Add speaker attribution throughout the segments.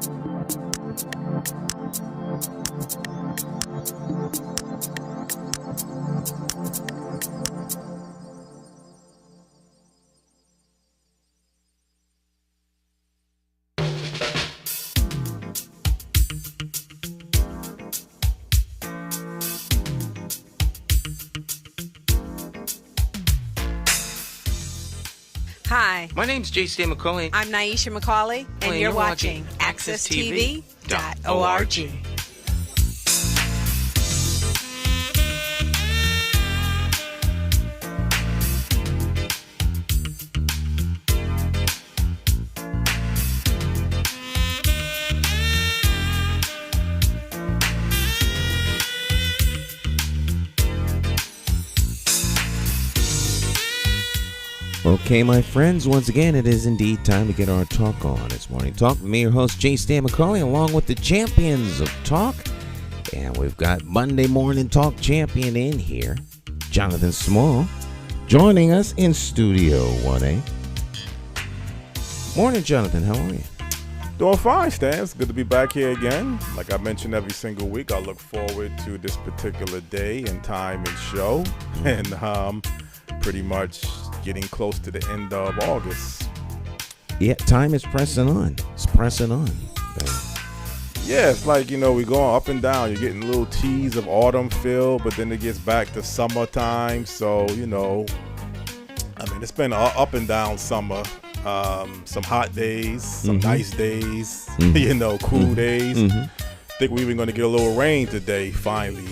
Speaker 1: Hi.
Speaker 2: My name's J.C. McCauley.
Speaker 1: I'm Nyesha McCauley, and you're watching AccessTV.org.
Speaker 3: Okay, my friends, once again, it is indeed time to get our talk on. It's Morning Talk with me, your host, J. Stan McCauley, along with the champions of talk. And we've got Monday Morning Talk champion in here, Jonathan Small, joining us in Studio 1A. Morning, Jonathan. How are you?
Speaker 4: Doing fine, Stan. It's good to be back here again. Like I mentioned every single week, I look forward to this particular day and time and show. And pretty much getting close to the end of August.
Speaker 3: Yeah, time is pressing on. It's pressing on.
Speaker 4: Yeah, it's like, we're going up and down. You're getting little teas of autumn feel, but then it gets back to summertime. So, it's been an up and down summer. Some hot days, some nice days, cool days. I think we're even going to get a little rain today, finally.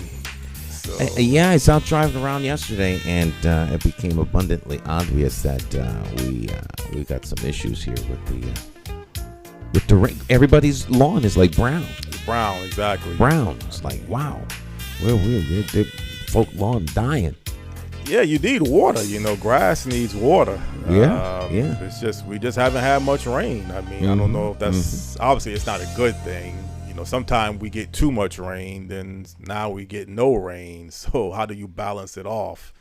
Speaker 3: Yeah, I was out driving around yesterday, and it became abundantly obvious that we got some issues here with the rain. Everybody's lawn is like brown.
Speaker 4: Brown, exactly.
Speaker 3: Brown. It's like, wow, we're folk lawn dying.
Speaker 4: Yeah, you need water. Grass needs water.
Speaker 3: Yeah.
Speaker 4: It's just we just haven't had much rain. I don't know if that's obviously it's not a good thing. Sometimes we get too much rain, then now we get no rain. So how do you balance it off?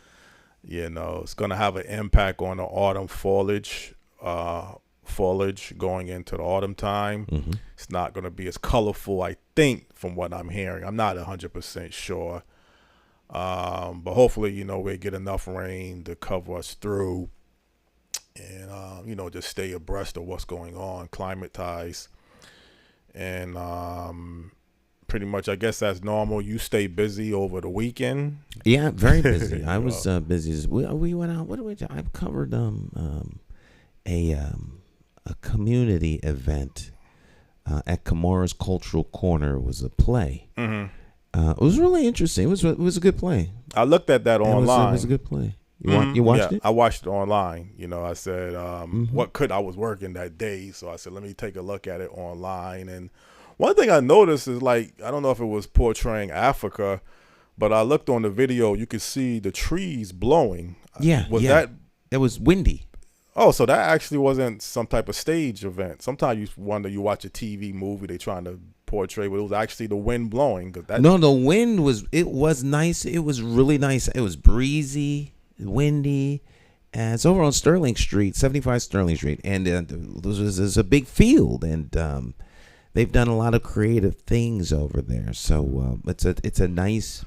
Speaker 4: It's going to have an impact on the autumn foliage going into the autumn time. It's not going to be as colorful, I think, from what I'm hearing. I'm not 100% sure. But hopefully, we get enough rain to cover us through and, just stay abreast of what's going on, climatize. And pretty much, I guess that's normal. You stay busy over the weekend.
Speaker 3: Yeah, very busy. I was busy. We went out. What did we do? I covered a community event at Kamara's Cultural Corner. It was a play. It was really interesting. It was a good play.
Speaker 4: I looked at that online.
Speaker 3: It was a good play. You watched it?
Speaker 4: I watched it online. I said, I was working that day, so I said, let me take a look at it online. And one thing I noticed is, I don't know if it was portraying Africa, but I looked on the video, you could see the trees blowing.
Speaker 3: Yeah. It was windy.
Speaker 4: Oh, so that actually wasn't some type of stage event. Sometimes you wonder, you watch a TV movie, they trying to portray, but it was actually the wind blowing.
Speaker 3: No, the wind was nice. It was really nice. It was breezy, windy, and it's over on Sterling Street, 75 Sterling Street, and there's a big field, and they've done a lot of creative things over there. So it's a nice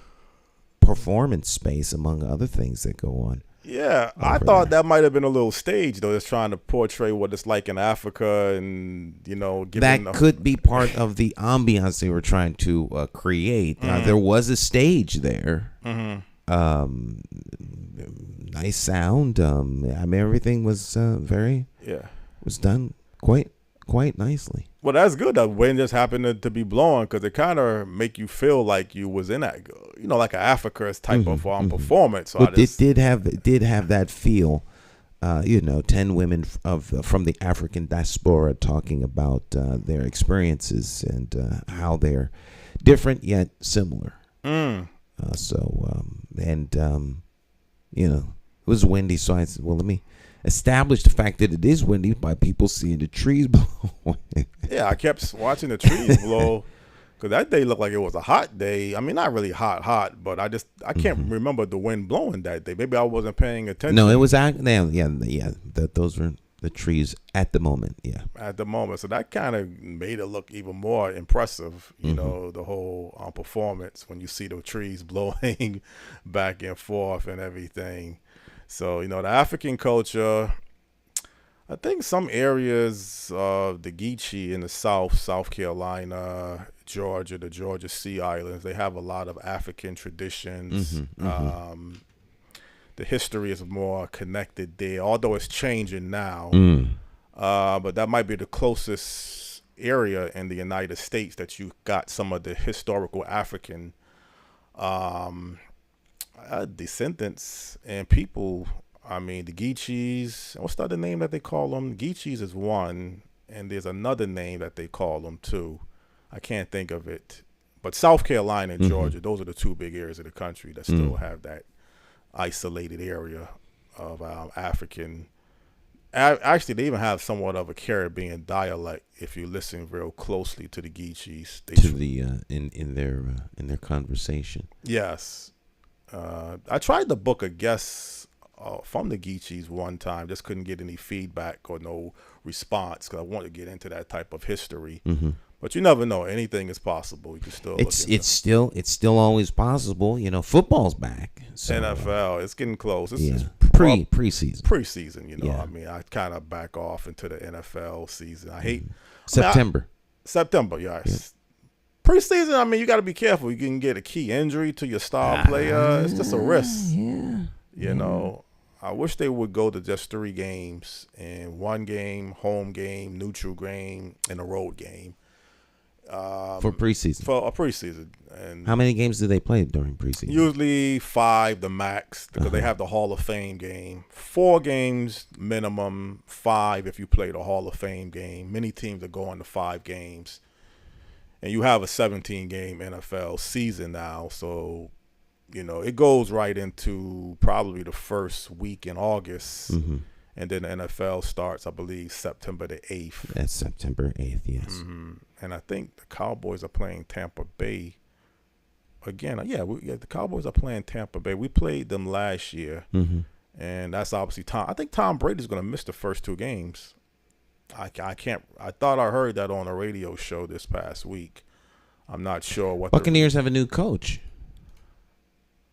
Speaker 3: performance space among other things that go on.
Speaker 4: Yeah, I thought that might have been a little stage, though. It's trying to portray what it's like in Africa, and
Speaker 3: that could be part of the ambiance they were trying to create. There was a stage there. Nice sound. Everything was was done quite nicely.
Speaker 4: Well, that's good. The wind just happened to be blowing, because it kind of make you feel like you was in that, like an Africa's type of performance. So
Speaker 3: it did have that feel. 10 women from the African diaspora talking about their experiences and how they're different yet similar. It was windy, so I said, well, let me establish the fact that it is windy by people seeing the trees blow.
Speaker 4: Yeah, I kept watching the trees blow, because that day looked like it was a hot day. I mean, not really hot, but I can't remember the wind blowing that day. Maybe I wasn't paying attention.
Speaker 3: No, it was those were The trees at the moment, yeah.
Speaker 4: At the moment. So that kind of made it look even more impressive, you know, the whole performance when you see the trees blowing back and forth and everything. So, the African culture, I think some areas of the Geechee in the South Carolina, Georgia, the Georgia Sea Islands, they have a lot of African traditions. The history is more connected there, although it's changing now. But that might be the closest area in the United States that you got some of the historical African descendants and people. I mean, the Geechees, what's the other name that they call them? Geechees is one, and there's another name that they call them too. I can't think of it. But South Carolina and Georgia, those are the two big areas of the country that still have that isolated area of African. Actually, they even have somewhat of a Caribbean dialect if you listen real closely to the Geechees.
Speaker 3: In their conversation.
Speaker 4: Yes. I tried to book a guest from the Geechees one time, just couldn't get any feedback or no response because I wanted to get into that type of history. But you never know; anything is possible. You can still
Speaker 3: it's still always possible. Football's back. So,
Speaker 4: NFL, it's getting close. It's
Speaker 3: preseason.
Speaker 4: Preseason, I mean, I kind of back off into the NFL season. I hate
Speaker 3: September.
Speaker 4: September, yes. Preseason, I mean, you got to be careful. You can get a key injury to your star player. It's just a risk. You know, I wish they would go to just 3 games and 1 game, home game, neutral game, and a road game.
Speaker 3: For preseason.
Speaker 4: For a preseason. And
Speaker 3: how many games do they play during preseason?
Speaker 4: Usually 5, the max, because they have the Hall of Fame game. 4 games minimum, 5 if you play the Hall of Fame game. Many teams are going to 5 games. And you have a 17-game NFL season now, so it goes right into probably the first week in August, and then the NFL starts, I believe, September the 8th.
Speaker 3: That's September 8th, yes.
Speaker 4: And I think the Cowboys are playing Tampa Bay again. The Cowboys are playing Tampa Bay. We played them last year, and that's obviously Tom. I think Tom Brady's going to miss the first 2 games. I can't. I thought I heard that on a radio show this past week. I'm not sure what.
Speaker 3: Buccaneers have a new coach.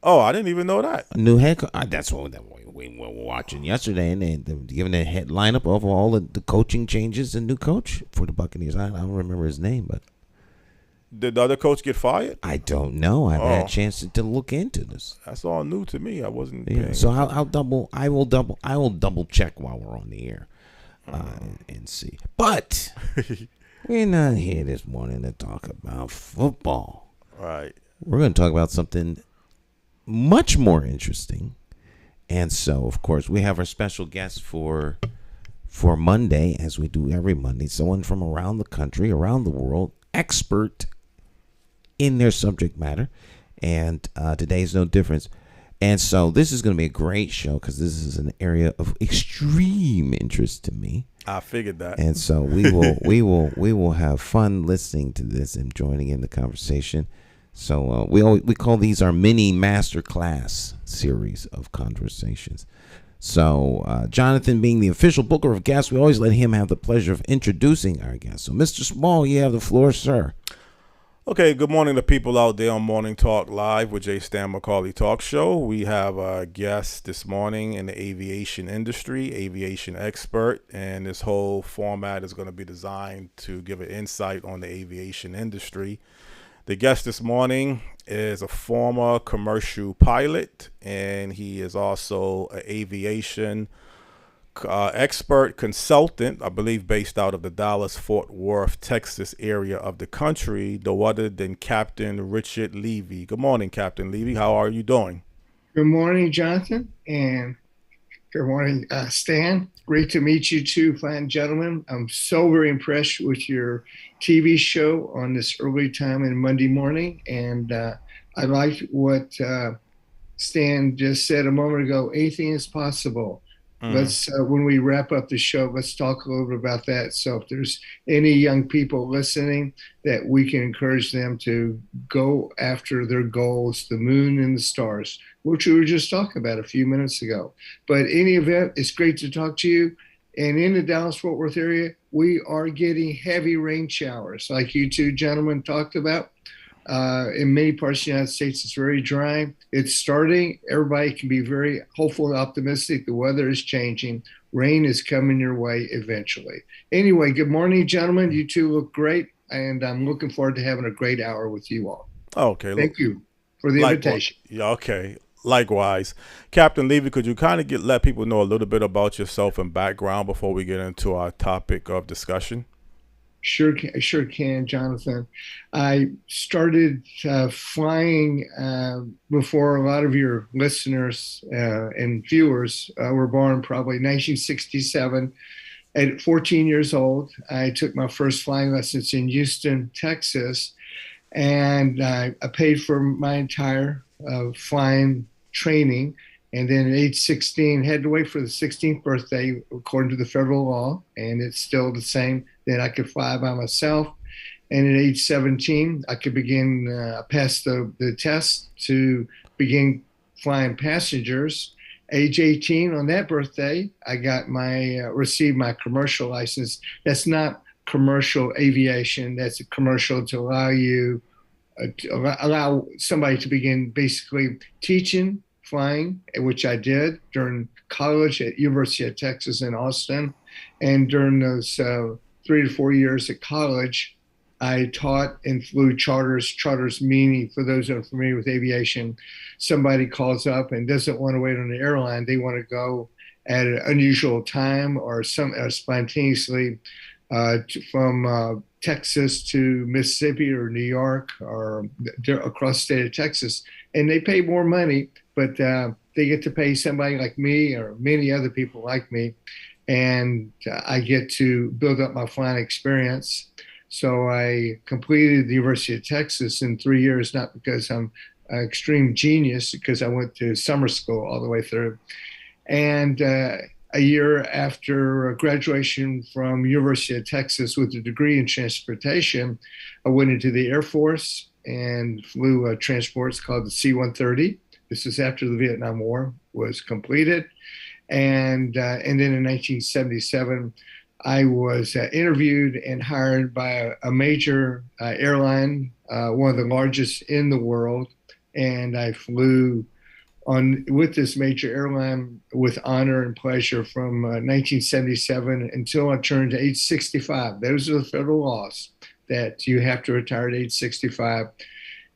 Speaker 4: Oh, I didn't even know that.
Speaker 3: A new head coach. That's what we were watching yesterday, and they're giving a head lineup of all the coaching changes and new coach for the Buccaneers. I don't remember his name, but
Speaker 4: did the other coach get fired?
Speaker 3: I don't know. I haven't had a chance to look into this.
Speaker 4: That's all new to me. I wasn't.
Speaker 3: Yeah. So I will double check while we're on the air. And see. But we're not here this morning to talk about football.
Speaker 4: Right.
Speaker 3: We're going to talk about something much more interesting. And so, of course, we have our special guest for Monday, as we do every Monday, someone from around the country, around the world, expert in their subject matter. And today's no difference. And so this is going to be a great show because this is an area of extreme interest to me.
Speaker 4: I figured that.
Speaker 3: And so we will have fun listening to this and joining in the conversation. So we call these our mini masterclass series of conversations. So Jonathan, being the official booker of guests, we always let him have the pleasure of introducing our guests. So Mr. Small, you have the floor, sir.
Speaker 4: Okay, good morning to people out there on Morning Talk Live with J. Stan McCauley Talk Show. We have a guest this morning in the aviation industry, Aviation Expert, and this whole format is going to be designed to give an insight on the aviation industry. The guest this morning is a former commercial pilot, and he is also an aviation expert consultant, I believe based out of the Dallas-Fort Worth, Texas area of the country, no other than Captain Richard Levy. Good morning, Captain Levy. How are you doing?
Speaker 2: Good morning, Jonathan, and good morning, Stan. Great to meet you two fine gentlemen. I'm so very impressed with your TV show on this early time in Monday morning, and I liked what Stan just said a moment ago. Anything is possible. Let's when we wrap up the show, let's talk a little bit about that. So if there's any young people listening, that we can encourage them to go after their goals, the moon and the stars, which we were just talking about a few minutes ago. But any event, it's great to talk to you. And in the Dallas-Fort Worth area, we are getting heavy rain showers, like you two gentlemen talked about. In many parts of the United States, it's very dry. It's starting. Everybody can be very hopeful and optimistic. The weather is changing. Rain is coming your way eventually. Anyway, good morning, gentlemen. You two look great, and I'm looking forward to having a great hour with you all.
Speaker 4: Okay.
Speaker 2: Thank you for the invitation.
Speaker 4: Yeah, okay. Likewise. Captain Levy, could you kind of let people know a little bit about yourself and background before we get into our topic of discussion?
Speaker 2: Sure can, Jonathan. I started flying before a lot of your listeners and viewers were born, probably 1967. At 14 years old, I took my first flying lessons in Houston, Texas, and I paid for my entire flying training. And then at age 16, had to wait for the 16th birthday, according to the federal law, and it's still the same, that I could fly by myself. And at age 17, I could begin, pass the test to begin flying passengers. Age 18, on that birthday, I got received my commercial license. That's not commercial aviation. That's a commercial to allow somebody to begin basically teaching flying, which I did during college at University of Texas in Austin. And during those 3 to 4 years at college, I taught and flew charters. Charters meaning, for those who are familiar with aviation, somebody calls up and doesn't want to wait on the airline. They want to go at an unusual time or spontaneously from Texas to Mississippi or New York or across the state of Texas. And they pay more money, but they get to pay somebody like me or many other people like me. And I get to build up my flying experience. So I completed the University of Texas in 3 years, not because I'm an extreme genius, because I went to summer school all the way through. And a year after graduation from University of Texas with a degree in transportation, I went into the Air Force and flew transports called the C-130. This is after the Vietnam War was completed. And then in 1977, I was interviewed and hired by a major airline, one of the largest in the world. And I flew with this major airline with honor and pleasure from 1977 until I turned to age 65. Those are the federal laws that you have to retire at age 65.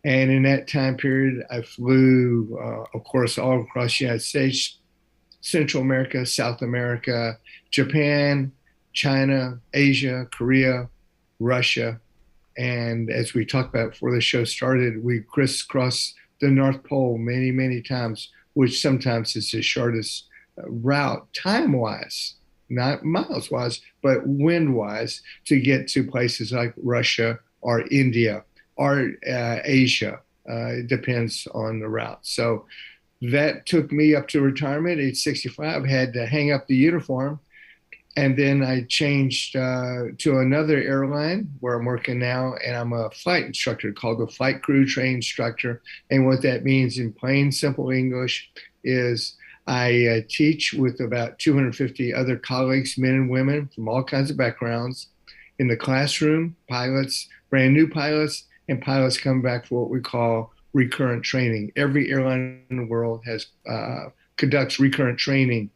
Speaker 2: And in that time period, I flew, of course, all across the United States, Central America, South America, Japan, China, Asia, Korea, Russia. And as we talked about before the show started, we crisscrossed the North Pole many, many times, which sometimes is the shortest route time-wise, not miles-wise, but wind-wise, to get to places like Russia or India or Asia. It depends on the route. So that took me up to retirement. Age 65, had to hang up the uniform. And then I changed to another airline where I'm working now, and I'm a flight instructor called the Flight Crew Train Instructor. And what that means in plain, simple English is I teach with about 250 other colleagues, men and women from all kinds of backgrounds, in the classroom, pilots, brand new pilots, and pilots come back for what we call recurrent training. Every airline in the world conducts recurrent training,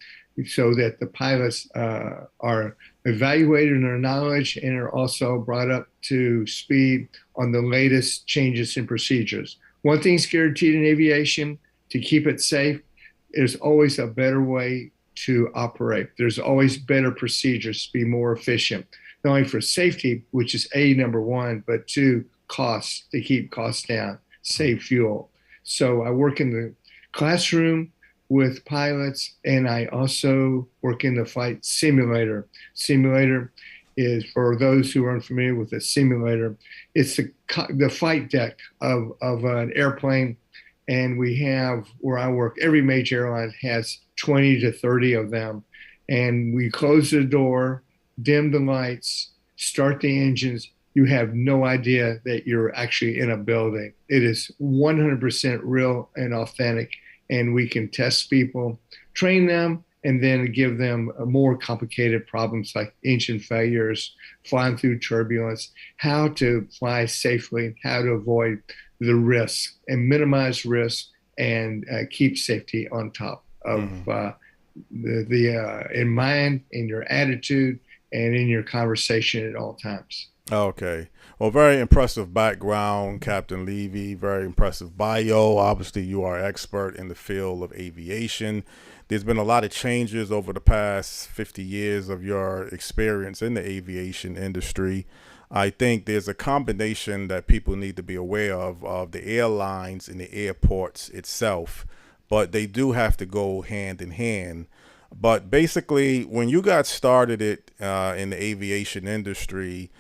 Speaker 2: so that the pilots are evaluated in their knowledge and are also brought up to speed on the latest changes in procedures. One thing's guaranteed in aviation: to keep it safe, there's always a better way to operate. There's always better procedures to be more efficient, not only for safety, which is number one, but two, costs, to keep costs down, save fuel. So I work in the classroom with pilots, and I also work in the flight simulator. Simulator is, for those who are unfamiliar with a simulator, it's the flight deck of an airplane. And we have, where I work, every major airline has 20 to 30 of them. And we close the door, dim the lights, start the engines. You have no idea that you're actually in a building. It is 100% real and authentic. And we can test people, train them, and then give them more complicated problems like engine failures, flying through turbulence, how to fly safely, how to avoid the risk and minimize risk and keep safety on top of in mind, in your attitude, and in your conversation at all times.
Speaker 4: Okay. Well, very impressive background, Captain Levy. Very impressive bio. Obviously, you are an expert in the field of aviation. There's been a lot of changes over the past 50 years of your experience in the aviation industry. I think there's a combination that people need to be aware of the airlines and the airports itself, but they do have to go hand in hand. But basically, when you got started in the aviation industry,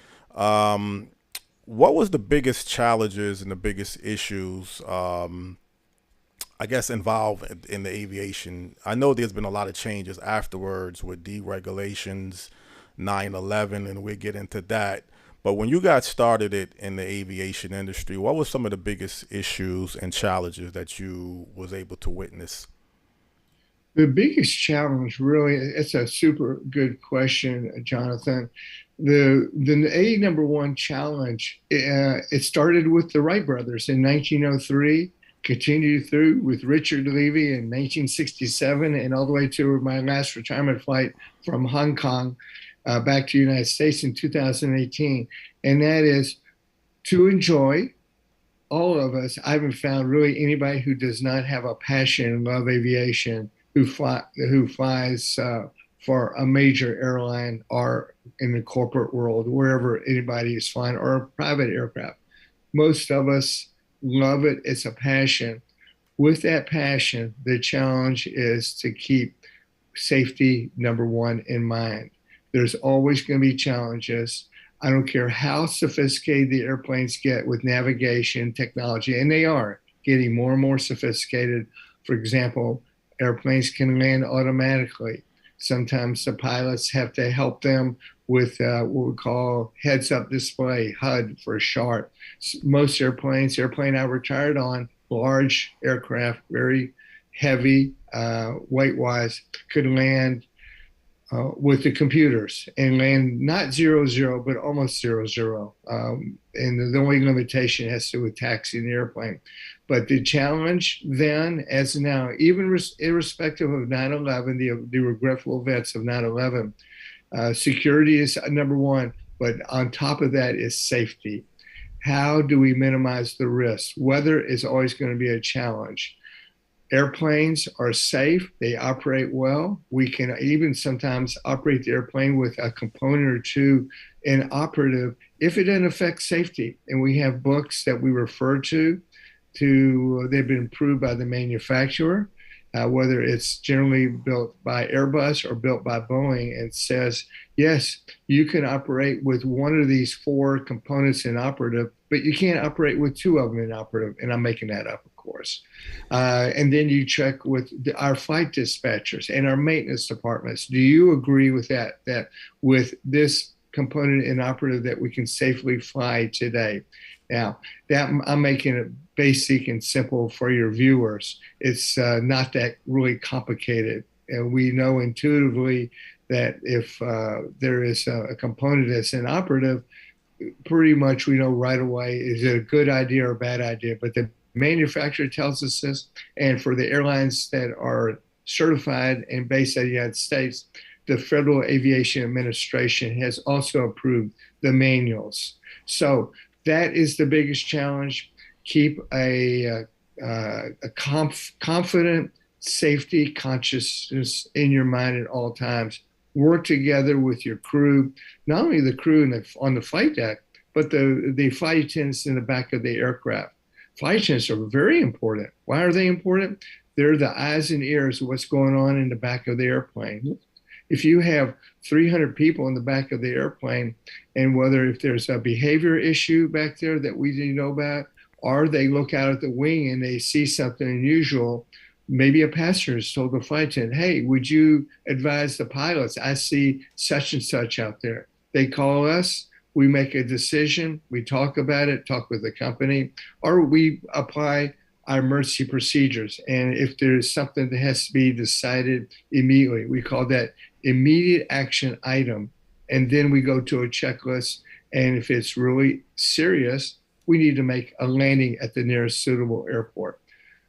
Speaker 4: what was the biggest challenges and the biggest issues, I guess, involved in the aviation? I know there's been a lot of changes afterwards with deregulations, 9/11, and we'll get into that. But when you got started in the aviation industry, what were some of the biggest issues and challenges that you was able to witness?
Speaker 2: The biggest challenge, really, it's a super good question, Jonathan. The number one challenge, it started with the Wright brothers in 1903, continued through with Richard Levy in 1967, and all the way to my last retirement flight from Hong Kong back to the United States in 2018. And that is to enjoy. All of us, I haven't found really anybody who does not have a passion and love aviation who flies for a major airline or in the corporate world, wherever anybody is flying, or a private aircraft. Most of us love it. It's a passion. With that passion, the challenge is to keep safety number one in mind. There's always going to be challenges. I don't care how sophisticated the airplanes get with navigation technology, and they are getting more and more sophisticated. For example, airplanes can land automatically. Sometimes the pilots have to help them with what we call heads-up display, HUD for short. Most airplane I retired on, large aircraft, very heavy weight-wise, could land with the computers and land not 0-0, but almost 0-0. And the only limitation has to do with taxiing the airplane. But the challenge then, as now, even irrespective of 9/11, the regretful events of 9/11, security is number one, but on top of that is safety. How do we minimize the risk? Weather is always going to be a challenge. Airplanes are safe. They operate well. We can even sometimes operate the airplane with a component or two inoperative if it doesn't affect safety. And we have books that we refer to they've been approved by the manufacturer, whether it's generally built by Airbus or built by Boeing. It says, yes, you can operate with one of these four components inoperative, but you can't operate with two of them inoperative. And I'm making that up, of course. And then you check with our flight dispatchers and our maintenance departments. Do you agree with that with this component inoperative that we can safely fly today? Now, that I'm making it basic and simple for your viewers. It's not that really complicated. And we know intuitively that if there is a component that's inoperative, pretty much we know right away, is it a good idea or a bad idea? But the manufacturer tells us this. And for the airlines that are certified and based in the United States, the Federal Aviation Administration has also approved the manuals. So that is the biggest challenge. Keep a confident safety consciousness in your mind at all times. Work together with your crew, not only the crew on the flight deck, but the flight attendants in the back of the aircraft. Flight attendants are very important. Why are they important? They're the eyes and ears of what's going on in the back of the airplane. If you have 300 people in the back of the airplane, and if there's a behavior issue back there that we didn't know about, or they look out at the wing and they see something unusual, maybe a passenger has told the flight attendant, hey, would you advise the pilots? I see such and such out there. They call us, we make a decision, we talk about it, talk with the company, or we apply our emergency procedures. And if there's something that has to be decided immediately, we call that immediate action item. And then we go to a checklist. And if it's really serious, we need to make a landing at the nearest suitable airport.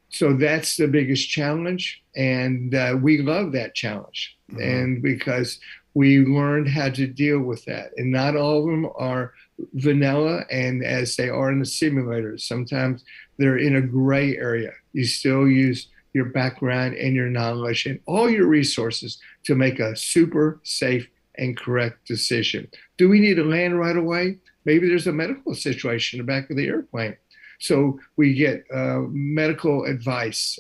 Speaker 2: So that's the biggest challenge. And we love that challenge. Mm-hmm. And because we learned how to deal with that. And not all of them are vanilla, and as they are in the simulators, sometimes they're in a gray area. You still use your background and your knowledge and all your resources to make a super safe and correct decision. Do we need to land right away? Maybe there's a medical situation in the back of the airplane. So we get medical advice.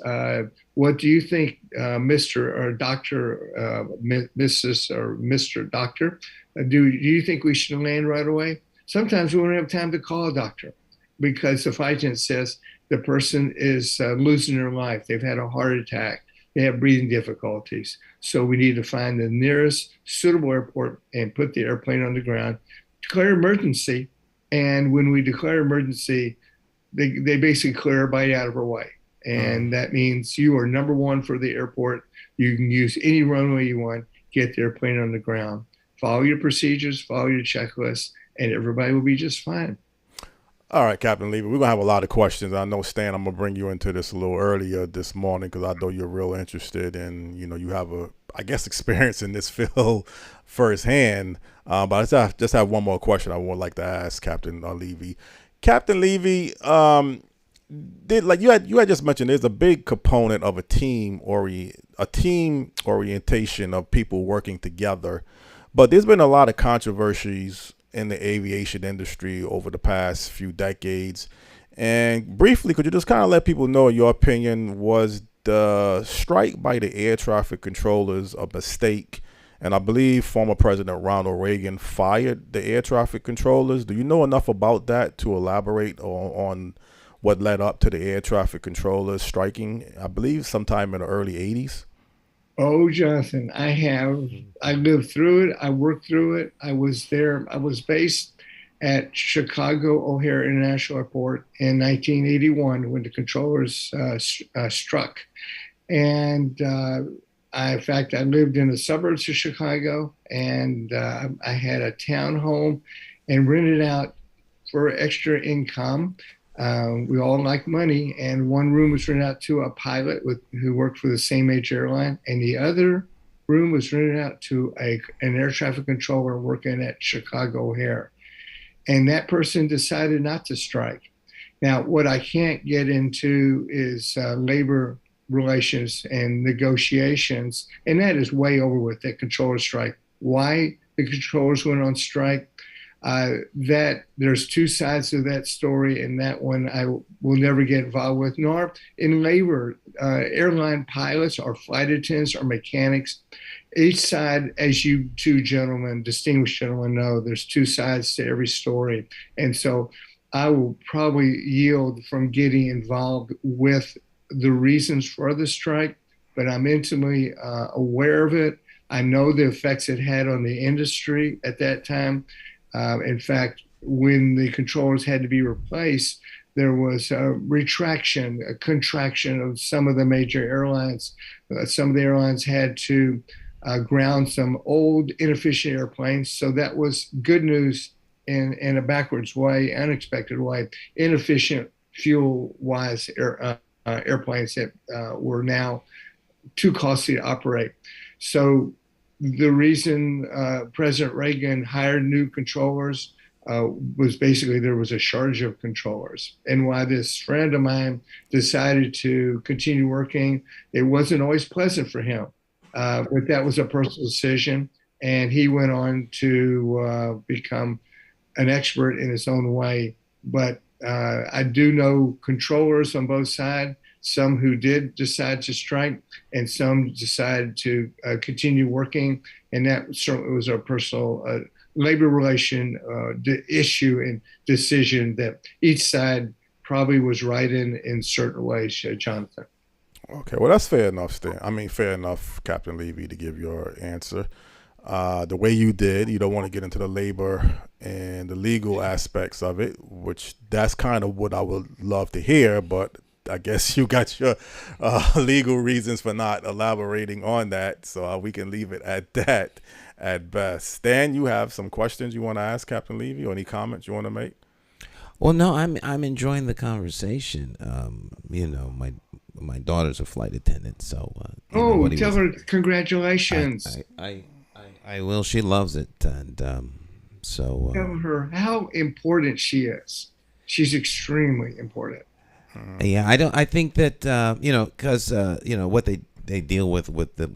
Speaker 2: What do you think, Mr. or Doctor, Mrs. or Mr. Doctor? Do you think we should land right away? Sometimes we don't have time to call a doctor because the flight attendant says the person is losing their life. They've had a heart attack. They have breathing difficulties. So we need to find the nearest suitable airport and put the airplane on the ground, declare emergency. And when we declare emergency, they basically clear everybody out of our way. And that means you are number one for the airport. You can use any runway you want, get the airplane on the ground. Follow your procedures, follow your checklist, and everybody will be just fine.
Speaker 4: All right, Captain Levy, we're going to have a lot of questions. I know, Stan, I'm going to bring you into this a little earlier this morning because I know you're real interested and, you have experience in this field firsthand. But I just have one more question I would like to ask Captain Levy. Captain Levy, you had just mentioned, there's a big component of a team orientation of people working together. But there's been a lot of controversies in the aviation industry over the past few decades. And briefly, could you just kind of let people know your opinion? Was the strike by the air traffic controllers a mistake? And I believe former President Ronald Reagan fired the air traffic controllers. Do you know enough about that to elaborate on what led up to the air traffic controllers striking, I believe, sometime in the early 80s?
Speaker 2: Oh, Jonathan, I have. I lived through it. I worked through it. I was there. I was based at Chicago O'Hare International Airport in 1981 when the controllers struck. And in fact, I lived in the suburbs of Chicago, and I had a townhome and rented out for extra income. We all like money, and one room was rented out to a pilot who worked for the same major airline, and the other room was rented out to an air traffic controller working at Chicago O'Hare. And that person decided not to strike. Now, what I can't get into is labor relations and negotiations, and that is way over with, that controller strike. Why the controllers went on strike? That there's two sides to that story, and that one I will never get involved with. Nor in labor, airline pilots or flight attendants or mechanics. Each side, as you two gentlemen, distinguished gentlemen, know, there's two sides to every story, and so I will probably yield from getting involved with the reasons for the strike, but I'm intimately aware of it. I know the effects it had on the industry at that time. In fact, when the controllers had to be replaced, there was a contraction of some of the major airlines. Some of the airlines had to ground some old, inefficient airplanes. So that was good news in a backwards way, unexpected way. Inefficient, fuel-wise airplanes that were now too costly to operate. So the reason President Reagan hired new controllers was basically there was a shortage of controllers. And why this friend of mine decided to continue working, it wasn't always pleasant for him, but that was a personal decision. And he went on to become an expert in his own way. But I do know controllers on both sides, some who did decide to strike and some decided to continue working. And that certainly was a personal labor relation issue and decision that each side probably was right in certain ways, Jonathan.
Speaker 4: Okay, well, that's fair enough, Stan. I mean, fair enough, Captain Levy, to give your answer. The way you did, you don't want to get into the labor and the legal aspects of it, which that's kind of what I would love to hear, but I guess you got your legal reasons for not elaborating on that, so we can leave it at that at best. Stan, you have some questions you want to ask Captain Levy, or any comments you want to make?
Speaker 3: Well, no, I'm enjoying the conversation. My daughter's a flight attendant, so
Speaker 2: tell her congratulations.
Speaker 3: I will. She loves it, and so
Speaker 2: tell her how important she is. She's extremely important.
Speaker 3: Yeah, I think that because what they deal with the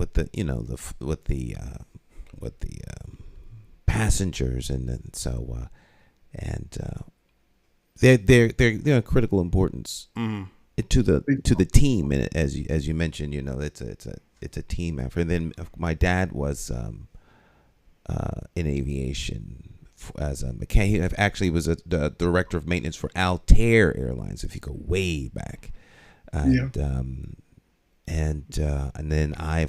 Speaker 3: passengers, and then so they're critical importance to the team, and as you mentioned, it's a team effort. And then my dad was in aviation as a mechanic. He actually was the director of maintenance for Altair Airlines, if you go way back. And then I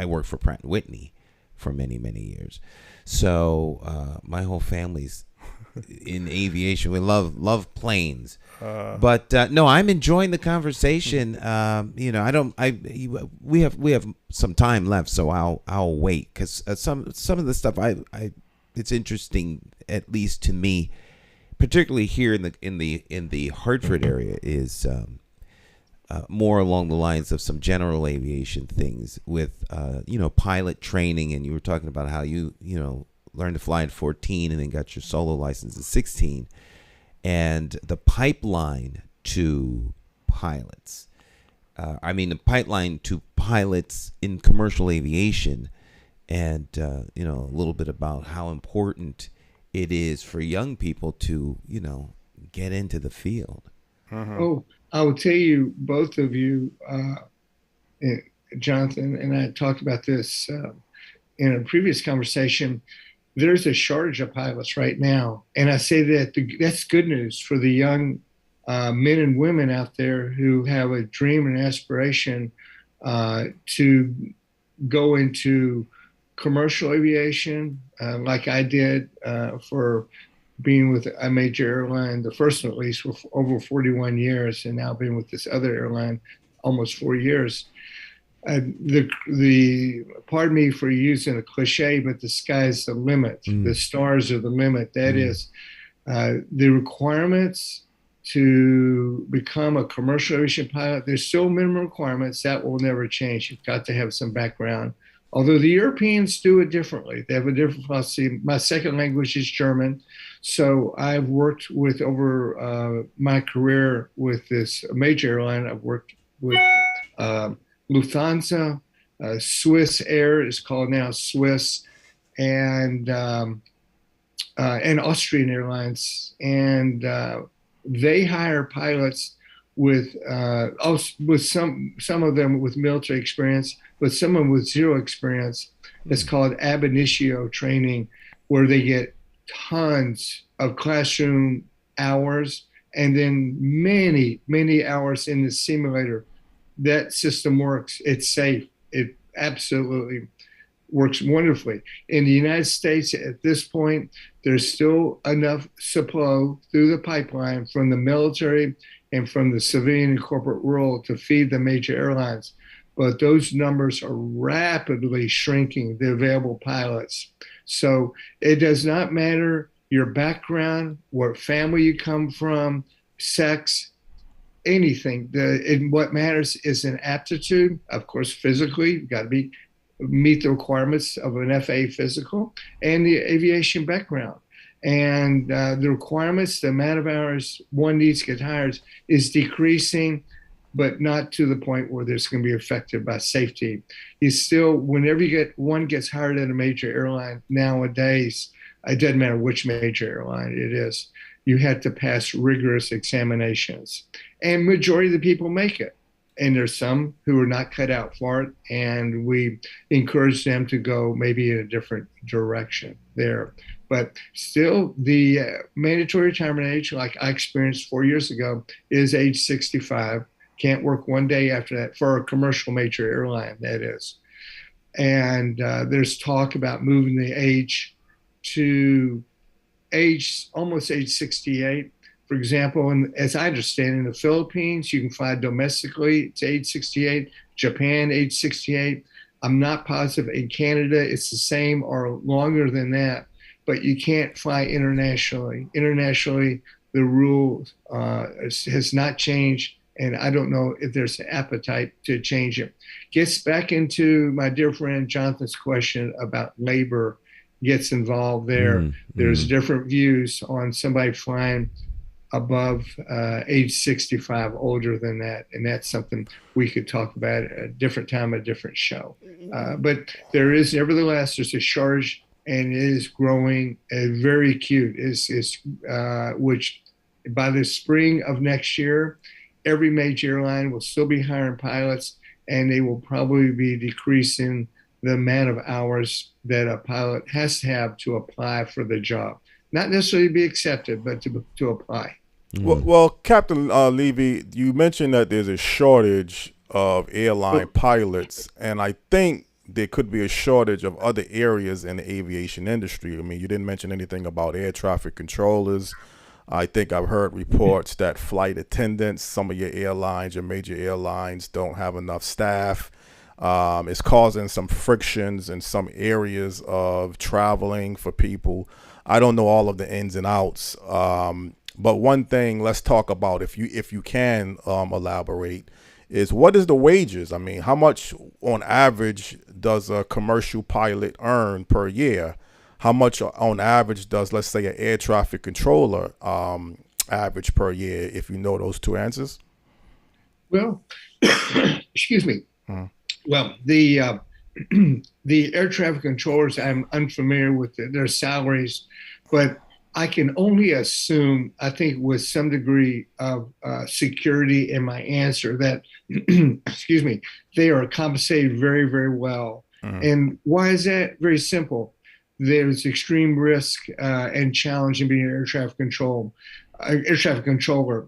Speaker 3: worked for Pratt & Whitney for many, many years. So my whole family's in aviation. We love planes. But no, I'm enjoying the conversation. We have some time left, so I'll wait, because some of the stuff it's interesting, at least to me, particularly here in the Hartford area, is more along the lines of some general aviation things with pilot training. And you were talking about how you learned to fly at 14 and then got your solo license at 16. And the pipeline to pilots, the pipeline to pilots in commercial aviation, and a little bit about how important it is for young people to get into the field.
Speaker 2: Oh, I will tell you, both of you, Jonathan and I talked about this in a previous conversation. There's a shortage of pilots right now. And I say that that's good news for the young men and women out there who have a dream and aspiration to go into commercial aviation, like I did for being with a major airline, the first one at least, for over 41 years, and now being with this other airline almost 4 years. Pardon me for using a cliche, but the sky's the limit. The stars are the limit. That is, the requirements to become a commercial aviation pilot. There's still minimum requirements that will never change. You've got to have some background. Although the Europeans do it differently. They have a different philosophy. My second language is German. So I've worked with, over my career with this major airline, I've worked with Lufthansa, Swiss Air is called now Swiss, and Austrian Airlines, and they hire pilots with some of them with military experience, but some of them with zero experience. It's called ab initio training, where they get tons of classroom hours and then many hours in the simulator. That system works. It's safe. It absolutely works wonderfully. In the United States, at this point, there's still enough supply through the pipeline from the military and from the civilian and corporate world to feed the major airlines. But those numbers are rapidly shrinking, the available pilots. So it does not matter your background, what family you come from, sex, anything. What matters is an aptitude. Of course, physically, you've got to meet the requirements of an FAA physical, and the aviation background. And the requirements, the amount of hours one needs to get hired is decreasing, but not to the point where there's going to be affected by safety. You still, whenever one gets hired at a major airline nowadays, it doesn't matter which major airline it is, you have to pass rigorous examinations. And majority of the people make it. And there's some who are not cut out for it, and we encourage them to go maybe in a different direction there. But still, the mandatory retirement age, like I experienced 4 years ago, is age 65. Can't work one day after that for a commercial major airline, that is. And there's talk about moving the age to almost age 68 For example, as I understand, in the Philippines, you can fly domestically to age 68, Japan, age 68. I'm not positive in Canada, it's the same or longer than that, but you can't fly internationally. Internationally, the rule has not changed, and I don't know if there's an appetite to change it. Gets back into my dear friend Jonathan's question about labor, gets involved there. There's different views on somebody flying above age 65, older than that. And that's something we could talk about at a different time, a different show. But there is, nevertheless, there's a shortage, and it is growing very acute. Which by the spring of next year, every major airline will still be hiring pilots, and they will probably be decreasing the amount of hours that a pilot has to have to apply for the job. Not necessarily be accepted, but to apply.
Speaker 4: Well, Captain Levy, you mentioned that there's a shortage of airline pilots, and I think there could be a shortage of other areas in the aviation industry. I mean, you didn't mention anything about air traffic controllers. I think I've heard reports that flight attendants, some of your airlines, your major airlines, don't have enough staff. It's causing some frictions in some areas of traveling for people. I don't know all of the ins and outs. But one thing, let's talk about, if you can elaborate, is what is the wages? I mean, how much on average does a commercial pilot earn per year? How much on average does, let's say, an air traffic controller average per year, if you know those two answers?
Speaker 2: Well, excuse me. Well, the air traffic controllers, I'm unfamiliar with their salaries, but I can only assume, I think with some degree of security in my answer, that, excuse me, they are compensated very, very well. And why is that? Very simple. There's extreme risk and challenge in being an air traffic controller.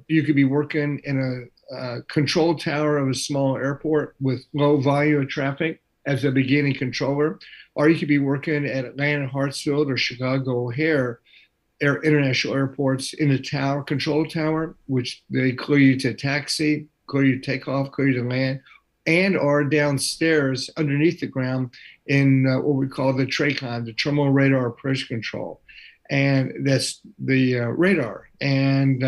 Speaker 2: You could be working in a control tower of a small airport with low volume of traffic as a beginning controller, or you could be working at Atlanta Hartsfield or Chicago O'Hare international airports in a tower, control tower, which they clear you to taxi, clear you to take off, clear you to land, and are downstairs underneath the ground in what we call the TRACON, the Terminal Radar Approach Control. And that's the radar. And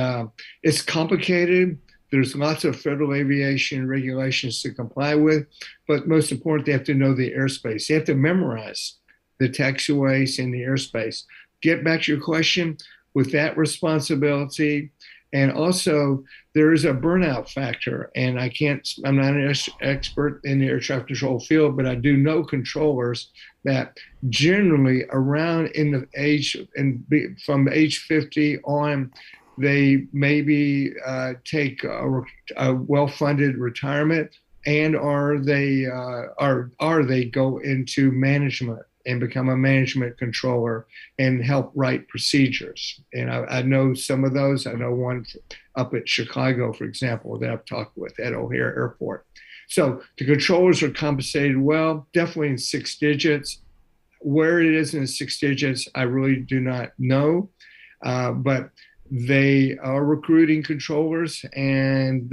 Speaker 2: it's complicated. There's lots of federal aviation regulations to comply with, but most important, they have to know the airspace. They have to memorize the taxiways in the airspace. Get back to your question, with that responsibility. And also, there is a burnout factor. And I'm not an expert in the air traffic control field, but I do know controllers that generally around in the age, and from age 50 on, they maybe take a well-funded retirement, and or they go into management and become a management controller and help write procedures. And I know some of those. I know one up at Chicago, for example, that I've talked with at O'Hare Airport. So the controllers are compensated well, definitely in 6 digits. Where it is in the 6 digits, I really do not know, but they are recruiting controllers, and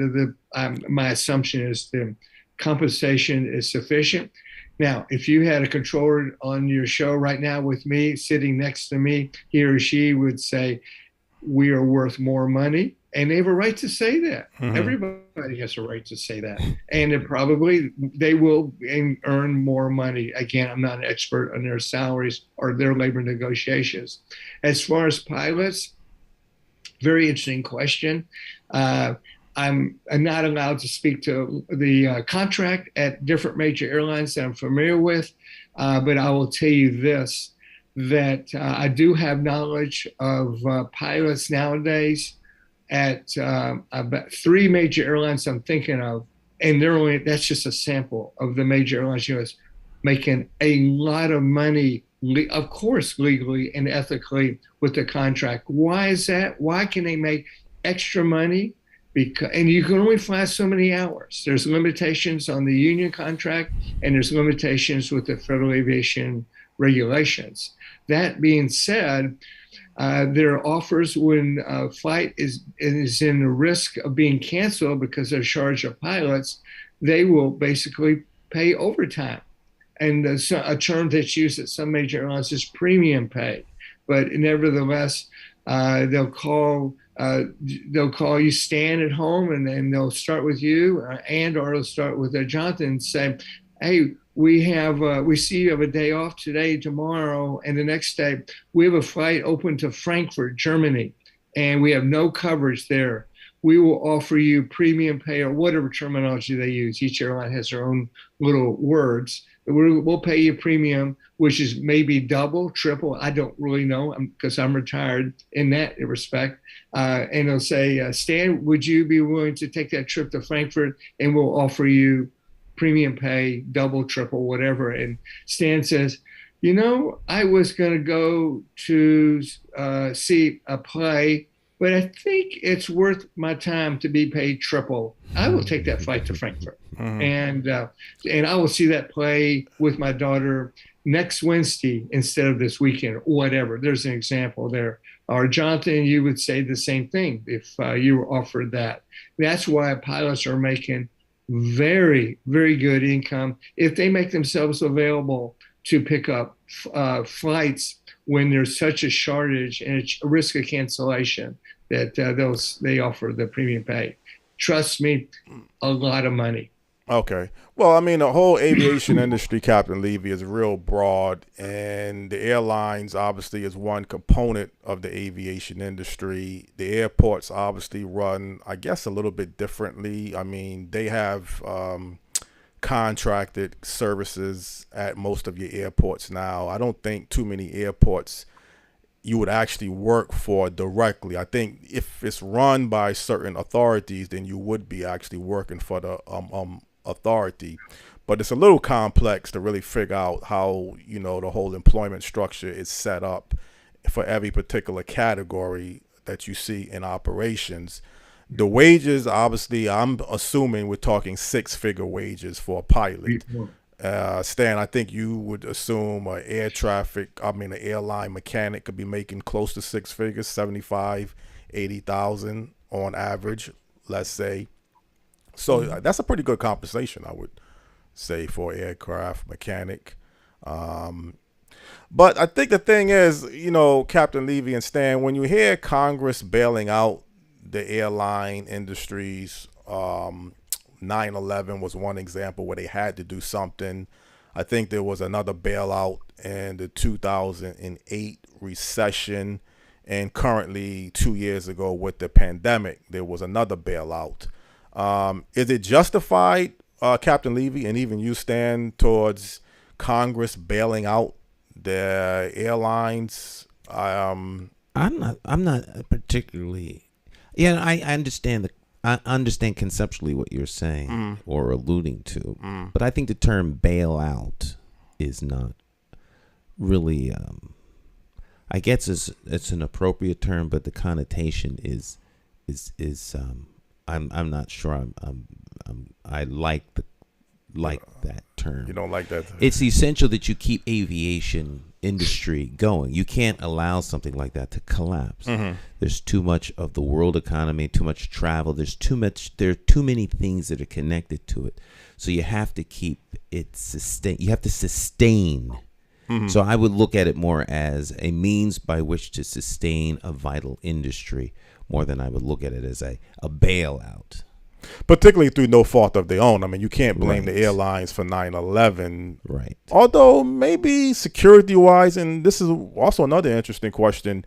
Speaker 2: my assumption is the compensation is sufficient. Now, if you had a controller on your show right now with me, sitting next to me, he or she would say, we are worth more money. And they have a right to say that. Everybody has a right to say that. And they will earn more money. Again, I'm not an expert on their salaries or their labor negotiations. As far as pilots, very interesting question. I'm not allowed to speak to the contract at different major airlines that I'm familiar with, but I will tell you this, that I do have knowledge of pilots nowadays at about 3 major airlines I'm thinking of, and that's just a sample of the major airlines U.S. making a lot of money, of course, legally and ethically with the contract. Why is that? Why can they make extra money? And you can only fly so many hours. There's limitations on the union contract, and there's limitations with the federal aviation regulations. That being said, There are offers when a flight is in the risk of being canceled because they're shortage of pilots. They will basically pay overtime. And a term that's used at some major airlines is premium pay. But nevertheless, they'll call you Stan at home, and then they'll start with you, or they'll start with Jonathan and say, "Hey, we see you have a day off today, tomorrow, and the next day we have a flight open to Frankfurt, Germany, and we have no coverage there. We will offer you premium pay," or whatever terminology they use. Each airline has their own little words. We'll pay you premium, which is maybe double, triple. I don't really know because I'm retired in that respect. And they'll say, "Stan, would you be willing to take that trip to Frankfurt? And we'll offer you premium pay, double, triple, whatever." And Stan says, "I was going to go to see a play, but I think it's worth my time to be paid triple. I will take that flight to Frankfurt." And I will see that play with my daughter next Wednesday instead of this weekend, or whatever. There's an example there. Or Jonathan, you would say the same thing if you were offered that. That's why pilots are making very, very good income if they make themselves available to pick up flights when there's such a shortage and a risk of cancellation, that they offer the premium pay. Trust me, a lot of money.
Speaker 4: Okay. Well, I mean, the whole aviation industry, Captain Levy, is real broad, and the airlines obviously is one component of the aviation industry. The airports obviously run, I guess, a little bit differently. I mean, they have contracted services at most of your airports now. I don't think too many airports you would actually work for directly. I think if it's run by certain authorities, then you would be actually working for the authority. But it's a little complex to really figure out how, the whole employment structure is set up for every particular category that you see in operations. The wages, obviously, I'm assuming we're talking six-figure wages for a pilot. Stan, I think you would assume an airline mechanic could be making close to six figures, 75, 80,000 on average, let's say. So that's a pretty good compensation, I would say, for aircraft mechanic. But I think the thing is, Captain Levy and Stan, when you hear Congress bailing out the airline industries, 9/11 was one example where they had to do something. I think there was another bailout in the 2008 recession, and currently 2 years ago with the pandemic, there was another bailout. Is it justified, Captain Levy, and even you, Stan, towards Congress bailing out the airlines?
Speaker 3: I'm not particularly. Yeah, I understand I understand conceptually what you're saying or alluding to, but I think the term bailout is not really. I guess it's an appropriate term, but the connotation is I'm not sure I like that term.
Speaker 4: You don't like that?
Speaker 3: It's essential that you keep aviation industry going. You can't allow something like that to collapse. There's too much of the world economy, too much travel. There are too many things that are connected to it. So you have to keep it sustain. You have to sustain. So I would look at it more as a means by which to sustain a vital industry more than I would look at it as a bailout.
Speaker 4: Particularly through no fault of their own. I mean, you can't blame the airlines for 9/11.
Speaker 3: Right.
Speaker 4: Although maybe security-wise, and this is also another interesting question.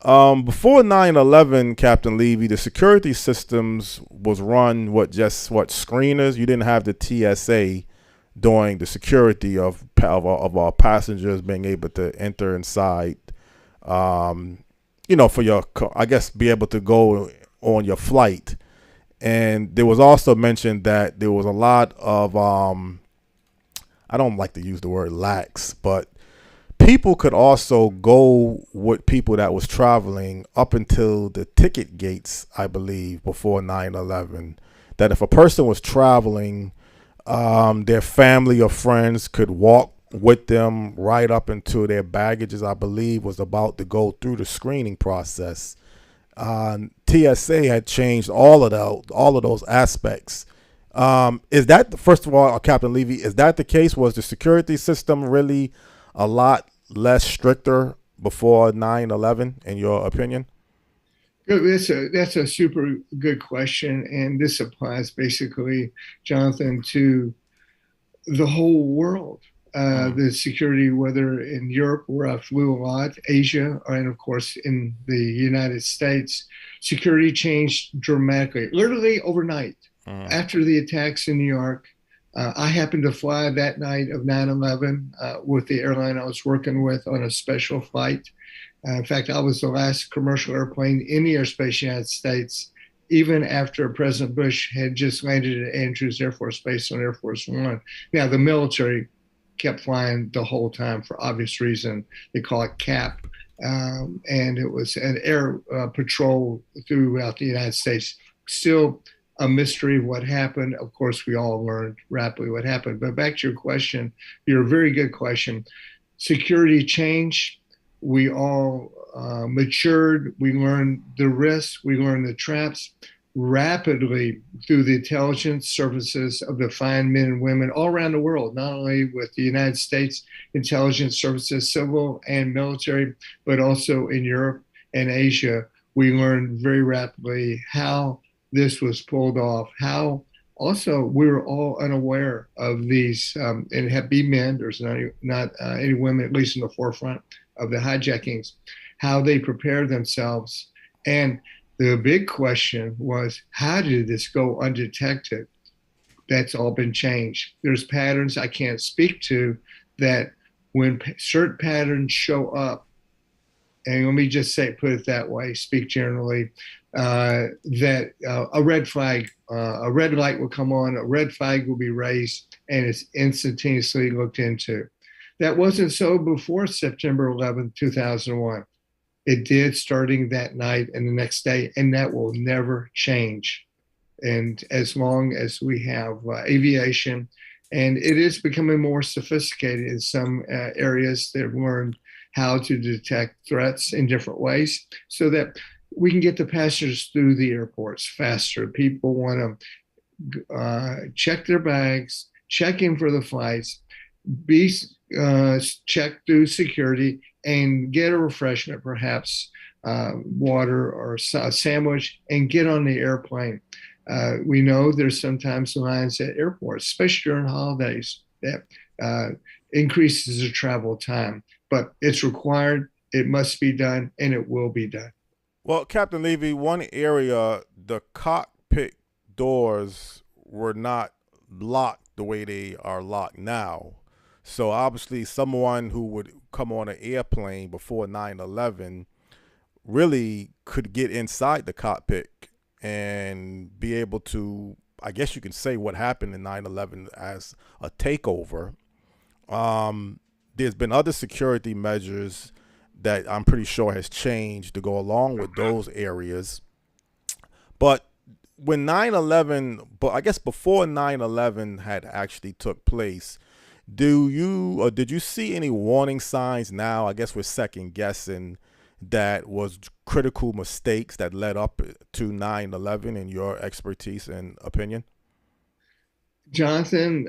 Speaker 4: Before 9/11, Captain Levy, the security systems was run screeners. You didn't have the TSA doing the security of our passengers being able to enter inside. For your, I guess, be able to go on your flight. And there was also mentioned that there was a lot of, I don't like to use the word lax, but people could also go with people that was traveling up until the ticket gates, I believe, before 9/11. That if a person was traveling, their family or friends could walk with them right up into their baggages, I believe, was about to go through the screening process. TSA had changed all of those aspects. Is that, first of all, Captain Levy, is that the case? Was the security system really a lot less stricter before 9/11, in your opinion?
Speaker 2: That's a super good question, and this applies basically, Jonathan, to the whole world. The security, whether in Europe, where I flew a lot, Asia, and of course in the United States, security changed dramatically, literally overnight. After the attacks in New York, I happened to fly that night of 9/11 with the airline I was working with on a special flight. In fact, I was the last commercial airplane in the airspace United States, even after President Bush had just landed at Andrews Air Force Base on Air Force One. Now, the military kept flying the whole time for obvious reason. They call it CAP. And it was an air patrol throughout the United States. Still a mystery of what happened. Of course, we all learned rapidly what happened. But back to your question, your very good question. Security changed. We all matured. We learned the risks. We learned the traps rapidly through the intelligence services of the fine men and women all around the world, not only with the United States intelligence services, civil and military, but also in Europe and Asia. We learned very rapidly how this was pulled off, how also we were all unaware of these, and have been men, there's not any women, at least in the forefront of the hijackings, how they prepared themselves. And the big question was, how did this go undetected? That's all been changed. There's patterns I can't speak to that when certain patterns show up, and let me just say, put it that way, speak generally, that a red flag, a red light will come on, a red flag will be raised, and it's instantaneously looked into. That wasn't so before September 11th, 2001. It did starting that night and the next day, and that will never change. And as long as we have aviation, and it is becoming more sophisticated in some areas, they've learned how to detect threats in different ways so that we can get the passengers through the airports faster. People want to check their bags, check in for the flights, be checked through security, and get a refreshment, perhaps water or a sandwich, and get on the airplane. We know there's sometimes lines at airports, especially during holidays, that increases the travel time. But it's required, it must be done, and it will be done.
Speaker 4: Well, Captain Levy, one area, the cockpit doors were not locked the way they are locked now. So obviously someone who would come on an airplane before 9/11 really could get inside the cockpit and be able to, I guess you can say, what happened in 9/11 as a takeover. There's been other security measures that I'm pretty sure has changed to go along with those areas. But when 9/11, but I guess before 9/11 had actually took place, did you see any warning signs now? I guess we're second guessing that was critical mistakes that led up to 9/11 in your expertise and opinion?
Speaker 2: Jonathan,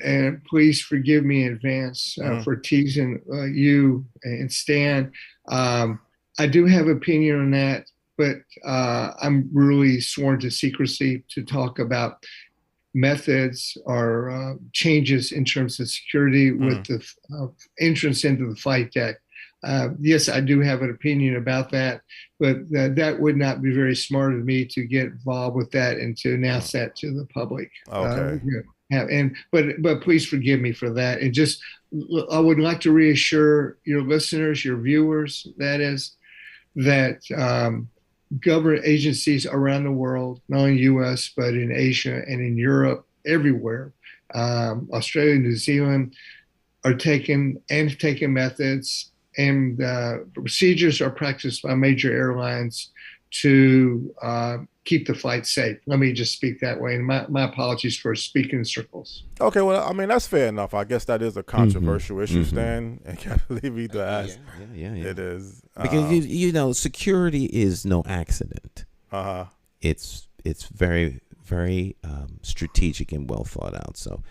Speaker 2: and please forgive me in advance for teasing you and Stan. I do have opinion on that, but I'm really sworn to secrecy to talk about methods or changes in terms of security with the entrance into the flight deck. Yes, I do have an opinion about that, but that would not be very smart of me to get involved with that and to announce that to the public.
Speaker 4: Okay.
Speaker 2: But please forgive me for that. And just, I would like to reassure your listeners, your viewers, that is, that government agencies around the world, not only U.S., but in Asia and in Europe, everywhere, Australia, New Zealand, are taking methods, and procedures are practiced by major airlines to keep the flight safe. Let me just speak that way. And my apologies for speaking in circles.
Speaker 4: Okay, well, I mean, that's fair enough. I guess that is a controversial issue, Stan, and Captain Levy to ask.
Speaker 3: Yeah.
Speaker 4: It is.
Speaker 3: Because, security is no accident. It's very, very strategic and well thought out. So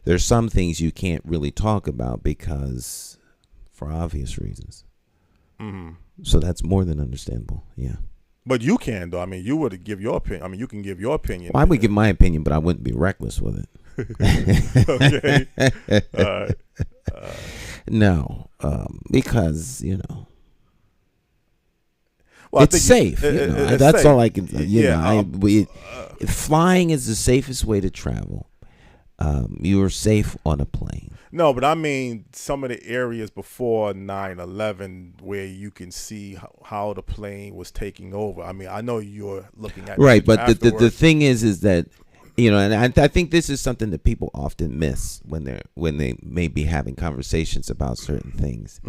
Speaker 3: there's some things you can't really talk about because for obvious reasons. So that's more than understandable. Yeah.
Speaker 4: But you can, though. I mean, you would give your opinion. I mean, you can give your opinion.
Speaker 3: Well, I would give my opinion, but I wouldn't be reckless with
Speaker 4: it. Okay. All right.
Speaker 3: No, because,
Speaker 4: well,
Speaker 3: it's safe. That's
Speaker 4: safe.
Speaker 3: All I can, flying is the safest way to travel. You are safe on a plane.
Speaker 4: No, but I mean some of the areas before 9/11 where you can see how the plane was taking over. I mean, I know you're looking at
Speaker 3: right, but the thing is that and I think this is something that people often miss when they may be having conversations about certain things.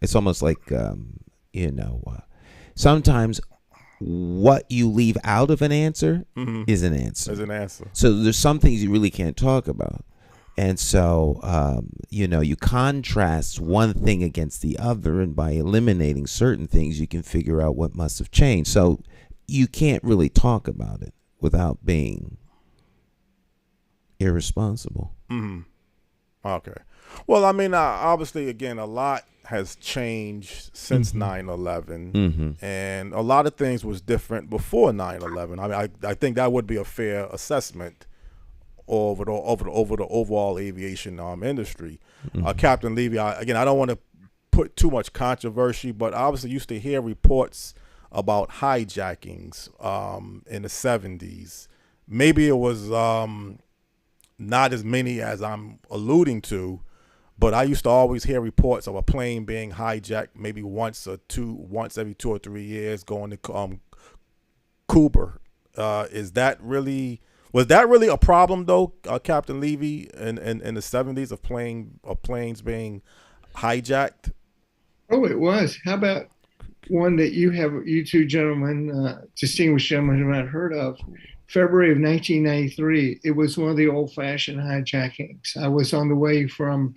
Speaker 3: It's almost like sometimes what you leave out of an answer is an answer.
Speaker 4: Is an answer.
Speaker 3: So there's some things you really can't talk about. And so, you contrast one thing against the other, and by eliminating certain things, you can figure out what must have changed. So you can't really talk about it without being irresponsible.
Speaker 4: Okay. Well, I mean, obviously, again, a lot has changed since 9/11, and a lot of things was different before 9/11. I mean, I think that would be a fair assessment over the overall aviation industry. Captain Levy, I don't want to put too much controversy, but I obviously used to hear reports about hijackings in the 70s. Maybe it was not as many as I'm alluding to, but I used to always hear reports of a plane being hijacked maybe once every 2 or 3 years going to Cuba. Was that really a problem though, Captain Levy, in the 70s of planes being hijacked?
Speaker 2: Oh, it was. How about one that you two gentlemen, distinguished gentlemen, have not heard of? February of 1993. It was one of the old-fashioned hijackings. I was on the way from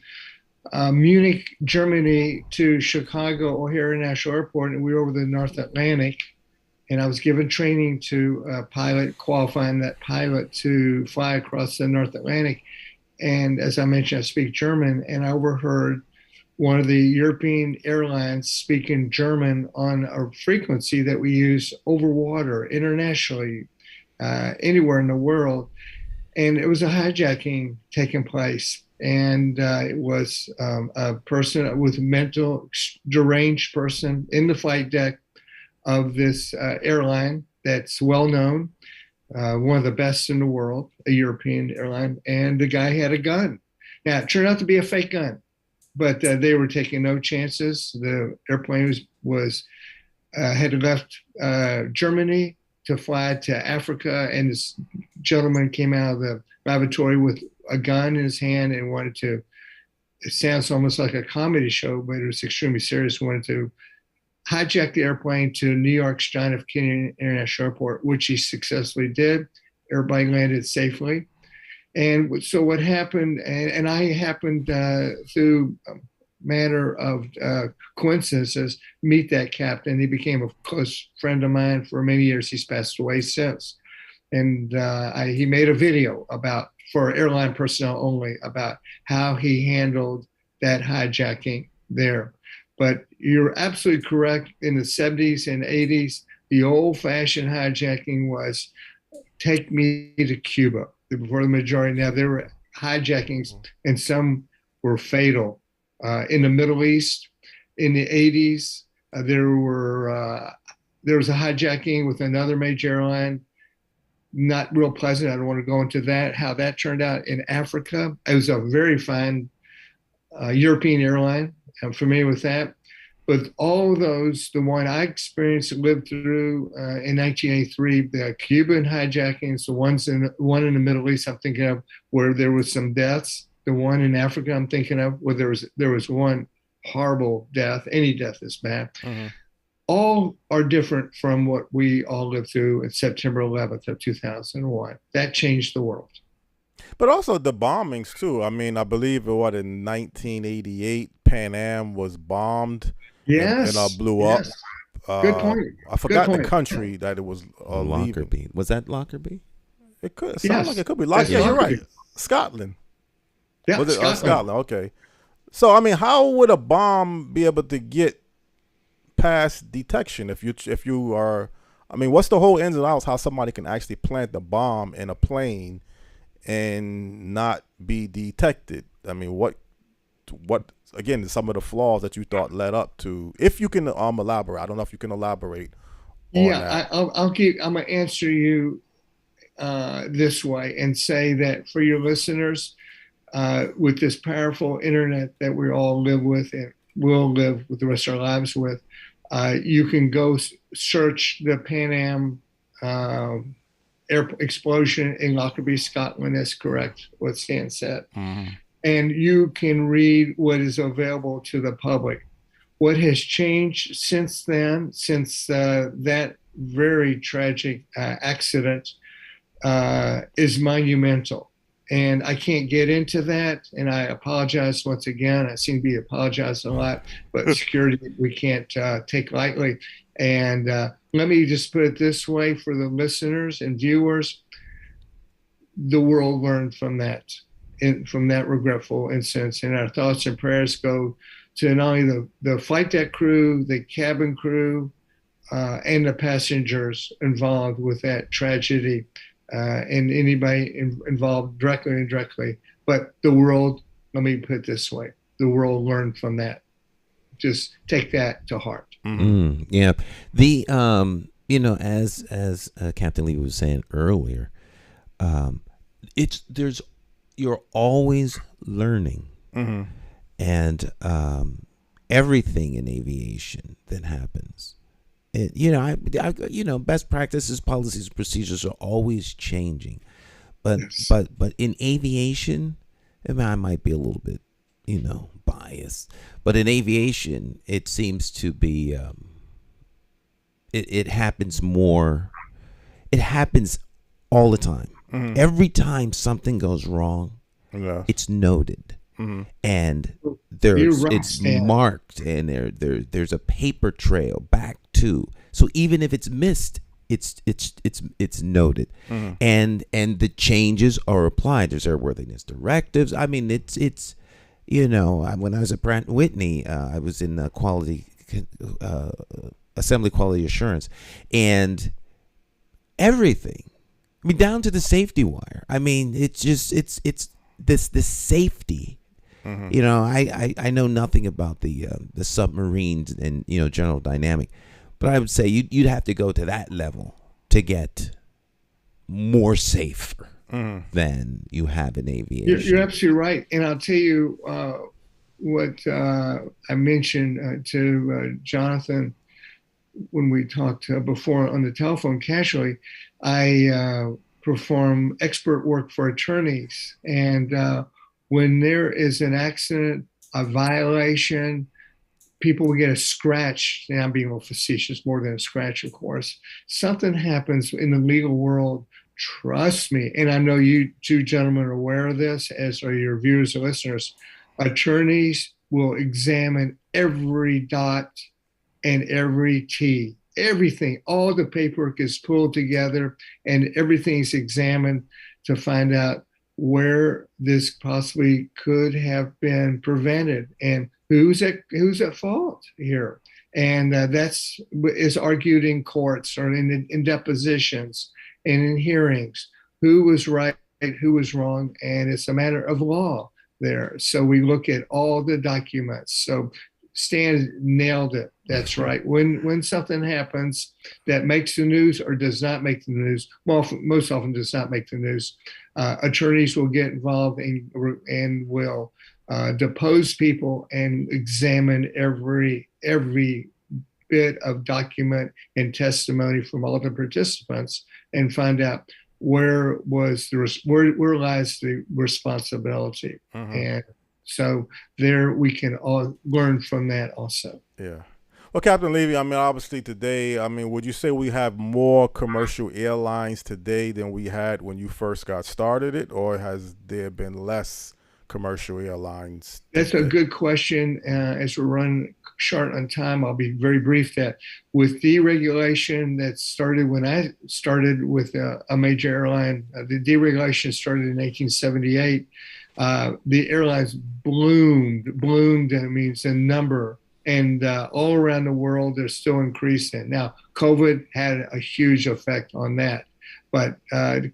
Speaker 2: Munich, Germany, to Chicago O'Hare International Airport, and we were over the North Atlantic. And I was given training to qualifying that pilot to fly across the North Atlantic. And as I mentioned, I speak German, and I overheard one of the European airlines speaking German on a frequency that we use over water internationally, anywhere in the world. And it was a hijacking taking place. And it was a person with mental deranged person in the flight deck of this airline that's well known, one of the best in the world, a European airline, and the guy had a gun. Now, it turned out to be a fake gun, but they were taking no chances. The airplane had left Germany to fly to Africa, and this gentleman came out of the lavatory with a gun in his hand and wanted to, it sounds almost like a comedy show, but it was extremely serious, wanted to hijacked the airplane to New York's John F. Kennedy International Airport, which he successfully did. Everybody landed safely. And so what happened, and I happened through a matter of coincidences, meet that captain. He became a close friend of mine for many years. He's passed away since. And he made a video for airline personnel only, about how he handled that hijacking there. But you're absolutely correct. In the 70s and 80s, the old-fashioned hijacking was take me to Cuba. Before the majority, now there were hijackings, and some were fatal. In the Middle East, in the 80s, there was a hijacking with another major airline. Not real pleasant. I don't want to go into that, how that turned out in Africa. It was a very fine European airline. I'm familiar with that. But all of those, the one I experienced and lived through in 1983, the Cuban hijackings, the one in the Middle East I'm thinking of where there was some deaths, the one in Africa I'm thinking of where there was one horrible death. Any death is bad. all are different from what we all lived through at September 11th of 2001. That changed the world.
Speaker 4: But also the bombings too. I mean, I believe in 1988, Pan Am was bombed and blew up.
Speaker 2: Yes. Good point.
Speaker 4: I forgot the country that it was leaving.
Speaker 3: Lockerbie. Was that Lockerbie?
Speaker 4: It could sound like it could be
Speaker 2: That's
Speaker 4: Lockerbie. Yeah, you're right.
Speaker 2: Lockerbie.
Speaker 4: Scotland.
Speaker 2: Yeah,
Speaker 4: Was it
Speaker 2: Scotland.
Speaker 4: Scotland? Okay. So I mean, how would a bomb be able to get past detection if you are? I mean, what's the whole ins and outs? How somebody can actually plant the bomb in a plane and not be detected? I mean, what again? Some of the flaws that you thought led up to. If you can elaborate, I don't know if you can elaborate.
Speaker 2: I'm gonna answer you this way and say that for your listeners, with this powerful internet that we all live with and will live with the rest of our lives with, you can go search the Pan Am air explosion in Lockerbie, Scotland. That's correct, what Stan said.
Speaker 4: Mm-hmm.
Speaker 2: And you can read what is available to the public. What has changed since then, since that very tragic accident, is monumental. And I can't get into that, and I apologize once again. I seem to be apologizing a lot, but security we can't take lightly. And let me just put it this way for the listeners and viewers: the world learned from that, from that regretful incident, and our thoughts and prayers go to not only the flight deck crew, the cabin crew, and the passengers involved with that tragedy. And anybody involved directly and indirectly. But the world, let me put it this way, the world learned from that. Just take that to heart.
Speaker 3: Mm-hmm. Yeah. The, as Captain Lee was saying earlier, you're always learning.
Speaker 4: Mm-hmm.
Speaker 3: And everything in aviation that happens. Best practices, policies, procedures are always changing, but in aviation, I might be a little bit, biased, but in aviation, it seems to be, it happens more. It happens all the time.
Speaker 4: Mm-hmm.
Speaker 3: Every time something goes wrong, it's noted.
Speaker 4: Mm-hmm.
Speaker 3: And it's marked, and there's a paper trail back to. So even if it's missed, it's noted,
Speaker 4: mm-hmm.
Speaker 3: and the changes are applied. There's airworthiness directives. I mean, it's when I was at Pratt & Whitney, I was in quality assembly quality assurance, and everything. I mean, down to the safety wire. I mean, it's this safety.
Speaker 4: Mm-hmm.
Speaker 3: I know nothing about the submarines and General Dynamic, but I would say you'd have to go to that level to get more safer than you have in aviation.
Speaker 2: You're absolutely right, and I'll tell you what I mentioned to Jonathan when we talked before on the telephone casually. I perform expert work for attorneys, and when there is an accident, a violation, people will get a scratch. And I'm being a little facetious, more than a scratch, of course. Something happens in the legal world, trust me, and I know you two gentlemen are aware of this, as are your viewers and listeners. Attorneys will examine every dot and every T. Everything, all the paperwork is pulled together and everything's examined to find out where this possibly could have been prevented and who's at fault here. And that's is argued in courts or in depositions and in hearings. Who was right, who was wrong, and it's a matter of law there. So we look at all the documents. So Stan nailed it. That's right. When something happens that makes the news or does not make the news, well, most often does not make the news, attorneys will get involved and will depose people and examine every bit of document and testimony from all the participants and find out where lies the responsibility.
Speaker 4: Mm-hmm.
Speaker 2: And so there we can all learn from that also.
Speaker 4: Yeah. Well, Captain Levy, I mean, obviously today, I mean, would you say we have more commercial airlines today than we had when you first got started it, or has there been less commercial airlines
Speaker 2: That's a
Speaker 4: today?
Speaker 2: good question. As we're running short on time, I'll be very brief. That with deregulation that started when I started with a major airline, the deregulation started in 1878. The airlines bloomed. Bloomed means a number, and all around the world they're still increasing. Now, COVID had a huge effect on that, but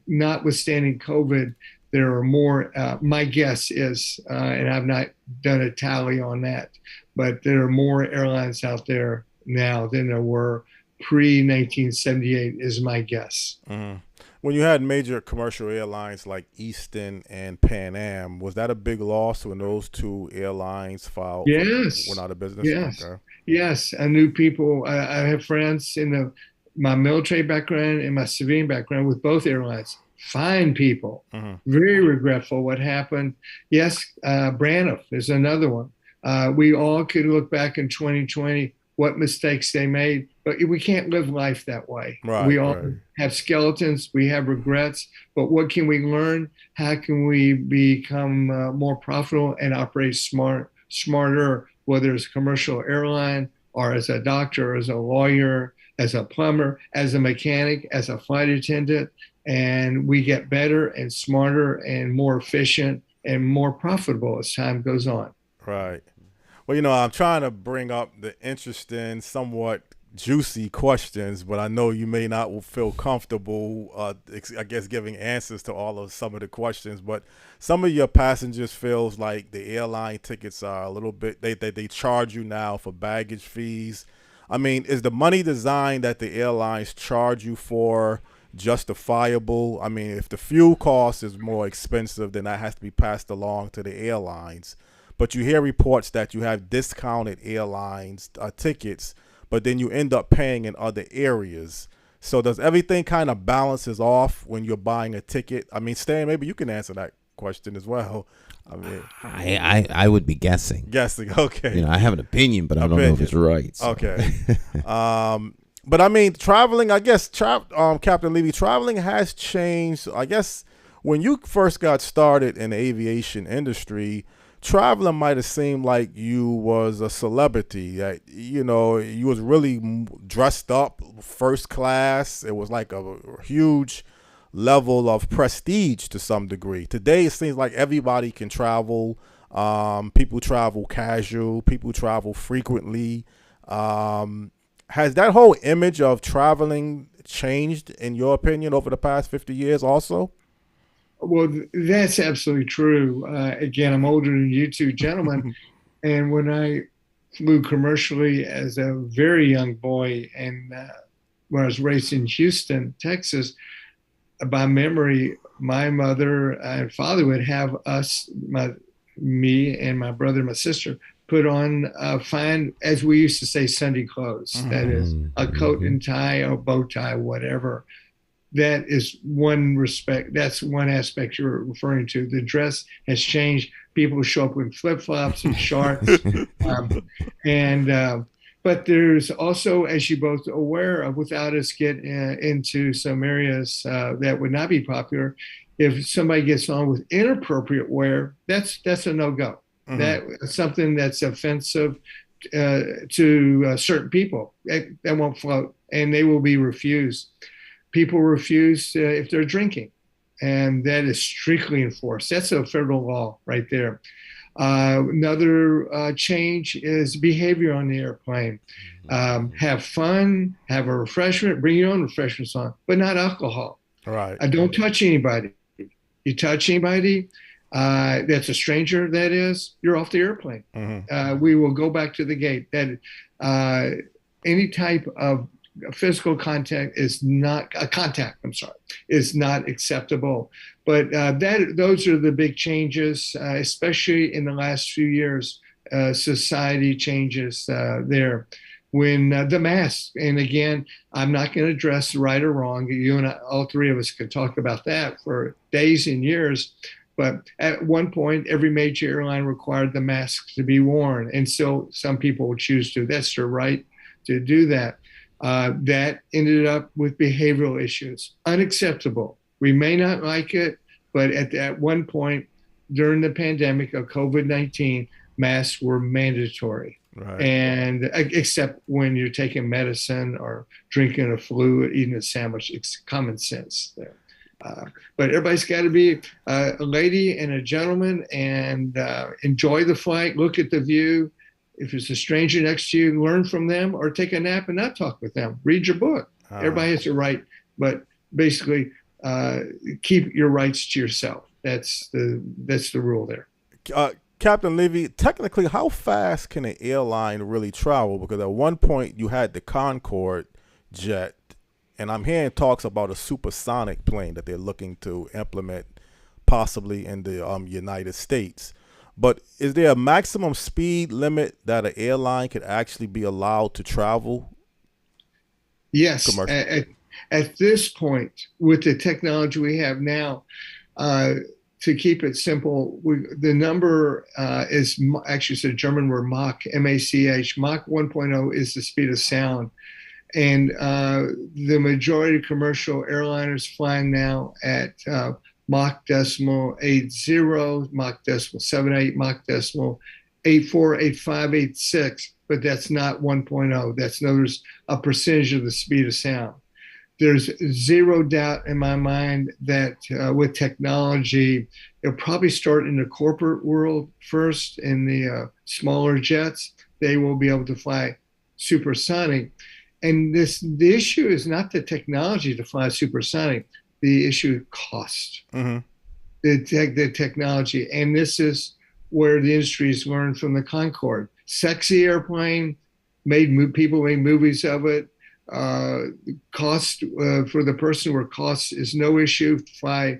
Speaker 2: notwithstanding COVID, there are more. My guess is, and I've not done a tally on that, but there are more airlines out there now than there were pre 1978, is my guess.
Speaker 4: Mhm. When you had major commercial airlines like Eastern and Pan Am, was that a big loss when those two airlines went
Speaker 2: Yes,
Speaker 4: out of business?
Speaker 2: yes,
Speaker 4: Okay.
Speaker 2: yes. I knew people. I have friends in my military background and my civilian background with both airlines. Fine people.
Speaker 4: Hmm.
Speaker 2: Very regretful what happened. Yes, Braniff is another one. We all could look back in 2020 what mistakes they made, but we can't live life that way. We
Speaker 4: Right,
Speaker 2: all
Speaker 4: right.
Speaker 2: have skeletons, we have regrets, but what can we learn? How can we become more profitable and operate smarter, whether it's a commercial airline or as a doctor, as a lawyer, as a plumber, as a mechanic, as a flight attendant, and we get better and smarter and more efficient and more profitable as time goes on.
Speaker 4: Right. Well, I'm trying to bring up the interesting, somewhat juicy questions, but I know you may not feel comfortable, I guess, giving answers to all of some of the questions. But some of your passengers feels like the airline tickets are a little bit, they charge you now for baggage fees. I mean, is the money design that the airlines charge you for justifiable? I mean, if the fuel cost is more expensive, then that has to be passed along to the airlines. But you hear reports that you have discounted airlines tickets, but then you end up paying in other areas. So does everything kind of balances off when you're buying a ticket? I mean, Stan, maybe you can answer that question as well. I mean,
Speaker 3: I would be guessing.
Speaker 4: guessing. Okay.
Speaker 3: I have an opinion, but I don't know if it's right. So.
Speaker 4: Okay. But I mean, traveling, I guess, Captain Levy, traveling has changed. I guess when you first got started in the aviation industry, traveling might have seemed like you was a celebrity. That you was really dressed up, first class. It was like a huge level of prestige to some degree. Today, it seems like everybody can travel. People travel casual. People travel frequently. Has that whole image of traveling changed, in your opinion, over the past 50 years also?
Speaker 2: Well, that's absolutely true. Again, I'm older than you two gentlemen. And when I flew commercially as a very young boy, and when I was raised in Houston, Texas, by memory, my mother and father would have me and my brother and my sister put on fine, as we used to say, Sunday clothes. That is a coat and tie or bow tie, whatever. That is one respect. That's one aspect you're referring to. The dress has changed. People show up in flip-flops and shorts. But there's also, as you both are aware of, without us get into some areas that would not be popular, if somebody gets on with inappropriate wear, that's a no-go. Mm-hmm. That's something that's offensive to certain people. That won't float, and they will be refused. People refuse if they're drinking, and that is strictly enforced. That's a federal law right there. Another change is behavior on the airplane. Have fun, have a refreshment, bring your own refreshments on, but not alcohol.
Speaker 4: Right.
Speaker 2: Don't touch anybody. You touch anybody that's a stranger, that is, you're off the airplane. Mm-hmm. We will go back to the gate. That any type of physical contact is not is not acceptable. But those are the big changes, especially in the last few years. Society changes there. When the mask, and again, I'm not going to address right or wrong. You and I, all three of us could talk about that for days and years. But at one point, every major airline required the mask to be worn, and so some people will choose to. That's their right. to do that. That ended up with behavioral issues. Unacceptable. We may not like it, but at one point during the pandemic of COVID-19, masks were mandatory.
Speaker 4: Right.
Speaker 2: And except when you're taking medicine or drinking a fluid, eating a sandwich, it's common sense there. But everybody's got to be a lady and a gentleman and enjoy the flight, look at the view. If it's a stranger next to you, learn from them or take a nap and not talk with them. Read your book. Everybody has a right, but basically keep your rights to yourself. That's the rule there.
Speaker 4: Captain Levy, technically, how fast can an airline really travel? Because at one point you had the Concorde jet, and I'm hearing talks about a supersonic plane that they're looking to implement possibly in the United States. But is there a maximum speed limit that an airline could actually be allowed to travel?
Speaker 2: Yes. At this point, with the technology we have now, to keep it simple, the number is actually it's a German word, Mach, M-A-C-H. Mach 1.0 is the speed of sound. And the majority of commercial airliners flying now at Mach decimal 80, Mach decimal 78, Mach decimal 84, 85, 86, but that's not 1.0. That's there's a percentage of the speed of sound. There's zero doubt in my mind that with technology, it'll probably start in the corporate world first, in the smaller jets. They will be able to fly supersonic. And the issue is not the technology to fly supersonic. The issue is cost, the technology. And this is where the industry has learned from the Concorde. Sexy airplane, people made movies of it. Cost for the person where cost is no issue. Fly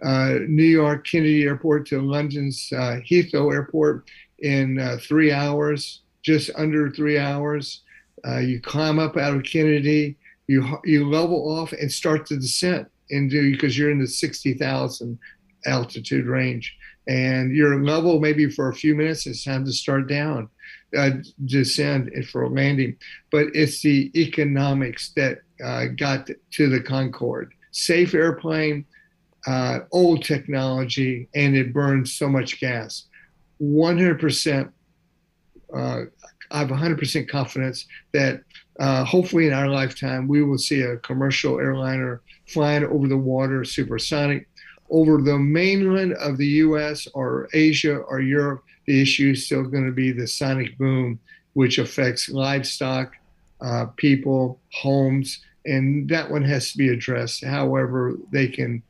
Speaker 2: New York Kennedy Airport to London's Heathrow Airport in 3 hours, just under 3 hours. You climb up out of Kennedy, you level off and start the descent because you're in the 60,000 altitude range, and you're level maybe for a few minutes. It's time to start down, descend for landing. But it's the economics that got to the Concorde. Safe airplane, old technology, and it burns so much gas. 100%. I have 100% confidence that hopefully in our lifetime, we will see a commercial airliner flying over the water supersonic. Over the mainland of the US or Asia or Europe, the issue is still going to be the sonic boom, which affects livestock, people, homes, and that one has to be addressed. However, they can,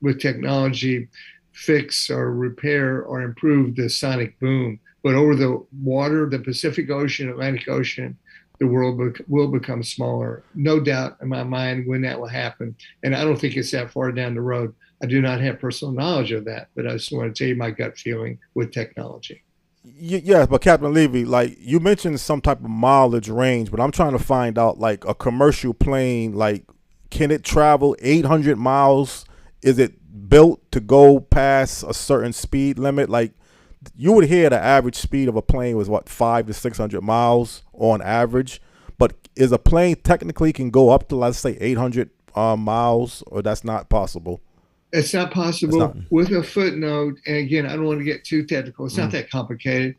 Speaker 2: with technology, fix or repair or improve the sonic boom. But over the water, the Pacific Ocean, Atlantic Ocean, the world will become smaller. No doubt in my mind when that will happen. And I don't think it's that far down the road. I do not have personal knowledge of that, but I just want to tell you my gut feeling with technology.
Speaker 4: Yeah, but Captain Levy, like you mentioned some type of mileage range, but I'm trying to find out, like, a commercial plane, like, can it travel 800 miles? Is it built to go past a certain speed limit? Like, you would hear the average speed of a plane was 500 to 600 miles on average, but is a plane technically can go up to, let's say, 800 miles, or that's not possible?
Speaker 2: It's not possible with a footnote. And again, I don't want to get too technical. It's not that complicated,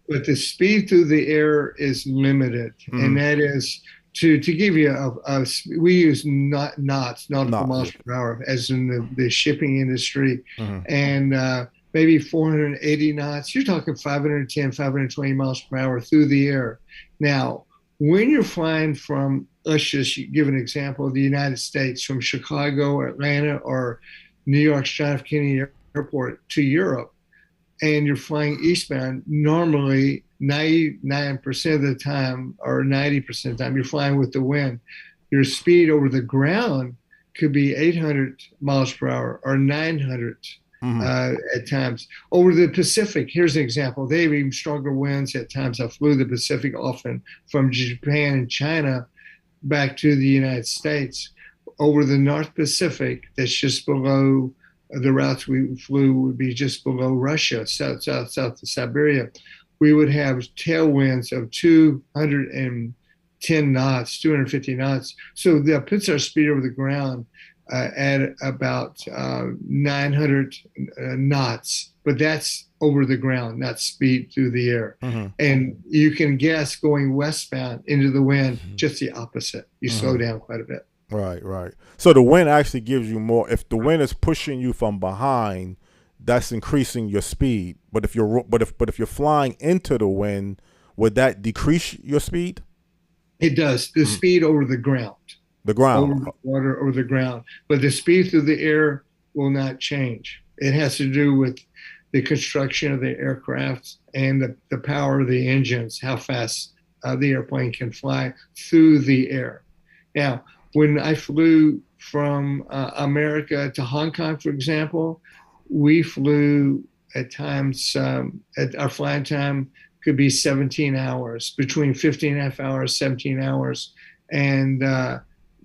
Speaker 2: but the speed through the air is limited. And that is to give you we use knots, nautical miles per hour, as in the shipping industry. And maybe 480 knots. You're talking 510, 520 miles per hour through the air. Now, when you're flying from, let's just give an example of the United States, from Chicago or Atlanta or New York's John F. Kennedy Airport to Europe, and you're flying eastbound, normally 99% of the time or 90% of the time, you're flying with the wind. Your speed over the ground could be 800 miles per hour or 900 at times. Over the Pacific, here's an example. They have even stronger winds at times. I flew the Pacific often from Japan and China back to the United States. Over the North Pacific, that's just below the routes we flew, would be just below Russia, south of Siberia. We would have tailwinds of 210 10 knots, 250 knots. So that puts our speed over the ground at about 900 knots, but that's over the ground, not speed through the air. And you can guess going westbound into the wind, just the opposite. You slow down quite a bit.
Speaker 4: Right. So the wind actually gives you more. If the wind is pushing you from behind, that's increasing your speed. But if you're flying into the wind, would that decrease your speed?
Speaker 2: It does. The speed over the ground.
Speaker 4: The ground.
Speaker 2: Over the water, over the ground. But the speed through the air will not change. It has to do with the construction of the aircraft and the power of the engines, how fast the airplane can fly through the air. Now, when I flew from America to Hong Kong, for example, we flew at times, at our flying time could be 17 hours, between 15 and a half hours, 17 hours. And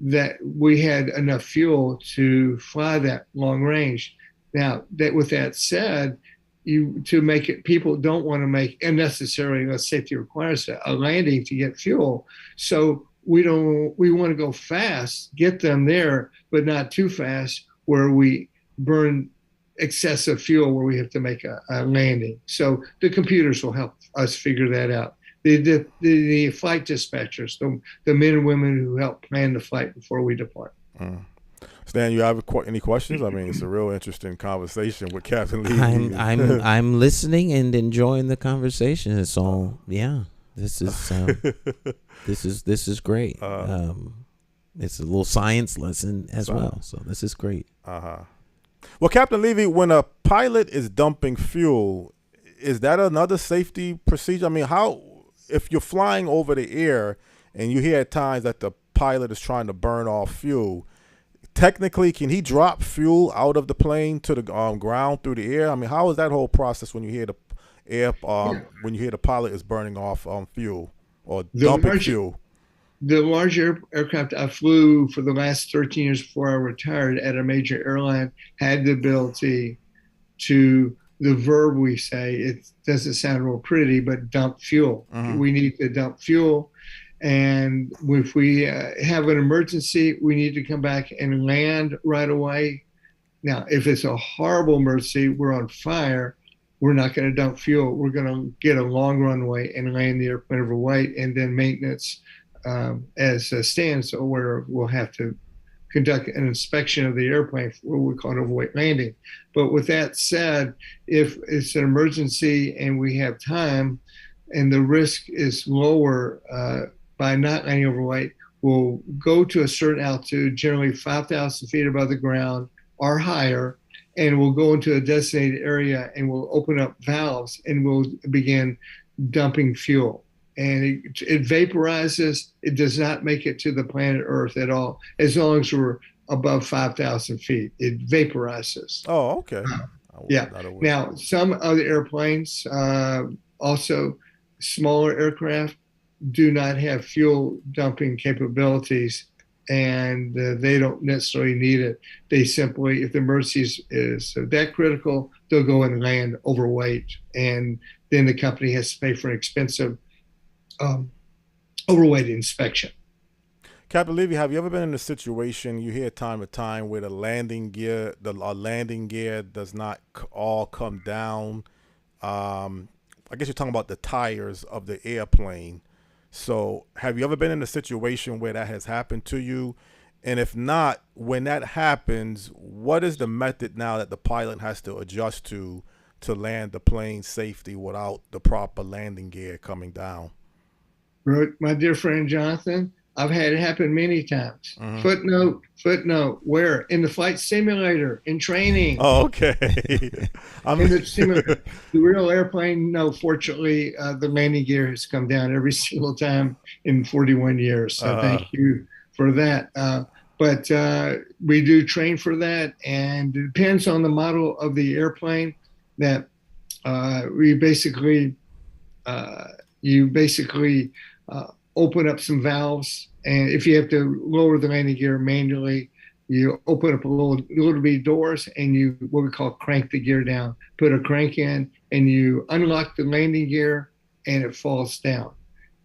Speaker 2: that we had enough fuel to fly that long range. Now, with that said, to make it, people don't want to make unnecessarily, unless safety requires a landing to get fuel. So we want to go fast, get them there, but not too fast where we burn excessive fuel where we have to make a landing. So the computers will help us figure that out. The flight dispatchers, the men and women who help plan the flight before we depart.
Speaker 4: Stan, you have any questions? I mean, it's a real interesting conversation with Captain Levy.
Speaker 3: I'm listening and enjoying the conversation. It's all This is great. It's a little science lesson as well. So this is great.
Speaker 4: Well, Captain Levy, when a pilot is dumping fuel, is that another safety procedure? I mean, if you're flying over the air and you hear at times that the pilot is trying to burn off fuel, technically, can he drop fuel out of the plane to the ground through the air? I mean, how is that whole process when you hear when you hear the pilot is burning off fuel or dumping fuel?
Speaker 2: The large aircraft I flew for the last 13 years before I retired at a major airline had the ability to, the verb we say, it doesn't sound real pretty, but dump fuel. We need to dump fuel. And if we have an emergency, we need to come back and land right away. Now, if it's a horrible emergency, we're on fire, we're not going to dump fuel. We're going to get a long runway and land the airplane overweight, and then maintenance as stands, where we'll have to conduct an inspection of the airplane for what we call an overweight landing. But with that said, if it's an emergency and we have time and the risk is lower by not landing overweight, we'll go to a certain altitude, generally 5,000 feet above the ground or higher, and we'll go into a designated area and we'll open up valves and we'll begin dumping fuel. And it vaporizes. It does not make it to the planet Earth at all, as long as we're above 5,000 feet. It vaporizes.
Speaker 4: Oh, okay.
Speaker 2: Yeah. Now, some other airplanes, also smaller aircraft, do not have fuel dumping capabilities, and they don't necessarily need it. They simply, if the emergency is that critical, they'll go and land overweight, and then the company has to pay for an expensive overweight inspection.
Speaker 4: Captain Levy, have you ever been in a situation, you hear time to time, where the landing gear does not all come down? I guess you're talking about the tires of the airplane. So have you ever been in a situation where that has happened to you? And if not, when that happens, what is the method now that the pilot has to adjust to land the plane safely without the proper landing gear coming down?
Speaker 2: My dear friend Jonathan, I've had it happen many times. Footnote, where? In the flight simulator, in training.
Speaker 4: Oh, okay.
Speaker 2: In the simulator. The real airplane, no, fortunately, the landing gear has come down every single time in 41 years. So thank you for that. But we do train for that, and it depends on the model of the airplane that we basically, open up some valves, and if you have to lower the landing gear manually, you open up a little bit doors, and you what we call crank the gear down. Put a crank in, and you unlock the landing gear, and it falls down.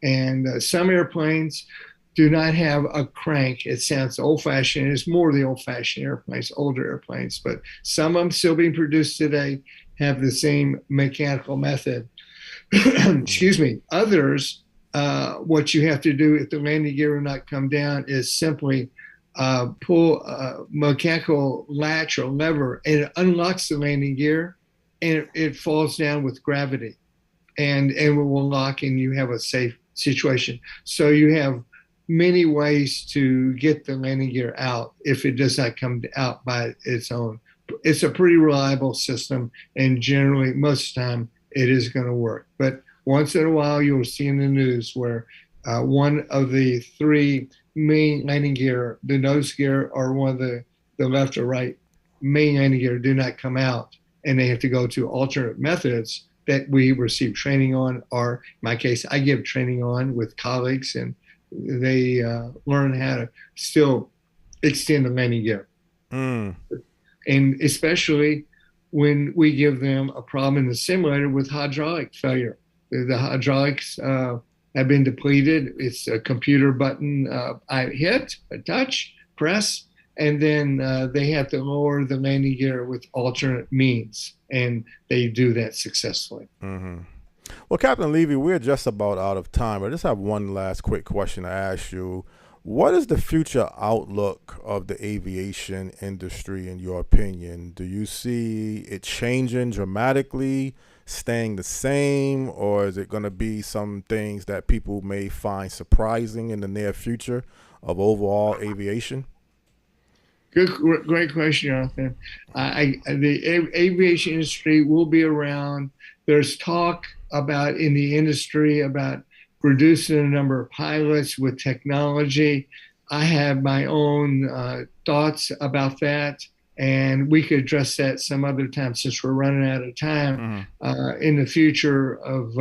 Speaker 2: And some airplanes do not have a crank. It sounds old-fashioned. It's more the old-fashioned airplanes, older airplanes, but some of them still being produced today have the same mechanical method. Excuse me. Others, what you have to do if the landing gear will not come down is simply pull a mechanical latch or lever, and it unlocks the landing gear, and it falls down with gravity, and it will lock, and you have a safe situation. So you have many ways to get the landing gear out if it does not come out by its own. It's a pretty reliable system, and generally, most of the time, it is going to work. But once in a while, you'll see in the news where one of the three main landing gear, the nose gear, or one of the left or right main landing gear do not come out, and they have to go to alternate methods that we receive training on, or in my case, I give training on with colleagues, and they learn how to still extend the landing gear. And especially when we give them a problem in the simulator with hydraulic failure. The hydraulics have been depleted. It's a computer button I hit, a touch, press, and then they have to lower the landing gear with alternate means, and they do that successfully.
Speaker 4: Well, Captain Levy, we're just about out of time. I just have one last quick question to ask you. What is the future outlook of the aviation industry, in your opinion? Do you see it changing dramatically, staying the same, or is it going to be some things that people may find surprising in the near future of overall aviation?
Speaker 2: Great question, Jonathan. The aviation industry will be around. There's talk about in the industry about reducing the number of pilots with technology. I have my own thoughts about that, and we could address that some other time since we're running out of time. In the future of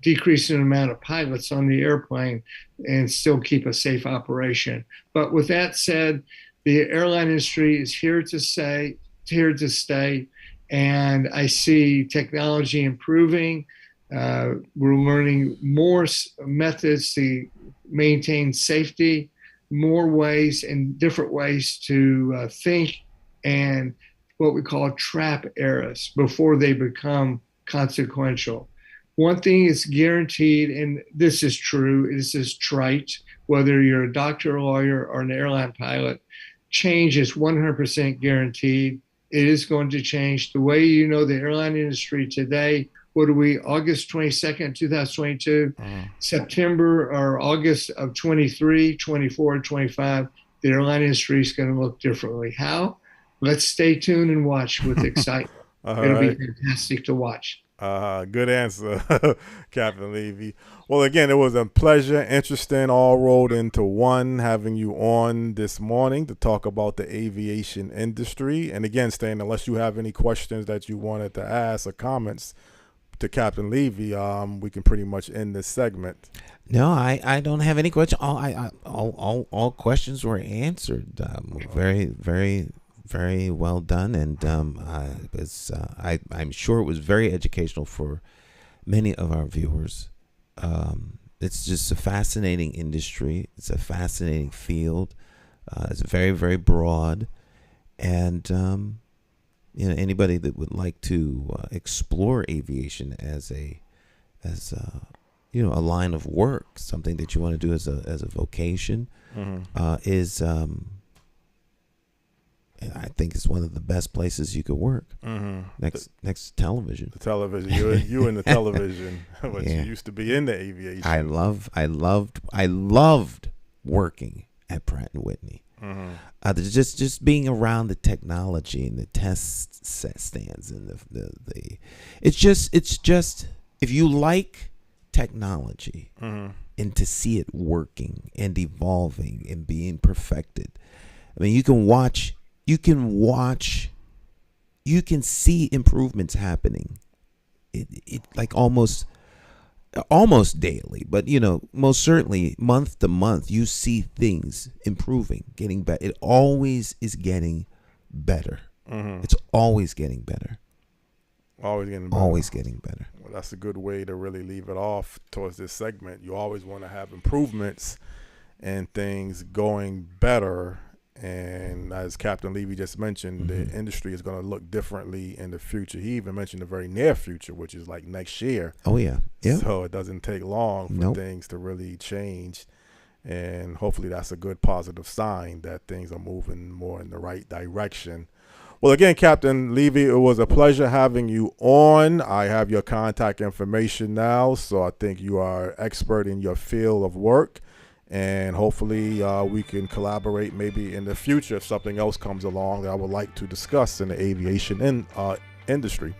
Speaker 2: decreasing the amount of pilots on the airplane and still keep a safe operation. But with that said, the airline industry is here to stay, and I see technology improving. We're learning more methods to maintain safety, more ways and different ways to think, and what we call trap errors before they become consequential. One thing is guaranteed, and this is true, this is trite, whether you're a doctor, a lawyer, or an airline pilot, change is 100% guaranteed. It is going to change. The way you know the airline industry today, what are we, August 22nd, 2022, September or August of 23, 24, 25, the airline industry is going to look differently. How? Let's stay tuned and watch with excitement. It'll be fantastic to watch.
Speaker 4: Good answer, Captain Levy. Well, again, it was a pleasure, interesting, all rolled into one, having you on this morning to talk about the aviation industry. And again, Stan, unless you have any questions that you wanted to ask or comments to Captain Levy, we can pretty much end this segment.
Speaker 3: No, I don't have any questions. All questions were answered. Very well done, and I'm sure it was very educational for many of our viewers. It's just a fascinating industry. It's a fascinating field. It's very, very broad, and anybody that would like to explore aviation as a line of work, something that you want to do as a vocation, is. I think it's one of the best places you could work. Next television.
Speaker 4: The television. You in the television, but you used to be in the aviation.
Speaker 3: I loved working at Pratt & Whitney. Just being around the technology and the test stands and it's just if you like technology and to see it working and evolving and being perfected. I mean, you can see improvements happening. It like almost daily, but most certainly month to month, you see things improving, getting better. It always is getting better. It's always getting better.
Speaker 4: Always getting better.
Speaker 3: Always getting better.
Speaker 4: Well, that's a good way to really leave it off towards this segment. You always want to have improvements and things going better. And as Captain Levy just mentioned, the industry is going to look differently in the future. He even mentioned the very near future, which is like next year.
Speaker 3: Oh, yeah. Yeah.
Speaker 4: So it doesn't take long for things to really change. And hopefully that's a good positive sign that things are moving more in the right direction. Well, again, Captain Levy, it was a pleasure having you on. I have your contact information now, so I think you are expert in your field of work. And hopefully we can collaborate maybe in the future if something else comes along that I would like to discuss in the aviation industry.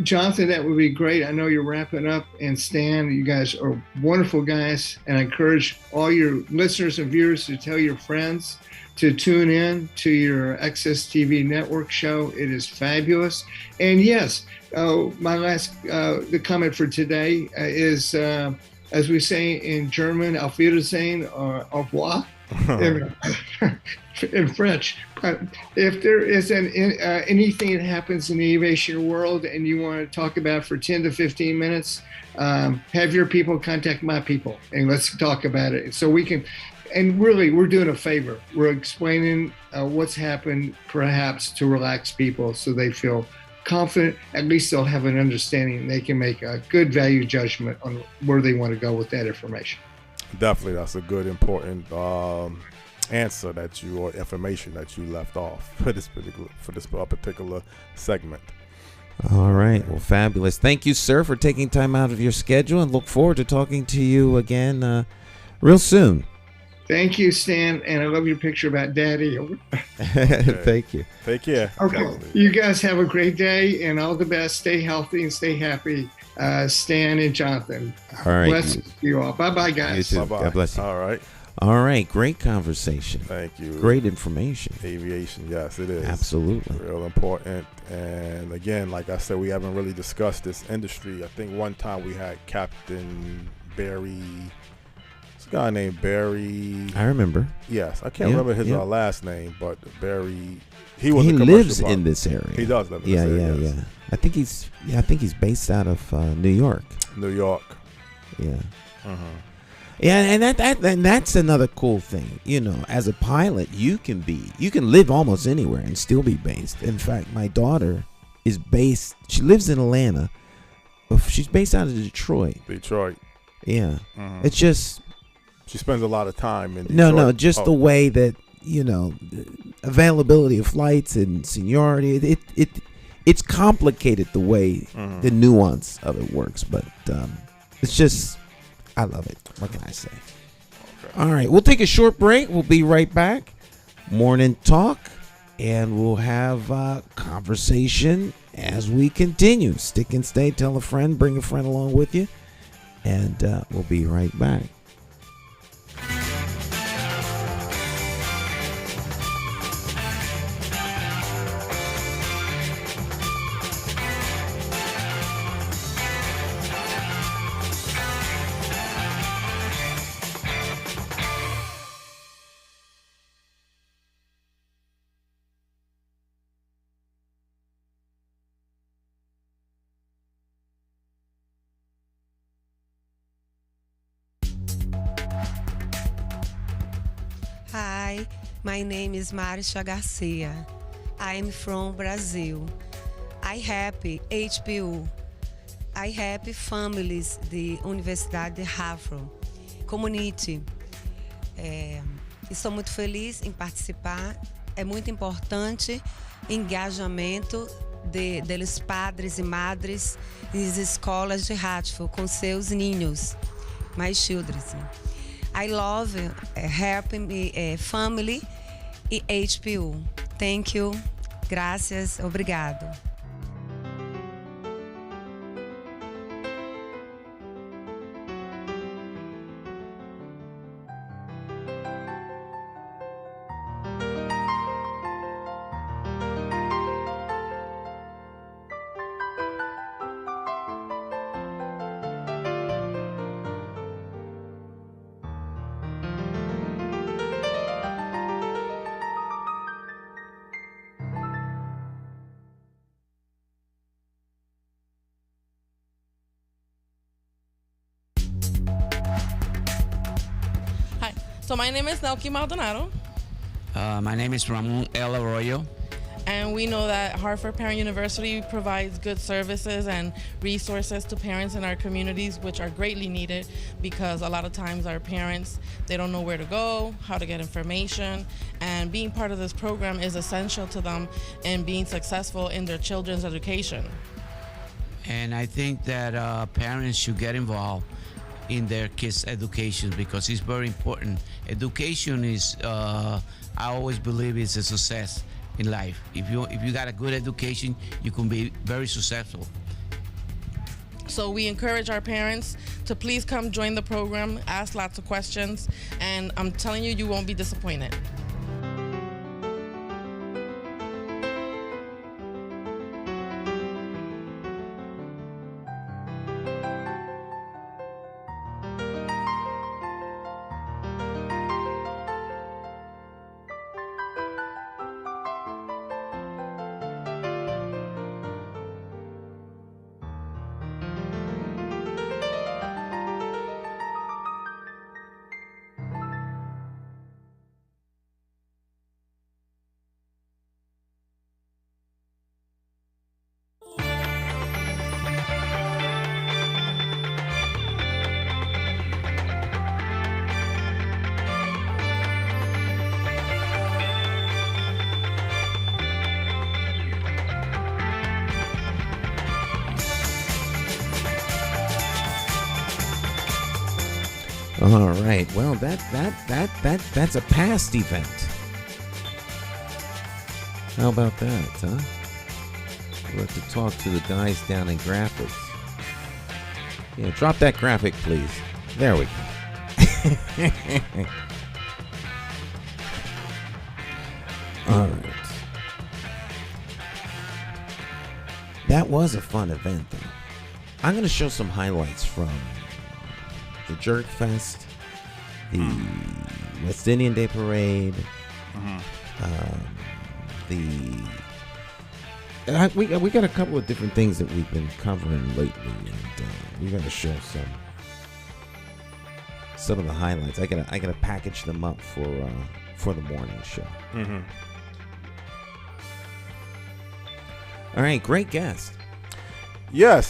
Speaker 2: Jonathan, that would be great. I know you're wrapping up, and Stan, you guys are wonderful guys, and I encourage all your listeners and viewers to tell your friends to tune in to your Access TV network show. It is fabulous. And yes, my last the comment for today is, as we say in German, auf Wiedersehen or au revoir in French. But if there is anything that happens in the aviation world and you want to talk about for 10 to 15 minutes, have your people contact my people and let's talk about it. So we can, and really we're doing a favor. We're explaining what's happened perhaps to relax people so they feel confident. At least they'll have an understanding and they can make a good value judgment on where they want to go with that information. Definitely.
Speaker 4: That's a good, important answer that you, or information that you left off for this particular segment.
Speaker 3: All right. Well, fabulous. Thank you, sir, for taking time out of your schedule, and look forward to talking to you again real soon.
Speaker 2: Thank you, Stan, and I love your picture about Daddy.
Speaker 3: Thank you.
Speaker 4: Take care.
Speaker 2: Okay, you guys have a great day, and all the best. Stay healthy and stay happy, Stan and Jonathan.
Speaker 3: All right.
Speaker 2: Bless you all. Bye-bye, guys.
Speaker 3: You too.
Speaker 4: Bye-bye.
Speaker 3: God bless you. All right. Great conversation.
Speaker 4: Thank you.
Speaker 3: Great information.
Speaker 4: Aviation, yes, it is.
Speaker 3: Absolutely.
Speaker 4: Real important. And again, like I said, we haven't really discussed this industry. I think one time we had Captain Barry, this guy named Barry.
Speaker 3: I remember.
Speaker 4: Yes, I can't remember his last name, but Barry. He
Speaker 3: lives in this area.
Speaker 4: He does live in this area.
Speaker 3: Yeah. I think he's based out of New York.
Speaker 4: New York.
Speaker 3: Yeah. Yeah, and that's another cool thing. You know, as a pilot, you can live almost anywhere and still be based. In fact, my daughter is based. She lives in Atlanta, but she's based out of Detroit. Yeah. It's just
Speaker 4: she spends a lot of time in Detroit.
Speaker 3: No, just the way that, you know, availability of flights and seniority. It's complicated the way the nuance of it works, but it's just, I love it. What can I say? Okay. All right, we'll take a short break. We'll be right back. Morning talk, and we'll have conversation as we continue. Stick and stay. Tell a friend. Bring a friend along with you, and we'll be right back.
Speaker 5: Hi, my name is Nyesha Garcia. I am from Brazil. I help HPU. I help families de Universidade de Harvard Community. Estou muito feliz em participar. É muito importante o engajamento deles padres e madres nas escolas de Hartford com seus ninhos, my children. I love helping family e HPU. Thank you. Gracias. Obrigado.
Speaker 6: So my name is Nelky Maldonado.
Speaker 7: My name is Ramon L. Arroyo.
Speaker 6: And we know that Hartford Parent University provides good services and resources to parents in our communities, which are greatly needed because a lot of times our parents, they don't know where to go, how to get information, and being part of this program is essential to them in being successful in their children's education.
Speaker 7: And I think that parents should get involved in their kids' education because it's very important. Education is, I always believe, is a success in life. If you got a good education, you can be very successful.
Speaker 6: So we encourage our parents to please come join the program, ask lots of questions, and I'm telling you, you won't be disappointed.
Speaker 3: All right. Well, that's a past event. How about that, huh? We'll have to talk to the guys down in graphics. Yeah, drop that graphic, please. There we go. All right. That was a fun event, though. I'm going to show some highlights from the Jerk Fest, the West Indian Day Parade, we got a couple of different things that we've been covering lately, and we got to show some of the highlights. I gotta package them up for the morning show. All right, great guest.
Speaker 4: Yes,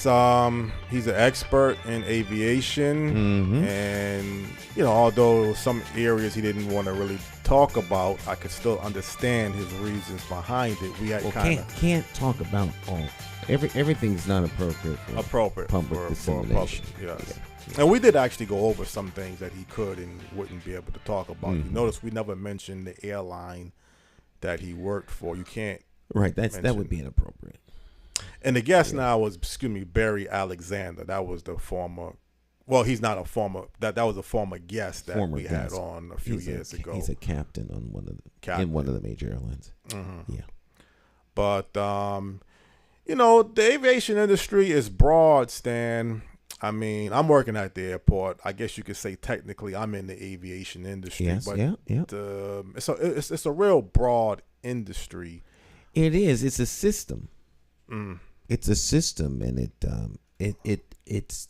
Speaker 4: he's an expert in aviation, and although some areas he didn't want to really talk about, I could still understand his reasons behind it. We had
Speaker 3: can't talk about all. Everything's not appropriate for public dissemination.
Speaker 4: Yes. And we did actually go over some things that he could and wouldn't be able to talk about. You notice we never mentioned the airline that he worked for. You can't.
Speaker 3: Right, that would be inappropriate.
Speaker 4: And the guest now was, Barry Alexander. That was the former. Well, he's not a former. That was a former guest that we had on a few years ago.
Speaker 3: He's a captain on one of the major airlines. Yeah.
Speaker 4: But the aviation industry is broad, Stan. I mean, I'm working at the airport. I guess you could say technically I'm in the aviation industry.
Speaker 3: Yes,
Speaker 4: but
Speaker 3: yeah.
Speaker 4: It's a real broad industry.
Speaker 3: It is. It's a system. It's a system, and it's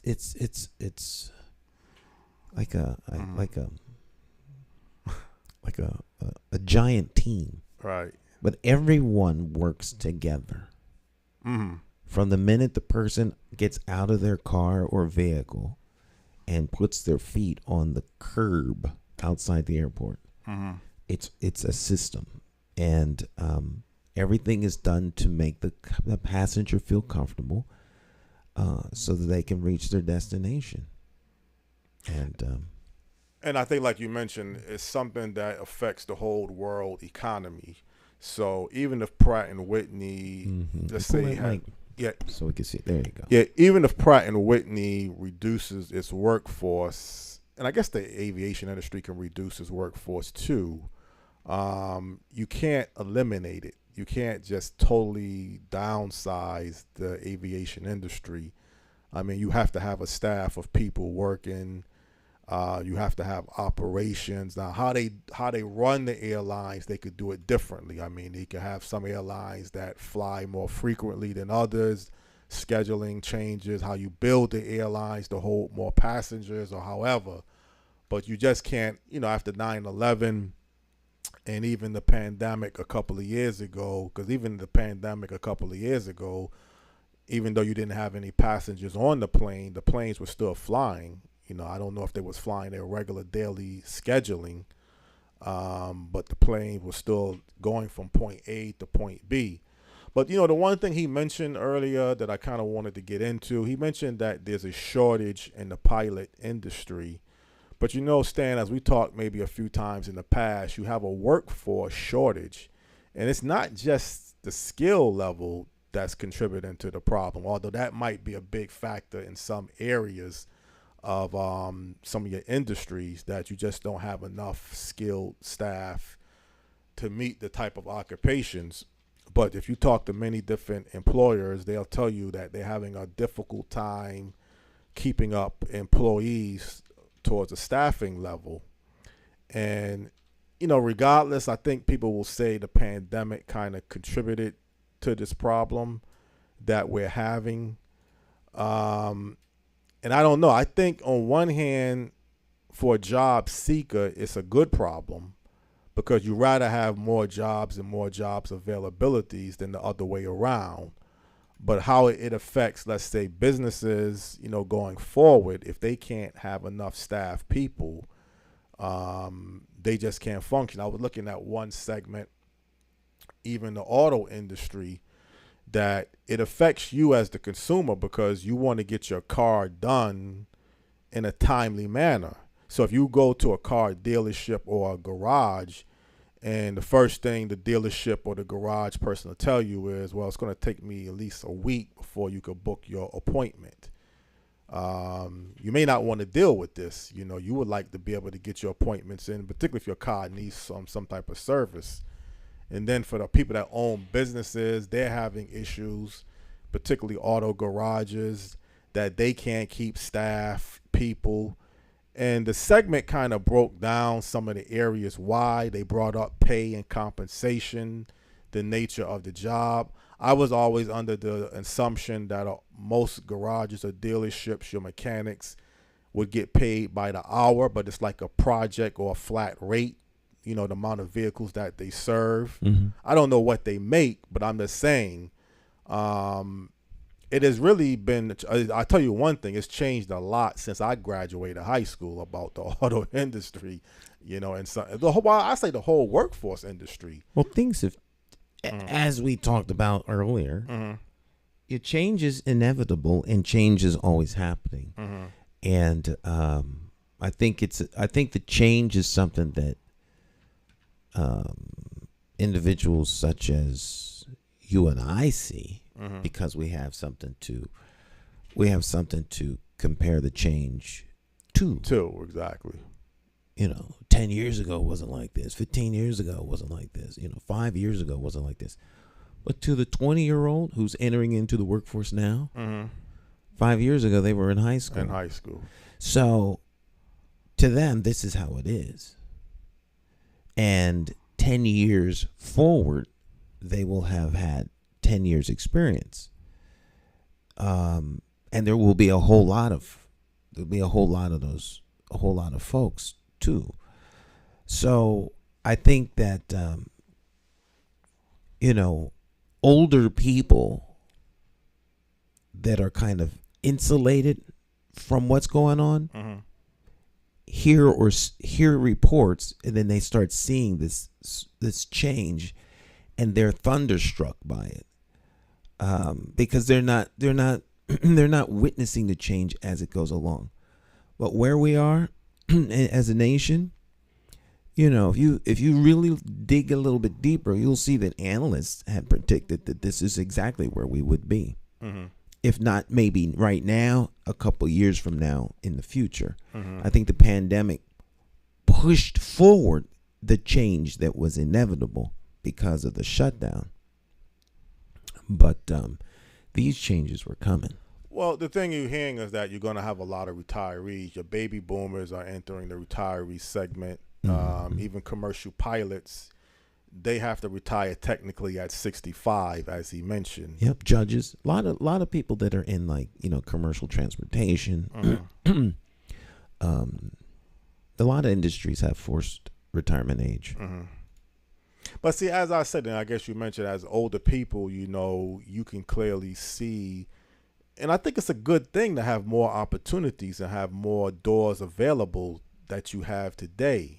Speaker 3: like a giant team,
Speaker 4: right?
Speaker 3: But everyone works together. From the minute the person gets out of their car or vehicle and puts their feet on the curb outside the airport, it's a system, and everything is done to make the passenger feel comfortable, so that they can reach their destination.
Speaker 4: And I think, like you mentioned, it's something that affects the whole world economy. So even if Pratt and Whitney, let's say,
Speaker 3: so we can see. There you go.
Speaker 4: Yeah, even if Pratt and Whitney reduces its workforce, and I guess the aviation industry can reduce its workforce too, you can't eliminate it. You can't just totally downsize the aviation industry. I mean, you have to have a staff of people working. You have to have operations. Now, how they run the airlines, they could do it differently. I mean, they could have some airlines that fly more frequently than others, scheduling changes, how you build the airlines to hold more passengers or however. But you just can't, after 9/11 and even the pandemic a couple of years ago, because even the pandemic a couple of years ago, even though you didn't have any passengers on the planes were still flying. I don't know if they was flying their regular daily scheduling, but the plane was still going from point A to point B. But, the one thing he mentioned earlier that I kind of wanted to get into, he mentioned that there's a shortage in the pilot industry. But, Stan, as we talked maybe a few times in the past, you have a workforce shortage. And it's not just the skill level that's contributing to the problem, although that might be a big factor in some areas of some of your industries, that you just don't have enough skilled staff to meet the type of occupations. But if you talk to many different employers, they'll tell you that they're having a difficult time keeping up employees towards a staffing level. And, regardless, I think people will say the pandemic kind of contributed to this problem that we're having. And I don't know. I think on one hand, for a job seeker, it's a good problem, because you rather have more jobs and more jobs availabilities than the other way around. But how it affects, let's say, businesses, going forward, if they can't have enough staff people, they just can't function. I was looking at one segment, even the auto industry, that it affects you as the consumer because you want to get your car done in a timely manner. So if you go to a car dealership or a garage, and the first thing the dealership or the garage person will tell you is, well, it's going to take me at least a week before you could book your appointment. You may not want to deal with this. You would like to be able to get your appointments in, particularly if your car needs some type of service. And then for the people that own businesses, they're having issues, particularly auto garages, that they can't keep staff, people. And the segment kind of broke down some of the areas why. They brought up pay and compensation, the nature of the job. I was always under the assumption that most garages or dealerships, your mechanics, would get paid by the hour, but it's like a project or a flat rate, the amount of vehicles that they serve. Mm-hmm. I don't know what they make, but I'm just saying, it has really been, I tell you one thing, it's changed a lot since I graduated high school about the auto industry, and so I say the whole workforce industry.
Speaker 3: Well, things have, as we talked about earlier, change is inevitable and change is always happening. Mm-hmm. And I think the change is something that individuals such as you and I see, because we have something to compare the change to.
Speaker 4: Exactly.
Speaker 3: 10 years ago it wasn't like this. 15 years ago it wasn't like this. 5 years ago it wasn't like this. But to the 20-year-old who's entering into the workforce now, 5 years ago they were in high school. So to them, this is how it is. And 10 years forward, they will have had 10 years experience. And there will be a whole lot of folks too. So I think that, older people that are kind of insulated from what's going on, hear reports, and then they start seeing this change, and they're thunderstruck by it, because they're not witnessing the change as it goes along. But where we are as a nation, if you really dig a little bit deeper, you'll see that analysts have predicted that this is exactly where we would be. Mm-hmm. If not maybe right now, a couple years from now in the future. Mm-hmm. I think the pandemic pushed forward the change that was inevitable because of the shutdown. But these changes were coming.
Speaker 4: Well, the thing you're hearing is that you're going to have a lot of retirees. Your baby boomers are entering the retiree segment. Even commercial pilots, they have to retire technically at 65, as he mentioned.
Speaker 3: Yep, judges, a lot of people that are in commercial transportation, A lot of industries have forced retirement age.
Speaker 4: But see, as I said, and I guess you mentioned, as older people, you can clearly see, and I think it's a good thing to have more opportunities and have more doors available that you have today.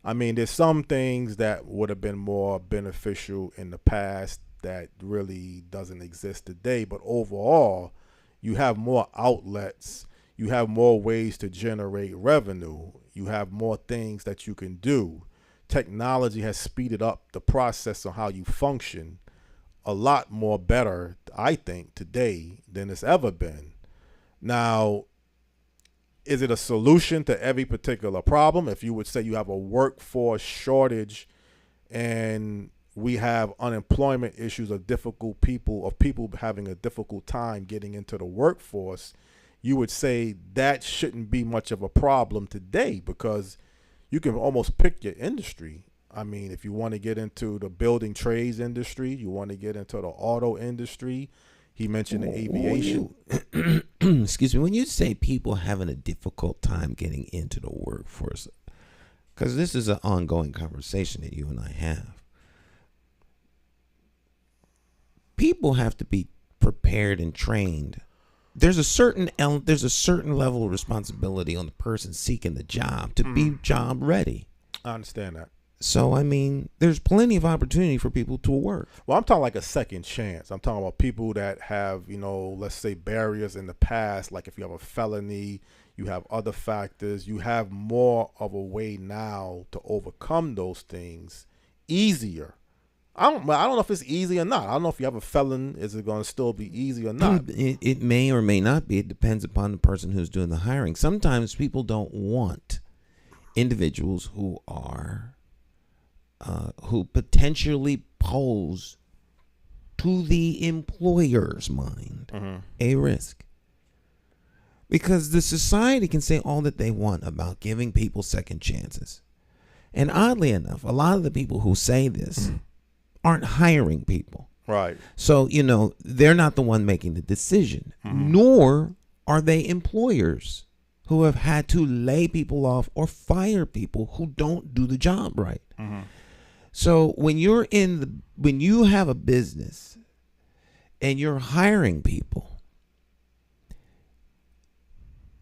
Speaker 4: I mean, there's some things that would have been more beneficial in the past that really doesn't exist today. But overall, you have more outlets. You have more ways to generate revenue. You have more things that you can do. Technology has speeded up the process of how you function a lot more better, I think, today than it's ever been. Now, is it a solution to every particular problem? If you would say you have a workforce shortage and we have unemployment issues of people having a difficult time getting into the workforce, you would say that shouldn't be much of a problem today because you can almost pick your industry. I mean, if you want to get into the building trades industry, you want to get into the auto industry. He mentioned the aviation.
Speaker 3: Excuse me. When you say people having a difficult time getting into the workforce, because this is an ongoing conversation that you and I have, people have to be prepared and trained. There's a certain level of responsibility on the person seeking the job to be job ready.
Speaker 4: I understand that.
Speaker 3: So, I mean, there's plenty of opportunity for people to work.
Speaker 4: Well, I'm talking like a second chance. I'm talking about people that have, let's say barriers in the past. Like if you have a felony, you have other factors, you have more of a way now to overcome those things easier. I don't know if it's easy or not. I don't know if you have a felon, is it going to still be easy or not?
Speaker 3: It may or may not be. It depends upon the person who's doing the hiring. Sometimes people don't want individuals who are who potentially pose to the employer's mind a risk. Because the society can say all that they want about giving people second chances. And oddly enough, a lot of the people who say this aren't hiring people.
Speaker 4: Right.
Speaker 3: So, they're not the one making the decision, nor are they employers who have had to lay people off or fire people who don't do the job right. So when you have a business and you're hiring people,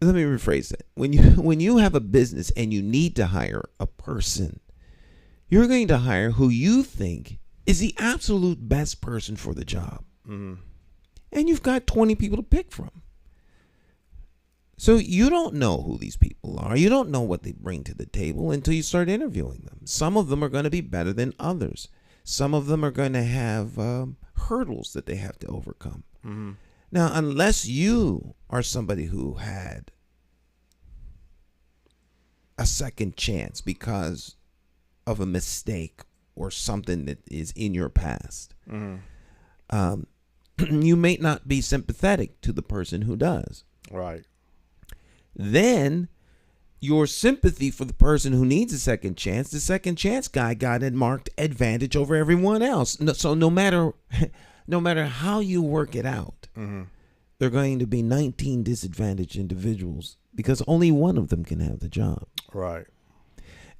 Speaker 3: let me rephrase that. When you have a business and you need to hire a person, you're going to hire who you think is the absolute best person for the job. And you've got 20 people to pick from. So you don't know who these people are. You don't know what they bring to the table until you start interviewing them. Some of them are going to be better than others. Some of them are going to have hurdles that they have to overcome. Now, unless you are somebody who had a second chance because of a mistake or something that is in your past, you may not be sympathetic to the person who does.
Speaker 4: Right.
Speaker 3: Then your sympathy for the person who needs a second chance, the second chance guy got a marked advantage over everyone else. So no matter how you work it out, there are going to be 19 disadvantaged individuals because only one of them can have the job.
Speaker 4: Right.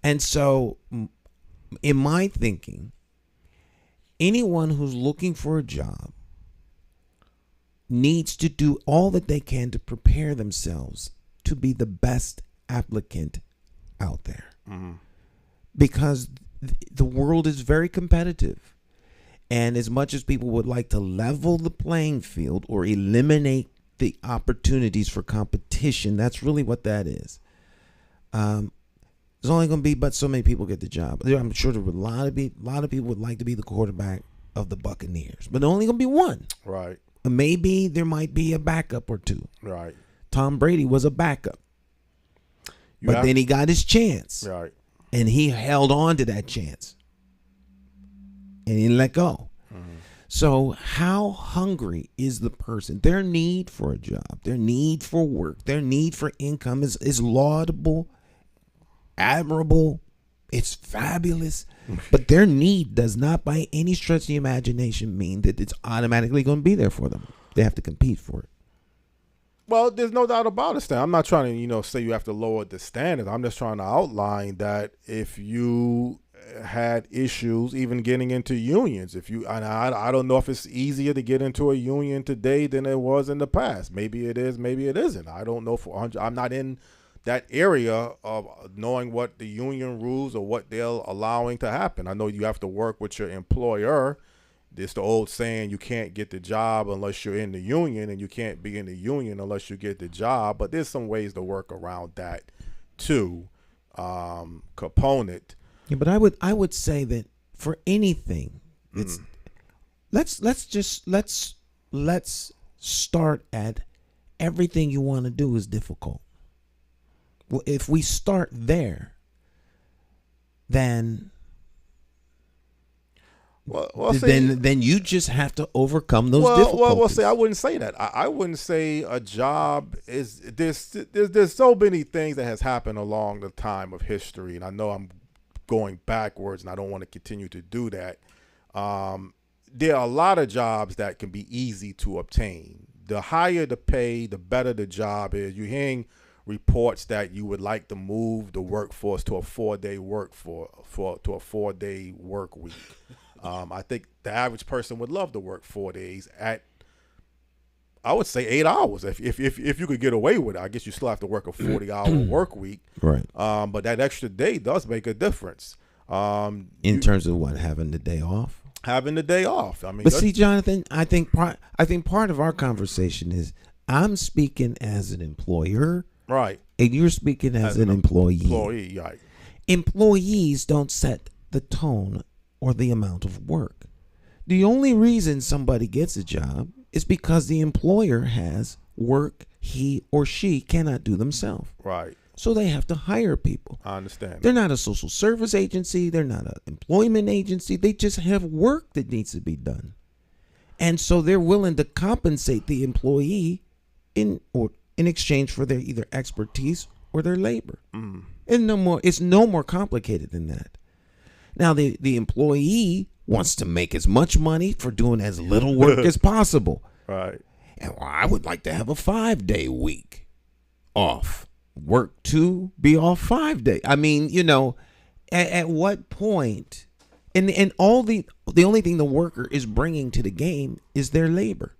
Speaker 3: And so in my thinking, anyone who's looking for a job needs to do all that they can to prepare themselves to be the best applicant out there. Because the world is very competitive. And as much as people would like to level the playing field or eliminate the opportunities for competition, that's really what that is. There's only going to be but so many people get the job. I'm sure there were a lot of people would like to be the quarterback of the Buccaneers, but there's only going to be one.
Speaker 4: Right.
Speaker 3: Maybe there might be a backup or two.
Speaker 4: Right.
Speaker 3: Tom Brady was a backup, but then he got his chance,
Speaker 4: right,
Speaker 3: and he held on to that chance, and he didn't let go. So how hungry is the person? Their need for a job, their need for work, their need for income is laudable, admirable, it's fabulous, but their need does not by any stretch of the imagination mean that it's automatically going to be there for them. They have to compete for it.
Speaker 4: Well, there's no doubt about it, Stan. I'm not trying to, say you have to lower the standards. I'm just trying to outline that if you had issues even getting into unions, and I don't know if it's easier to get into a union today than it was in the past. Maybe it is, maybe it isn't. I don't know. I'm not in that area of knowing what the union rules or what they're allowing to happen. I know you have to work with your employer. It's the old saying, you can't get the job unless you're in the union, and you can't be in the union unless you get the job. But there's some ways to work around that too, component.
Speaker 3: Yeah, but I would say that for anything, it's let's start at everything you want to do is difficult. Well, if we start there, then then you just have to overcome those difficulties.
Speaker 4: Well, say I wouldn't say that. I wouldn't say a job is there's so many things that has happened along the time of history, and I know I'm going backwards, and I don't want to continue to do that. There are a lot of jobs that can be easy to obtain. The higher the pay, the better the job is. You're hearing reports that you would like to move the workforce to a 4-day work week. I think the average person would love to work 4 days at, I would say, 8 hours. If you could get away with it, I guess you still have to work a 40-hour work week.
Speaker 3: Right.
Speaker 4: But that extra day does make a difference.
Speaker 3: In terms of what, having the day off?
Speaker 4: Having the day off. I mean,
Speaker 3: but see, Jonathan, I think part of our conversation is I'm speaking as an employer,
Speaker 4: right,
Speaker 3: and you're speaking as an employee.
Speaker 4: Employee, right.
Speaker 3: Employees don't set the tone or the amount of work. The only reason somebody gets a job is because the employer has work he or she cannot do themselves.
Speaker 4: Right.
Speaker 3: So they have to hire people.
Speaker 4: I understand.
Speaker 3: They're not a social service agency. They're not an employment agency. They just have work that needs to be done. And so they're willing to compensate the employee in exchange for their either expertise or their labor. And it's no more complicated than that. Now, the employee wants to make as much money for doing as little work as possible.
Speaker 4: Right.
Speaker 3: And I would like to have a 5-day week off. Work 2, be off 5 days. I mean, at what point? And all the only thing the worker is bringing to the game is their labor.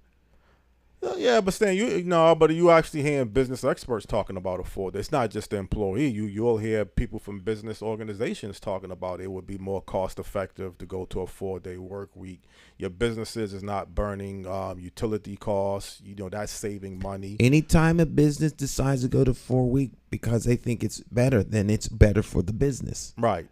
Speaker 4: Yeah, but Stan, you actually hear business experts talking about a 4-day. It's not just the employee. You'll hear people from business organizations talking about it would be more cost effective to go to a 4-day work week. Your businesses is not burning utility costs. That's saving money.
Speaker 3: Anytime a business decides to go to 4 week because they think it's better, then it's better for the business.
Speaker 4: Right.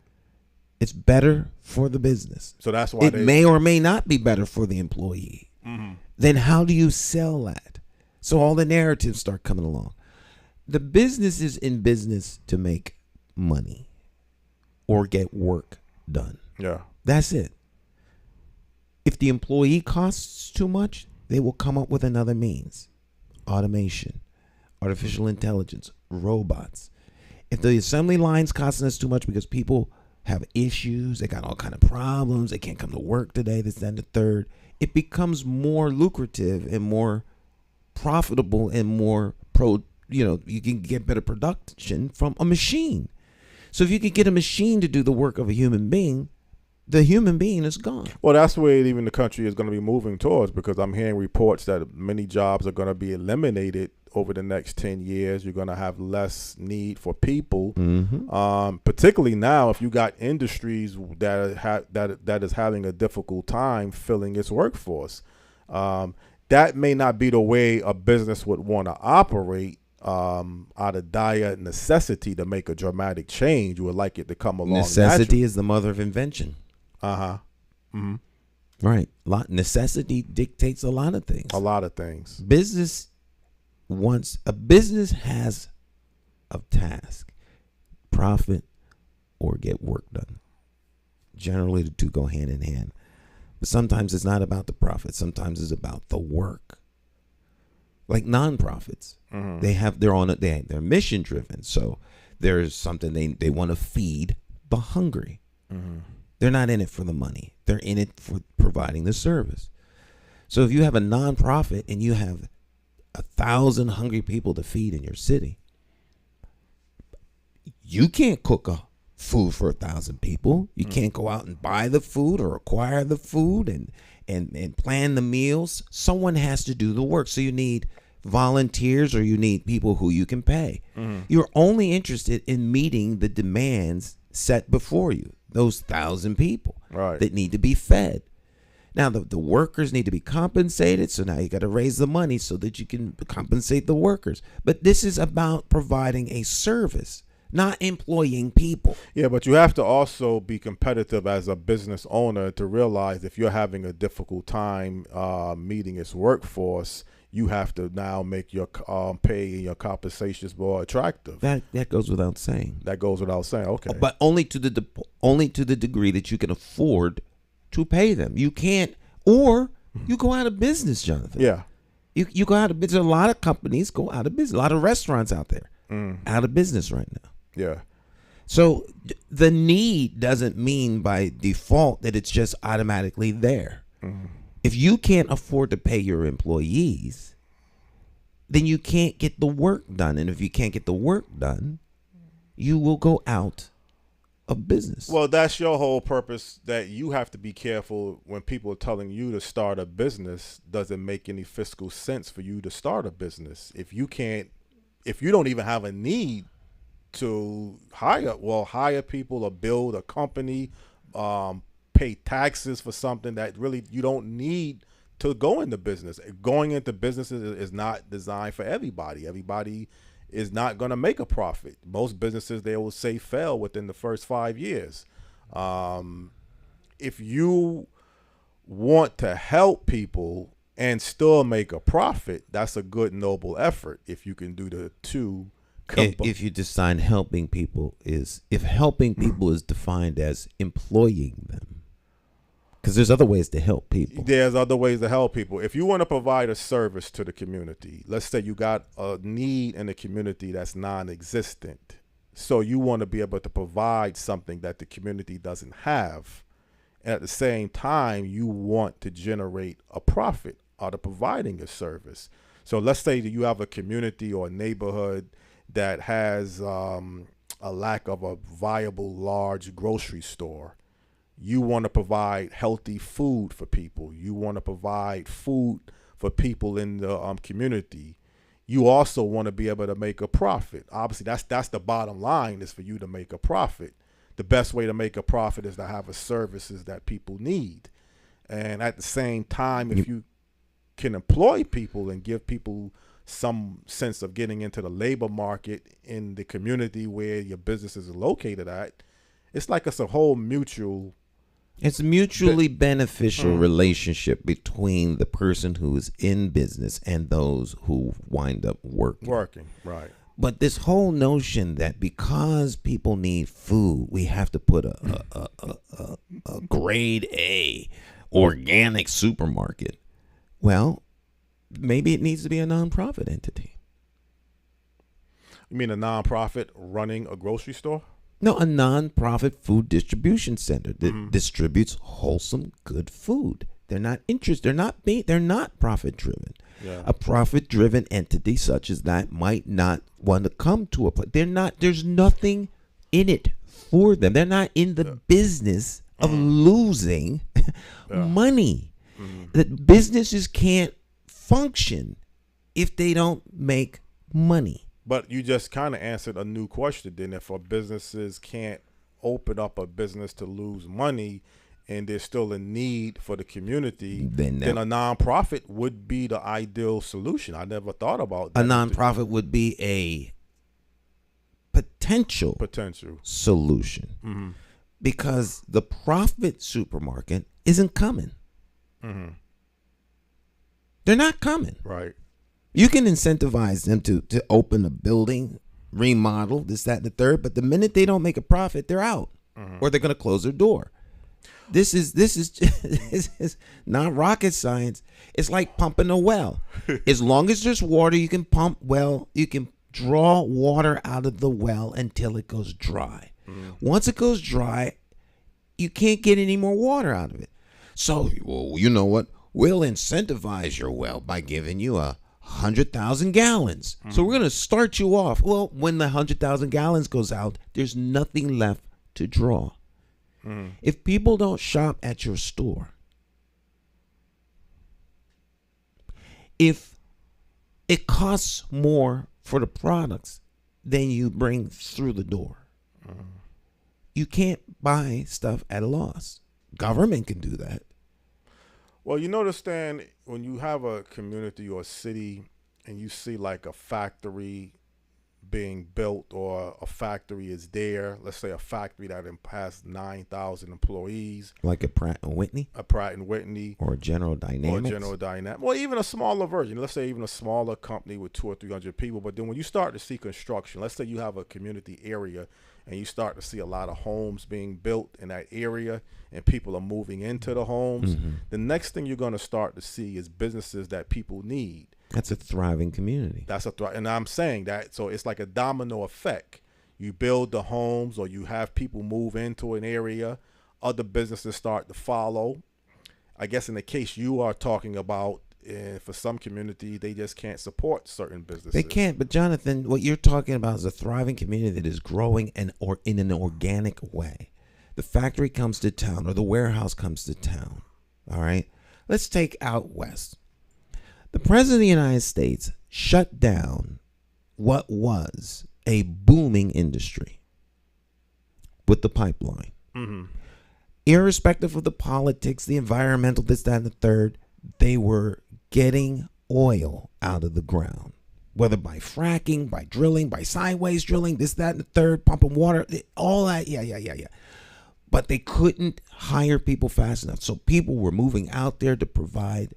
Speaker 3: It's better for the business.
Speaker 4: So that's why
Speaker 3: it may or may not be better for the employee.
Speaker 4: Mm-hmm.
Speaker 3: Then how do you sell that? So all the narratives start coming along. The business is in business to make money or get work done.
Speaker 4: Yeah.
Speaker 3: That's it. If the employee costs too much, they will come up with another means. Automation, artificial intelligence, robots. If the assembly line's costing us too much because people have issues, they got all kind of problems, they can't come to work today, this, that, and the third, it becomes more lucrative and more profitable and more you can get better production from a machine. So if you could get a machine to do the work of a human being, the human being is gone.
Speaker 4: Well, that's where even the country is going to be moving towards, because I'm hearing reports that many jobs are going to be eliminated over the next 10 years. You're going to have less need for people, particularly now if you got industries that is having a difficult time filling its workforce. That may not be the way a business would want to operate out of dire necessity to make a dramatic change. You would like it to come along.
Speaker 3: Necessity is the mother of invention.
Speaker 4: Mm-hmm.
Speaker 3: Right. Necessity dictates a lot of things.
Speaker 4: A lot of things.
Speaker 3: Business has a task: profit or get work done. Generally, the two go hand in hand. But sometimes it's not about the profit. Sometimes it's about the work. Like nonprofits, they're mission driven. So there's something they want to feed the hungry.
Speaker 4: Mm-hmm.
Speaker 3: They're not in it for the money. They're in it for providing the service. So if you have a nonprofit and you have 1,000 hungry people to feed in your city. You can't cook a food for 1,000 people. You can't go out and buy the food or acquire the food and plan the meals. Someone has to do the work. So you need volunteers or you need people who you can pay. You're only interested in meeting the demands set before you, those 1,000 people that need to be fed. Now, the workers need to be compensated, so now you got to raise the money so that you can compensate the workers. But this is about providing a service, not employing people.
Speaker 4: Yeah, but you have to also be competitive as a business owner to realize if you're having a difficult time meeting its workforce, you have to now make your pay and your compensations more attractive.
Speaker 3: That goes without saying.
Speaker 4: That goes without saying. Okay,
Speaker 3: but only to the degree that you can afford to pay them. You can't, or you go out of business, Jonathan.
Speaker 4: Yeah,
Speaker 3: you go out of business. A lot of companies go out of business. A lot of restaurants out there out of business right now.
Speaker 4: Yeah.
Speaker 3: So the need doesn't mean by default that it's just automatically there. If you can't afford to pay your employees, then you can't get the work done. And if you can't get the work done, you will go out of business.
Speaker 4: Well, that's your whole purpose, that you have to be careful when people are telling you to start a business. Doesn't make any fiscal sense for you to start a business. If you don't even have a need to hire people or build a company, pay taxes for something that really you don't need to go into business. Going into businesses is not designed for everybody. Everybody is not going to make a profit. Most businesses, they will say, fail within the first 5 years. If you want to help people and still make a profit, that's a good, noble effort. If you can do the two.
Speaker 3: If you define helping people if helping people is defined as employing them, because there's other ways to help people.
Speaker 4: There's other ways to help people. If you want to provide a service to the community, let's say you got a need in the community that's non-existent, so you want to be able to provide something that the community doesn't have, and at the same time you want to generate a profit out of providing a service. So let's say that you have a community or a neighborhood that has a lack of a viable large grocery store. You want to provide healthy food for people. You want to provide food for people in the community. You also want to be able to make a profit. Obviously, that's the bottom line, is for you to make a profit. The best way to make a profit is to have a services that people need. And at the same time, if you can employ people and give people some sense of getting into the labor market in the community where your business is located at, it's like it's a whole mutual.
Speaker 3: It's a mutually beneficial relationship between the person who is in business and those who wind up working.
Speaker 4: Right.
Speaker 3: But this whole notion that because people need food, we have to put a grade A organic supermarket. Well, maybe it needs to be a nonprofit entity.
Speaker 4: You mean a nonprofit running a grocery store?
Speaker 3: No, a nonprofit food distribution center that distributes wholesome, good food. They're not interested. They're not profit driven.
Speaker 4: Yeah.
Speaker 3: A profit driven entity such as that might not want to come to a place. There's nothing in it for them. They're not in the business of losing money. That businesses can't function if they don't make money.
Speaker 4: But you just kind of answered a new question then. If our businesses can't open up a business to lose money and there's still a need for the community, then a nonprofit would be the ideal solution. I never thought about that.
Speaker 3: A nonprofit would be a potential solution because the profit supermarket isn't coming. They're not coming.
Speaker 4: Right.
Speaker 3: You can incentivize them to open a building, remodel, this, that, and the third, but the minute they don't make a profit, they're out, or they're going to close their door. This is not rocket science. It's like pumping a well. As long as there's water, you can pump well. You can draw water out of the well until it goes dry. Once it goes dry, you can't get any more water out of it. So, well, you know what? We'll incentivize your well by giving you a 100,000 gallons. So we're going to start you off. Well, when the 100,000 gallons goes out, there's nothing left to draw. If people don't shop at your store, if it costs more for the products than you bring through the door, you can't buy stuff at a loss. Government can do that.
Speaker 4: Well, you notice, Stan, when you have a community or a city and you see like a factory being built or a factory is there, let's say a factory that has 9,000 employees.
Speaker 3: Like a Pratt & Whitney?
Speaker 4: A Pratt & Whitney.
Speaker 3: Or General Dynamics?
Speaker 4: Well, even a smaller version. Let's say even a smaller company with 200 or 300 people. But then when you start to see construction, let's say you have a community area and you start to see a lot of homes being built in that area and people are moving into the homes, the next thing you're going to start to see is businesses that people need.
Speaker 3: That's a thriving community.
Speaker 4: And I'm saying that, so it's like a domino effect. You build the homes or you have people move into an area, other businesses start to follow. I guess in the case you are talking about, for some community, they just can't support certain businesses.
Speaker 3: They can't, but Jonathan, what you're talking about is a thriving community that is growing in an organic way. The factory comes to town or the warehouse comes to town, all right? Let's take out west. The President of the United States shut down what was a booming industry with the pipeline. Irrespective of the politics, the environmental, this, that, and the third, they were getting oil out of the ground, whether by fracking, by drilling, by sideways drilling, this, that, and the third, pumping water, all that, yeah. But they couldn't hire people fast enough. So people were moving out there to provide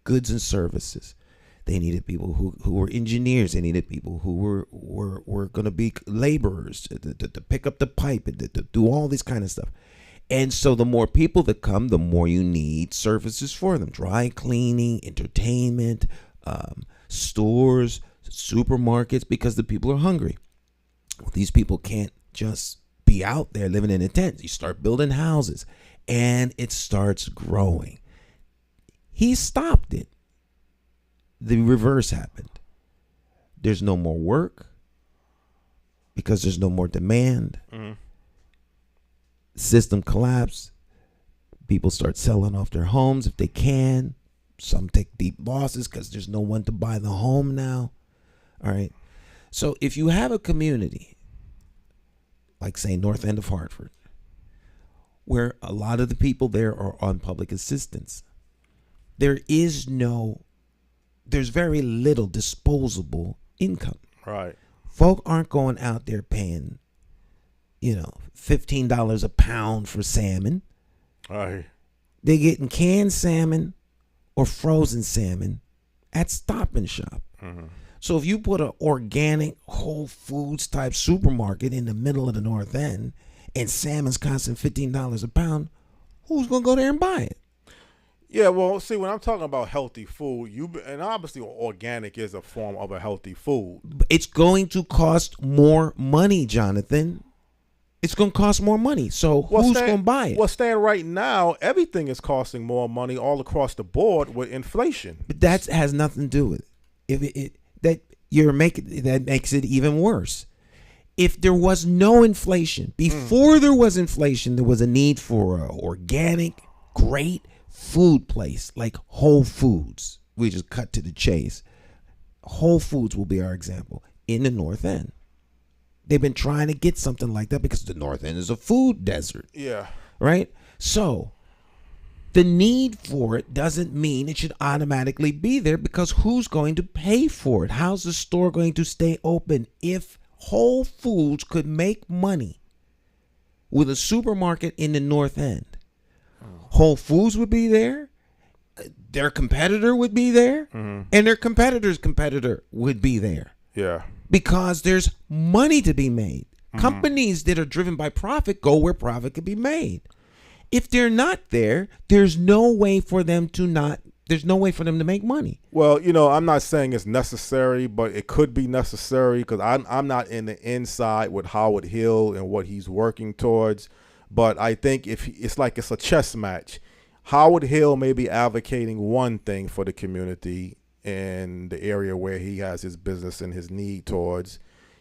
Speaker 3: goods and services. They needed people who were engineers. They needed people who were going to be laborers to pick up the pipe and to do all this kind of stuff. And so the more people that come, the more you need services for them. Dry cleaning, entertainment, stores, supermarkets, because the people are hungry. Well, these people can't just be out there living in a tent. You start building houses and it starts growing. He stopped it. The reverse happened. There's no more work because there's no more demand. System collapsed. People start selling off their homes if they can. Some take deep losses because there's no one to buy the home now. All right. So if you have a community, like say North End of Hartford, where a lot of the people there are on public assistance, there's very little disposable income.
Speaker 4: Right.
Speaker 3: Folk aren't going out there paying, $15 a pound for salmon.
Speaker 4: Right.
Speaker 3: They're getting canned salmon or frozen salmon at Stop and Shop. So if you put an organic Whole Foods type supermarket in the middle of the North End and salmon's costing $15 a pound, who's going to go there and buy it?
Speaker 4: Yeah, well, see, when I'm talking about healthy food, and obviously organic is a form of a healthy food.
Speaker 3: It's going to cost more money, Jonathan. It's going to cost more money. So who's going to buy it?
Speaker 4: Well, Stan, right now, everything is costing more money all across the board with inflation.
Speaker 3: But that has nothing to do with it. That makes it even worse. If there was no inflation, before there was inflation, there was a need for an organic, great food place like Whole Foods. We just cut to the chase. Whole Foods will be our example in the North End. They've been trying to get something like that because the North End is a food desert.
Speaker 4: Yeah.
Speaker 3: Right? So the need for it doesn't mean it should automatically be there, because who's going to pay for it? How's the store going to stay open? If Whole Foods could make money with a supermarket in the North End, Whole Foods would be there, their competitor would be there, and their competitor's competitor would be there.
Speaker 4: Yeah.
Speaker 3: Because there's money to be made. Companies that are driven by profit go where profit can be made. If they're not there, there's no way for them to make money.
Speaker 4: Well, I'm not saying it's necessary, but it could be necessary, because I'm not in the inside with Howard Hill and what he's working towards. But I think if it's like it's a chess match, Howard Hill may be advocating one thing for the community, in the area where he has his business and his need towards.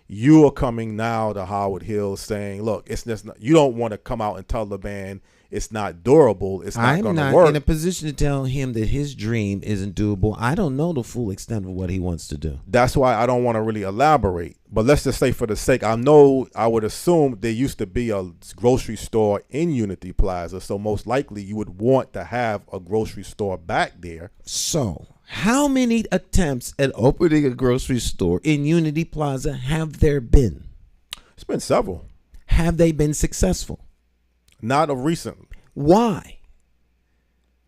Speaker 4: You are coming now to Howard Hill saying, look, it's just not, you don't want to come out and tell the man it's not durable. It's not going to work.
Speaker 3: I'm not in a position to tell him that his dream isn't doable. I don't know the full extent of what he wants to do.
Speaker 4: That's why I don't want to really elaborate. But let's just say for the sake, I would assume there used to be a grocery store in Unity Plaza. So most likely you would want to have a grocery store back there.
Speaker 3: So how many attempts at opening a grocery store in Unity Plaza have there been?
Speaker 4: It's been several.
Speaker 3: Have they been successful?
Speaker 4: Not of recent.
Speaker 3: Why?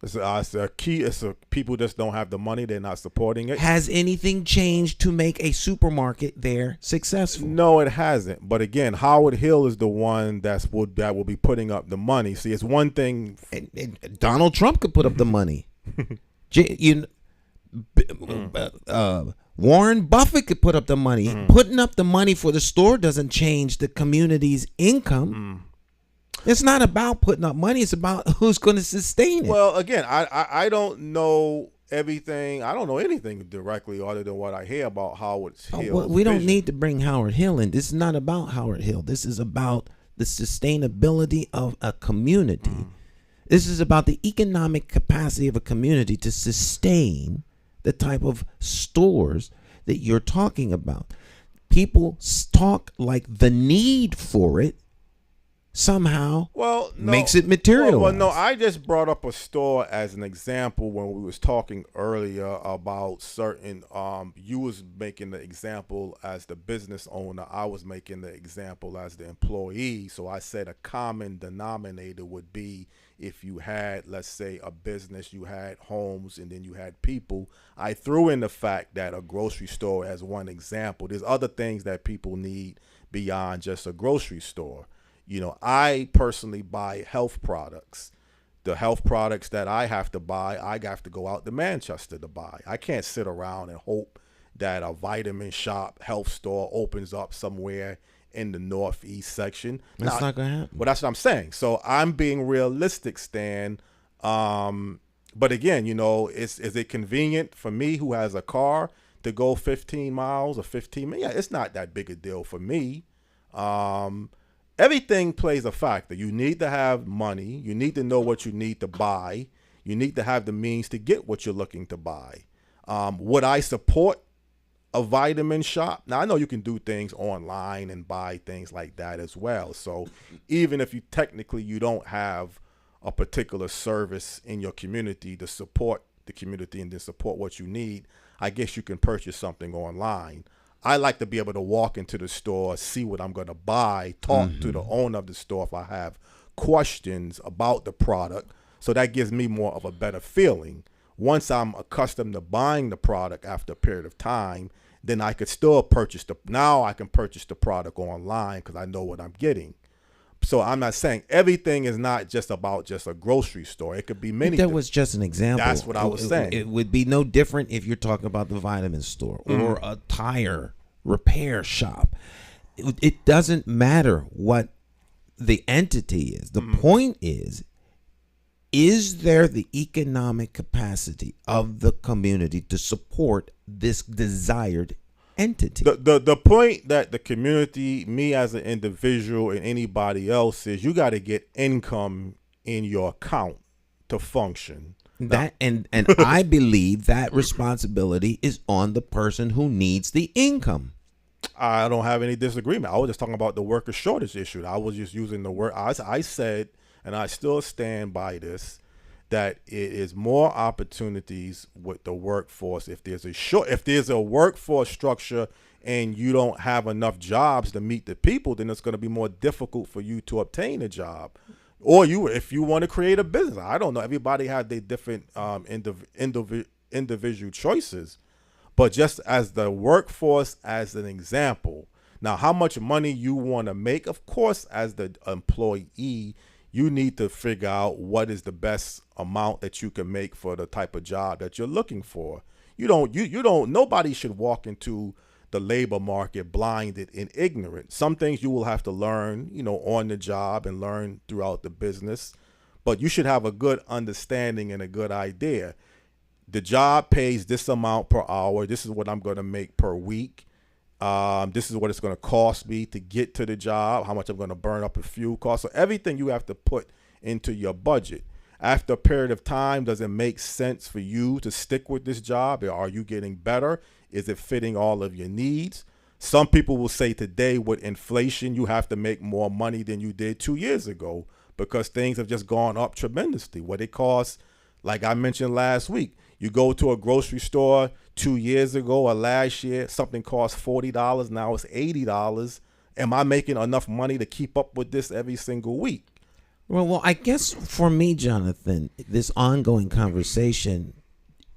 Speaker 4: It's a key. People just don't have the money. They're not supporting it.
Speaker 3: Has anything changed to make a supermarket there successful?
Speaker 4: No, it hasn't. But again, Howard Hill is the one that will be putting up the money. See, it's one thing.
Speaker 3: And Donald Trump could put up the money. Warren Buffett could put up the money. Putting up the money for the store doesn't change the community's income. It's not about putting up money. It's about who's going to sustain it.
Speaker 4: Well, again, I don't know everything. I don't know anything directly other than what I hear about Howard Hill.
Speaker 3: Well, we don't need to bring Howard Hill in. This is not about Howard Hill. This is about the sustainability of a community. This is about the economic capacity of a community to sustain the type of stores that you're talking about. People talk like the need for it somehow makes it material.
Speaker 4: Well, no, I just brought up a store as an example when we was talking earlier about certain, you was making the example as the business owner. I was making the example as the employee. So I said a common denominator would be if you had, let's say, a business, you had homes, and then you had people. I threw in the fact that a grocery store as one example. There's other things that people need beyond just a grocery store. You know, I personally buy health products. The health products that I have to buy, I have to go out to Manchester to buy. I can't sit around and hope that a vitamin shop health store opens up somewhere in the northeast section.
Speaker 3: That's not going to happen.
Speaker 4: Well, that's what I'm saying. So I'm being realistic, Stan. But again, you know, is it convenient for me who has a car to go 15 miles or 15 minutes? Yeah, it's not that big a deal for me. Everything plays a factor. You need to have money. You need to know what you need to buy. You need to have the means to get what you're looking to buy. Would I support a vitamin shop? Now, I know you can do things online and buy things like that as well. So even if you don't have a particular service in your community to support the community and to support what you need, I guess you can purchase something online. I like to be able to walk into the store, see what I'm going to buy, talk to the owner of the store if I have questions about the product. So that gives me more of a better feeling. Once I'm accustomed to buying the product after a period of time, then I could still now I can purchase the product online because I know what I'm getting. So I'm not saying everything is not just about just a grocery store. It could be many.
Speaker 3: That was just an example.
Speaker 4: That's what I was saying.
Speaker 3: It would be no different if you're talking about the vitamin store or a tire repair shop. It doesn't matter what the entity is. The point is there the economic capacity of the community to support this desired entity?
Speaker 4: The point that the community, me as an individual and anybody else, is you got to get income in your account to function.
Speaker 3: That and I believe that responsibility is on the person who needs the income.
Speaker 4: I don't have any disagreement. I was just talking about the worker shortage issue. I was just using the word. I said, and I still stand by this, that it is more opportunities with the workforce. If there's a workforce structure and you don't have enough jobs to meet the people, then it's going to be more difficult for you to obtain a job. Or if you want to create a business. I don't know. Everybody has their different individual choices. But just as the workforce as an example, now how much money you want to make, of course, as the employee, you need to figure out what is the best amount that you can make for the type of job that you're looking for. Nobody should walk into the labor market blinded and ignorant. Some things you will have to learn, on the job and learn throughout the business, but you should have a good understanding and a good idea. the job pays this amount per hour. This is what I'm going to make per week. This is what it's going to cost me to get to the job, how much I'm going to burn up in fuel costs. So everything you have to put into your budget. After a period of time, does it make sense for you to stick with this job? Are you getting better? Is it fitting all of your needs? Some people will say today with inflation, you have to make more money than you did 2 years ago because things have just gone up tremendously. What it costs, like I mentioned last week, you go to a grocery store 2 years ago or last year, something cost $40. Now it's $80. Am I making enough money to keep up with this every single week?
Speaker 3: Well, I guess for me, Jonathan, this ongoing conversation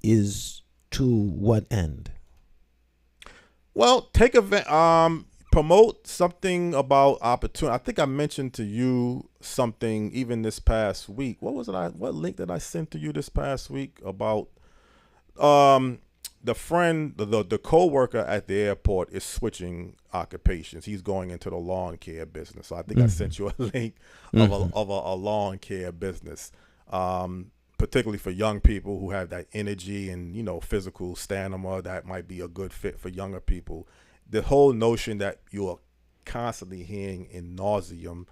Speaker 3: is to what end?
Speaker 4: Well, promote something about opportunity. I think I mentioned to you something even this past week. What was it? What link did I send to you this past week about the friend, the co-worker at the airport is switching occupations. He's going into the lawn care business. So I think I sent you a link of a lawn care business, particularly for young people who have that energy and, physical stamina that might be a good fit for younger people. The whole notion that you're constantly hearing in nauseum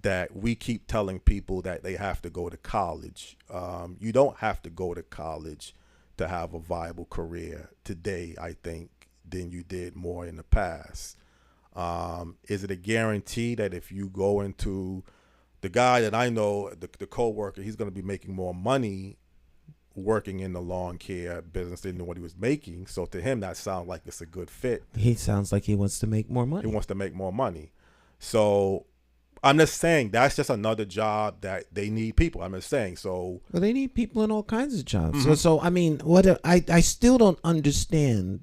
Speaker 4: that we keep telling people that they have to go to college. You don't have to go to college to have a viable career today, I think, than you did more in the past. Is it a guarantee that if you go into the guy that I know, the co-worker, he's going to be making more money working in the lawn care business than what he was making? So to him, that sounds like it's a good fit.
Speaker 3: He sounds like he wants to make more money.
Speaker 4: He wants to make more money. So I'm just saying that's just another job that they need people. I'm just saying. So
Speaker 3: well, they need people in all kinds of jobs. So I mean, I still don't understand.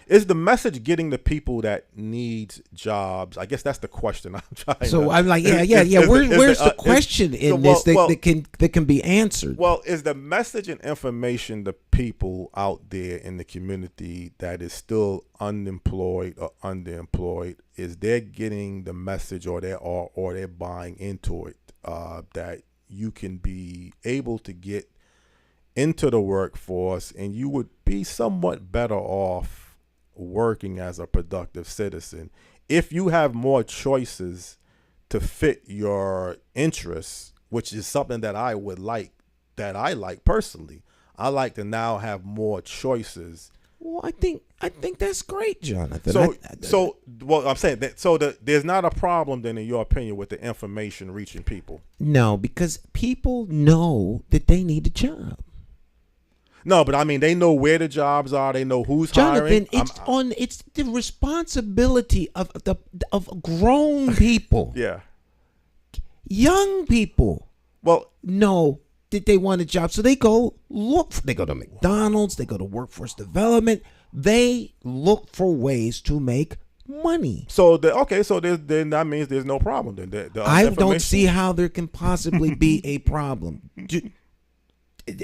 Speaker 4: Is the message getting the people that need jobs? I guess that's the question I'm trying.
Speaker 3: So
Speaker 4: to,
Speaker 3: I'm like, yeah. Where's the question in this that can be answered?
Speaker 4: Well, is the message and information the people out there in the community that is still unemployed or underemployed? Is they're getting the message, or they're buying into it that you can be able to get into the workforce and you would be somewhat better off working as a productive citizen if you have more choices to fit your interests, which is something that I would like, that I like personally. I like to now have more choices.
Speaker 3: Well, I think that's great, Jonathan.
Speaker 4: I'm saying that. There's not a problem then, in your opinion, with the information reaching people.
Speaker 3: No, because people know that they need a job.
Speaker 4: No, but I mean, they know where the jobs are. They know who's hiring.
Speaker 3: Jonathan, it's the responsibility of grown people.
Speaker 4: Yeah.
Speaker 3: Young people.
Speaker 4: Well,
Speaker 3: know that they want a job, so they go they go to McDonald's, they go to workforce development, they look for ways to make money.
Speaker 4: So then that means there's no problem. Then
Speaker 3: I don't see how there can possibly be a problem.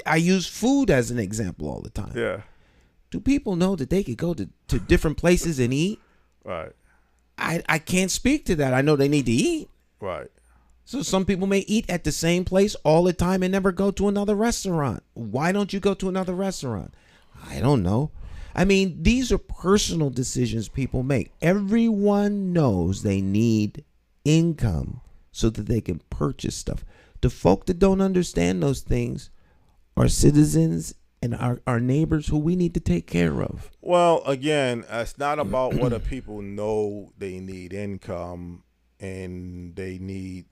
Speaker 3: I use food as an example all the time.
Speaker 4: Yeah.
Speaker 3: Do people know that they could go to different places and eat?
Speaker 4: Right.
Speaker 3: I can't speak to that. I know they need to eat.
Speaker 4: Right.
Speaker 3: So some people may eat at the same place all the time and never go to another restaurant. Why don't you go to another restaurant? I don't know. I mean, these are personal decisions people make. Everyone knows they need income so that they can purchase stuff. The folk that don't understand those things are citizens and our neighbors who we need to take care of.
Speaker 4: Well, again, it's not about whether people know they need income and they need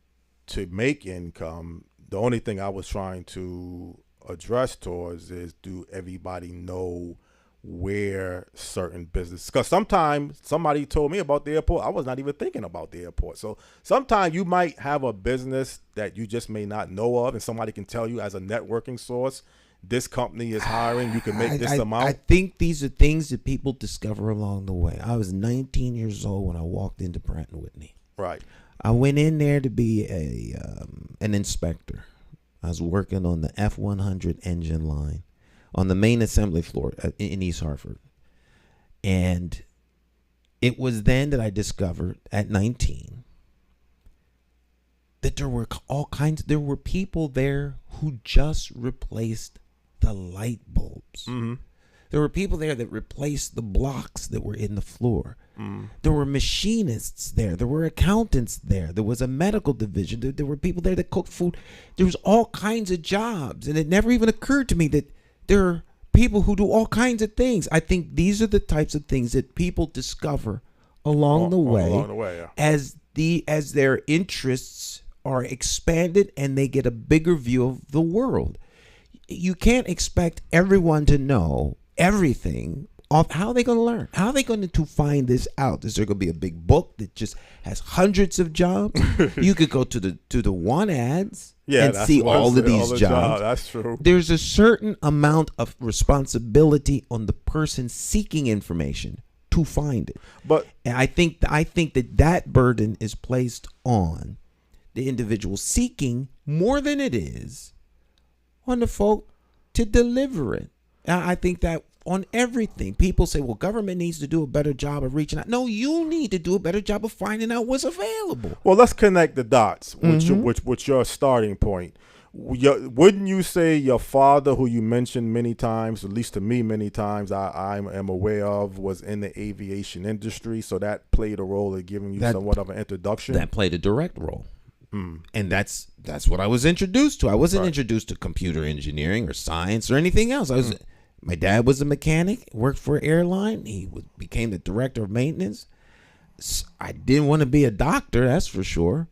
Speaker 4: to make income. The only thing I was trying to address towards is, do everybody know where certain business? Because sometimes somebody told me about the airport, I was not even thinking about the airport. So sometimes you might have a business that you just may not know of, and somebody can tell you as a networking source, this company is hiring, you can make this amount.
Speaker 3: I think these are things that people discover along the way. I was 19 years old when I walked into Pratt & Whitney.
Speaker 4: Right.
Speaker 3: I went in there to be an inspector. I was working on the F-100 engine line on the main assembly floor in East Hartford. And it was then that I discovered at 19 that there were people there who just replaced the light bulbs. There were people there that replaced the blocks that were in the floor. There were machinists there. There were accountants there. There was a medical division. There were people there that cooked food. There was all kinds of jobs. And it never even occurred to me that there are people who do all kinds of things. I think these are the types of things that people discover along the way, as their interests are expanded and they get a bigger view of the world. You can't expect everyone to know everything. How are they going to learn? How are they going to find this out? Is there going to be a big book that just has hundreds of jobs? You could go to the want ads and see all of these jobs.
Speaker 4: That's true.
Speaker 3: There's a certain amount of responsibility on the person seeking information to find it.
Speaker 4: But
Speaker 3: and I think that burden is placed on the individual seeking more than it is on the folk to deliver it. I think that on everything, people say, well, government needs to do a better job of reaching out. No, you need to do a better job of finding out what's available.
Speaker 4: Well, let's connect the dots with your starting point. Wouldn't you say your father, who you mentioned many times, at least to me many times, I am aware of, was in the aviation industry, so that played a role in giving you somewhat of an introduction?
Speaker 3: That played a direct role. And that's what I was introduced to. I wasn't introduced to computer engineering or science or anything else. My dad was a mechanic, worked for Airline. He became the director of maintenance. I didn't want to be a doctor, that's for sure.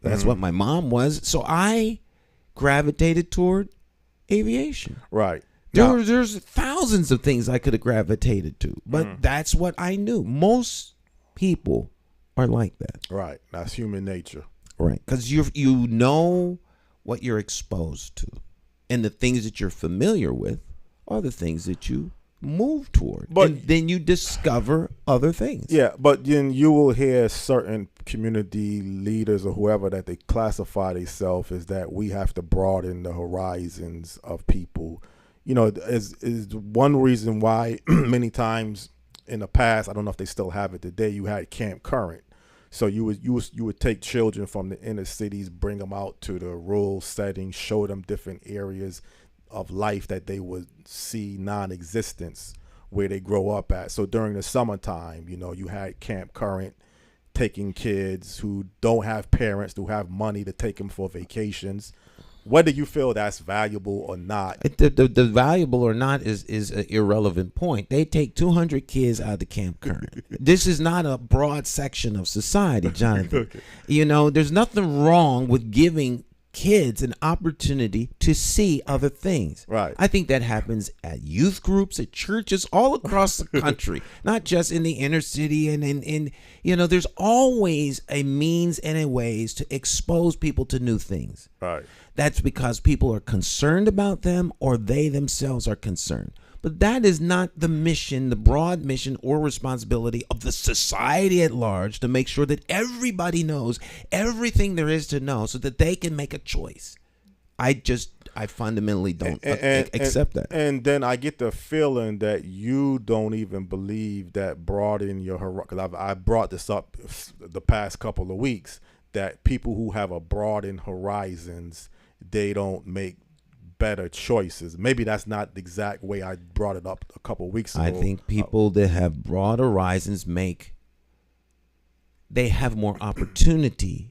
Speaker 3: That's what my mom was. So I gravitated toward aviation.
Speaker 4: Right.
Speaker 3: There's thousands of things I could have gravitated to, but that's what I knew. Most people are like that.
Speaker 4: Right. That's human nature.
Speaker 3: Right. Because you know what you're exposed to, and the things that you're familiar with are the things that you move toward. And then you discover other things.
Speaker 4: Yeah, but then you will hear certain community leaders or whoever that they classify themselves as that we have to broaden the horizons of people. You know, is one reason why many times in the past, I don't know if they still have it today, you had Camp Current. So you would take children from the inner cities, bring them out to the rural setting, show them different areas of life that they would see non-existence where they grow up at. So during the summertime, you know, you had Camp Current taking kids who don't have parents, who have money to take them for vacations. Whether you feel that's valuable or not.
Speaker 3: The valuable or not is an irrelevant point. They take 200 kids out of the Camp Current. This is not a broad section of society, Jonathan.
Speaker 4: Okay.
Speaker 3: You know, there's nothing wrong with giving kids an opportunity to see other things.
Speaker 4: Right.
Speaker 3: I think that happens at youth groups, at churches, all across the country, not just in the inner city. And in you know, there's always a means and a ways to expose people to new things.
Speaker 4: Right.
Speaker 3: That's because people are concerned about them or they themselves are concerned. But that is not the mission, the broad mission or responsibility of the society at large to make sure that everybody knows everything there is to know so that they can make a choice. I fundamentally don't accept that.
Speaker 4: And then I get the feeling that you don't even believe that broaden your horizon. Because I brought this up the past couple of weeks, that people who have a broadened horizons, they don't make better choices. Maybe that's not the exact way I brought it up a couple of weeks ago.
Speaker 3: I think people that have broad horizons they have more opportunity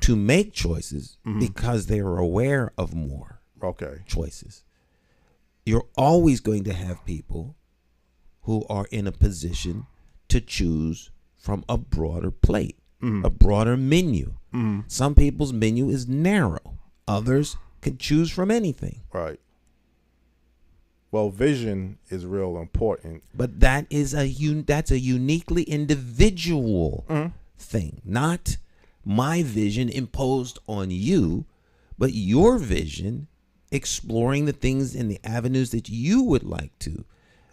Speaker 3: to make choices because they are aware of more choices. You're always going to have people who are in a position to choose from a broader plate, a broader menu. Some people's menu is narrow. Others can choose from anything.
Speaker 4: Right. Well, vision is real important.
Speaker 3: But that is that's a uniquely individual thing, not my vision imposed on you, but your vision exploring the things and the avenues that you would like to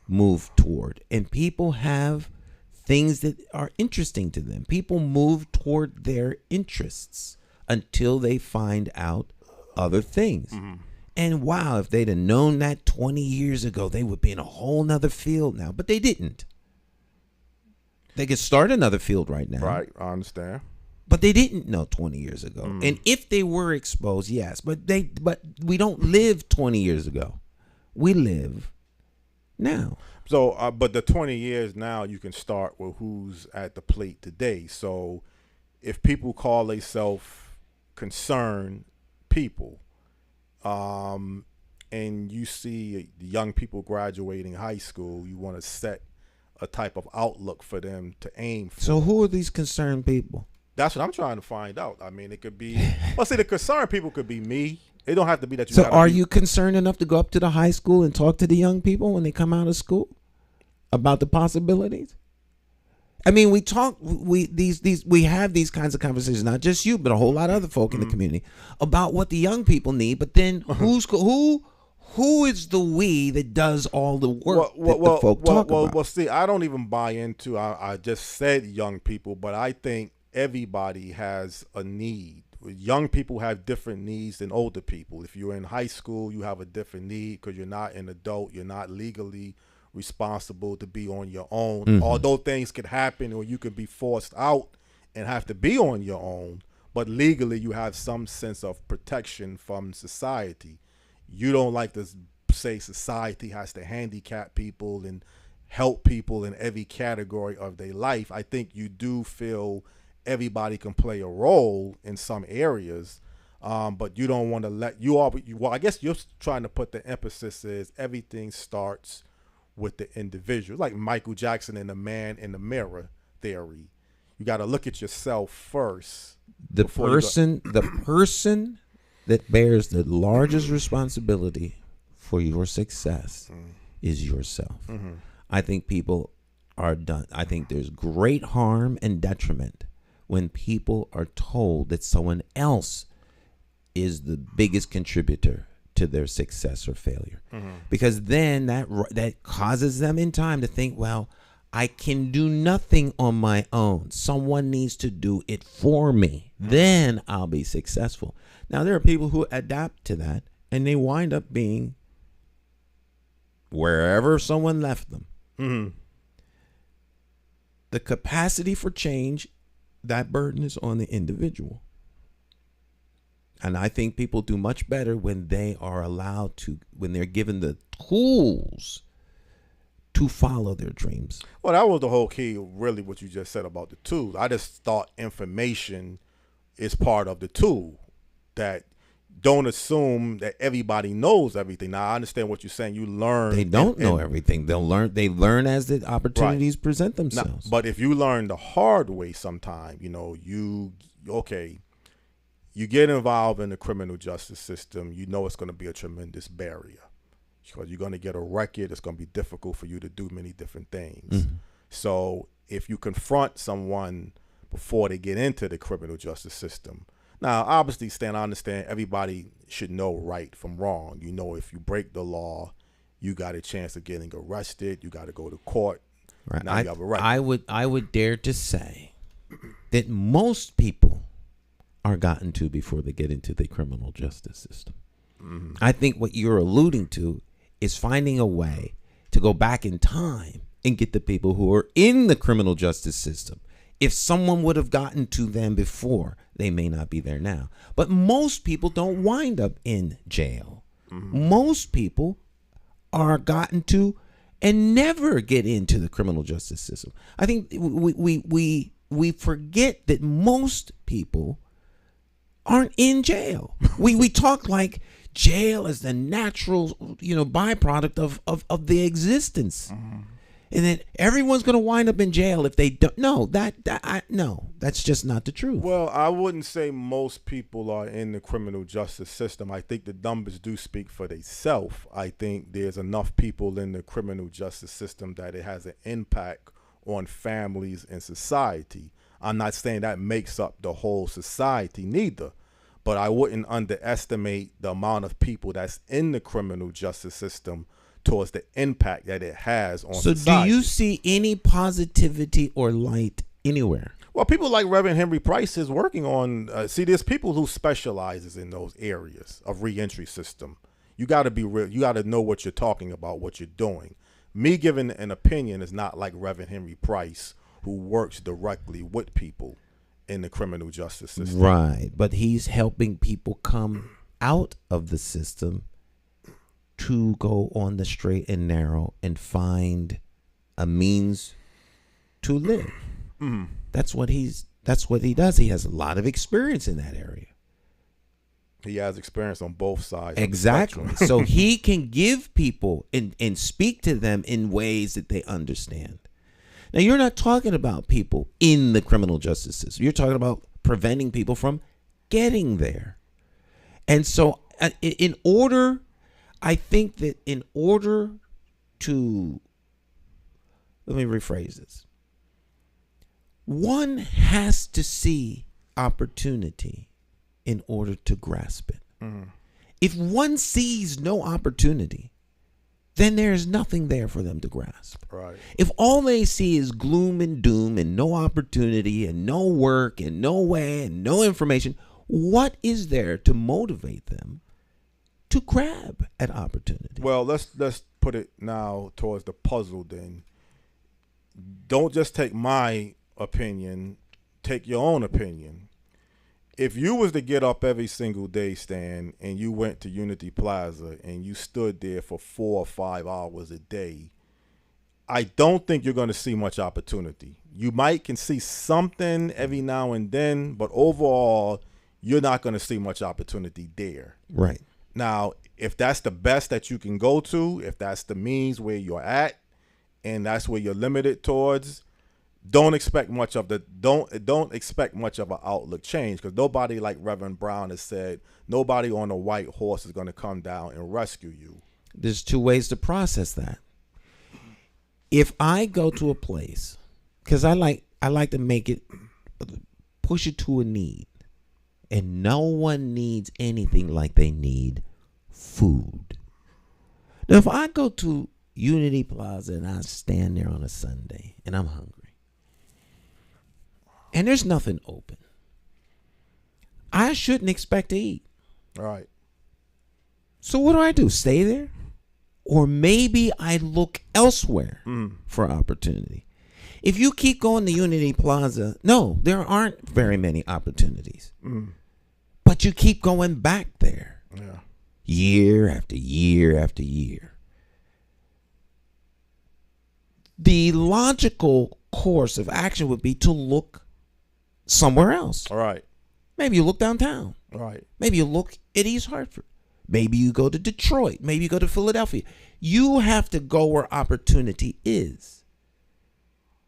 Speaker 3: move toward. And people have things that are interesting to them. People move toward their interests until they find out other things. And wow, if they'd have known that 20 years ago, they would be in a whole nother field now. But they didn't. They could start another field right now.
Speaker 4: Right, I understand.
Speaker 3: But they didn't know 20 years ago. And if they were exposed, yes. But we don't live 20 years ago. we live now.
Speaker 4: So, but the 20 years now, you can start with who's at the plate today. So, if people call themselves concerned people, and you see young people graduating high school, you want to set a type of outlook for them to aim for.
Speaker 3: So who are these concerned people?
Speaker 4: That's what I'm trying to find out. I mean, it could be, well, see, the concerned people could be me. It don't have to be that you.
Speaker 3: So are you concerned enough to go up to the high school and talk to the young people when they come out of school about the possibilities? I mean, we have these kinds of conversations, not just you, but a whole lot of other folk in the community about what the young people need. But then who is the we that does all the work that the folk talk about?
Speaker 4: Well, see, I don't even buy into. I just said young people, but I think everybody has a need. Young people have different needs than older people. If you're in high school, you have a different need because you're not an adult. You're not legally responsible to be on your own. Mm-hmm. Although things could happen or you could be forced out and have to be on your own, but legally you have some sense of protection from society. You don't like to say society has to handicap people and help people in every category of their life. I think you do feel everybody can play a role in some areas, but you don't want to let well, I guess you're trying to put the emphasis is everything starts with the individual, like Michael Jackson and the man in the mirror theory. You got to look at yourself first.
Speaker 3: The person that bears the largest responsibility for your success is yourself. Mm-hmm. I think people are done. I think there's great harm and detriment when people are told that someone else is the biggest contributor to their success or failure. Mm-hmm. Because then that causes them in time to think, well, I can do nothing on my own. Someone needs to do it for me. Mm-hmm. Then I'll be successful. Now, there are people who adapt to that, and they wind up being wherever someone left them. Mm-hmm. The capacity for change, that burden is on the individual. And I think people do much better when they are allowed to, when they're given the tools to follow their dreams.
Speaker 4: Well, that was the whole key, really, what you just said about the tools. I just thought information is part of the tool. That don't assume that everybody knows everything. Now, I understand what you're saying. You learn.
Speaker 3: They don't know everything. They learn as the opportunities present themselves.
Speaker 4: Now, but if you learn the hard way sometime, you get involved in the criminal justice system, it's going to be a tremendous barrier because you're going to get a record. It's going to be difficult for you to do many different things. Mm-hmm. So if you confront someone before they get into the criminal justice system, now, obviously, Stan, I understand everybody should know right from wrong. If you break the law, you got a chance of getting arrested. You got to go to court.
Speaker 3: Right.
Speaker 4: Now you have a record.
Speaker 3: I would dare to say that most people are gotten to before they get into the criminal justice system. Mm-hmm. I think what you're alluding to is finding a way to go back in time and get the people who are in the criminal justice system. If someone would have gotten to them before, they may not be there now. But most people don't wind up in jail. Mm-hmm. Most people are gotten to and never get into the criminal justice system. I think we forget that most people aren't in jail. We talk like jail is the natural, byproduct of the existence. Mm-hmm. And then everyone's going to wind up in jail if they don't. No, that's just not the truth.
Speaker 4: Well, I wouldn't say most people are in the criminal justice system. I think the numbers do speak for themselves. I think there's enough people in the criminal justice system that it has an impact on families and society. I'm not saying that makes up the whole society neither, but I wouldn't underestimate the amount of people that's in the criminal justice system towards the impact that it has on society.
Speaker 3: So do you see any positivity or light anywhere?
Speaker 4: Well, people like Reverend Henry Price is working on, there's people who specializes in those areas of reentry system. You got to be real. You got to know what you're talking about, what you're doing. Me giving an opinion is not like Reverend Henry Price, who works directly with people in the criminal justice system.
Speaker 3: Right, but he's helping people come out of the system to go on the straight and narrow and find a means to live. That's what he does. He has a lot of experience in that area.
Speaker 4: He has experience on both sides.
Speaker 3: Exactly. So he can give people and speak to them in ways that they understand. Now, you're not talking about people in the criminal justice system. You're talking about preventing people from getting there. And so I think that in order to, let me rephrase this. One has to see opportunity in order to grasp it. If one sees no opportunity, then there's nothing there for them to grasp.
Speaker 4: Right.
Speaker 3: If all they see is gloom and doom and no opportunity and no work and no way and no information, what is there to motivate them to grab at opportunity?
Speaker 4: Well, let's put it now towards the puzzle then. Don't just take my opinion, take your own opinion. If you was to get up every single day, Stan, and you went to Unity Plaza and you stood there for 4 or 5 hours a day, I don't think you're going to see much opportunity. You might can see something every now and then, but overall, you're not going to see much opportunity there.
Speaker 3: Right.
Speaker 4: Now, if that's the best that you can go to, if that's the means where you're at, and that's where you're limited towards, don't expect much of an outlook change, because nobody, like Reverend Brown has said, nobody on a white horse is going to come down and rescue you.
Speaker 3: There's 2 ways to process that. If I go to a place, because I like to make it, push it to a need, and no one needs anything like they need food. Now, if I go to Unity Plaza and I stand there on a Sunday and I'm hungry, and there's nothing open, I shouldn't expect to eat.
Speaker 4: All right.
Speaker 3: So what do? Stay there? Or maybe I look elsewhere for opportunity. If you keep going to Unity Plaza, no, there aren't very many opportunities. But you keep going back there.
Speaker 4: Yeah.
Speaker 3: Year after year after year. The logical course of action would be to look somewhere else.
Speaker 4: All right.
Speaker 3: Maybe you look downtown.
Speaker 4: All right.
Speaker 3: Maybe you look at East Hartford. Maybe you go to Detroit. Maybe you go to Philadelphia. You have to go where opportunity is.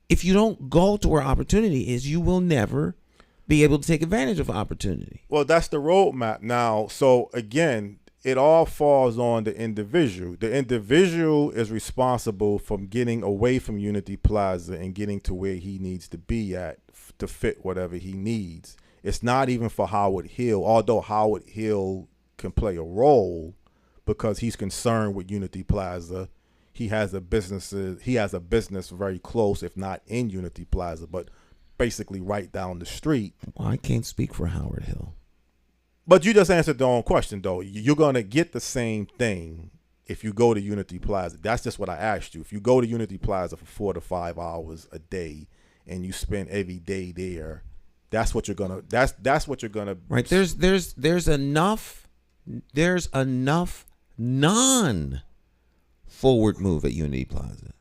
Speaker 3: If you don't go to where opportunity is, you will never be able to take advantage of opportunity.
Speaker 4: Well, that's the roadmap now. So again, it all falls on the individual. The individual is responsible for getting away from Unity Plaza and getting to where he needs to be at to fit whatever he needs. It's not even for Howard Hill, although Howard Hill can play a role because he's concerned with Unity Plaza. He has a business very close, if not in Unity Plaza, but basically right down the street.
Speaker 3: Well, I can't speak for Howard Hill.
Speaker 4: But you just answered the own question, though. You're going to get the same thing if you go to Unity Plaza. That's just what I asked you. If you go to Unity Plaza for 4 to 5 hours a day and you spend every day there, that's what you're gonna. That's what you're gonna.
Speaker 3: Right. There's enough non-forward move at Unity Plaza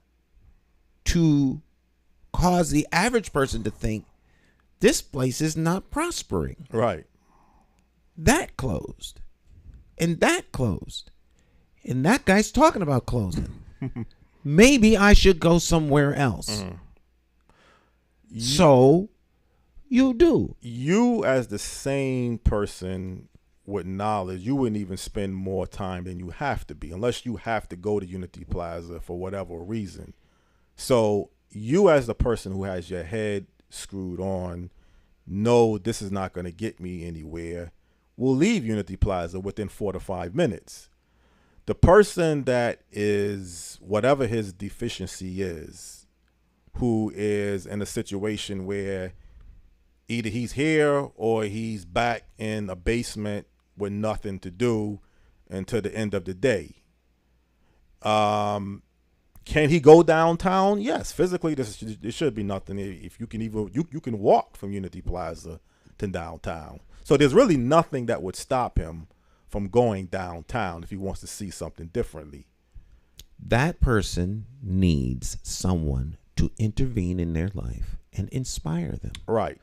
Speaker 3: to cause the average person to think this place is not prospering.
Speaker 4: Right.
Speaker 3: That closed, and that closed, and that guy's talking about closing. Maybe I should go somewhere else. So you do.
Speaker 4: You, as the same person with knowledge, you wouldn't even spend more time than you have to be, unless you have to go to Unity Plaza for whatever reason. So you, as the person who has your head screwed on, know this is not going to get me anywhere, will leave Unity Plaza within 4 to 5 minutes. The person that is, whatever his deficiency is, who is in a situation where either he's here or he's back in a basement with nothing to do until the end of the day. Can he go downtown? Yes, physically there should be nothing. If you can you can walk from Unity Plaza to downtown. So there's really nothing that would stop him from going downtown if he wants to see something differently?
Speaker 3: That person needs someone to intervene in their life and inspire them.
Speaker 4: Right.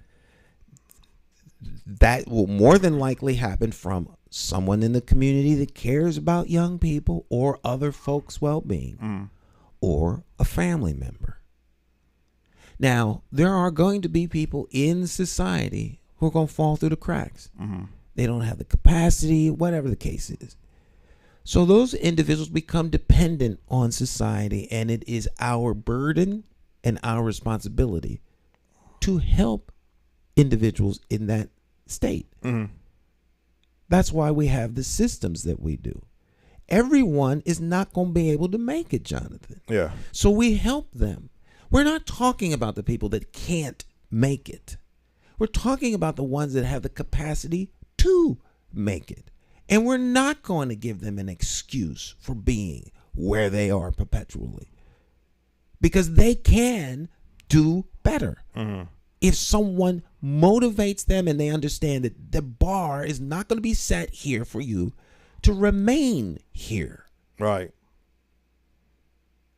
Speaker 3: That will more than likely happen from someone in the community that cares about young people or other folks' well-being, or a family member. Now, there are going to be people in society who are going to fall through the cracks. They don't have the capacity, whatever the case is. So those individuals become dependent on society, and it is our burden and our responsibility to help individuals in that state. That's why we have the systems that we do. Everyone is not going to be able to make it, Jonathan.
Speaker 4: Yeah.
Speaker 3: So we help them. We're not talking about the people that can't make it. We're talking about the ones that have the capacity to make it. And we're not going to give them an excuse for being where they are perpetually, because they can do better. If someone motivates them and they understand that the bar is not going to be set here for you to remain here.
Speaker 4: Right.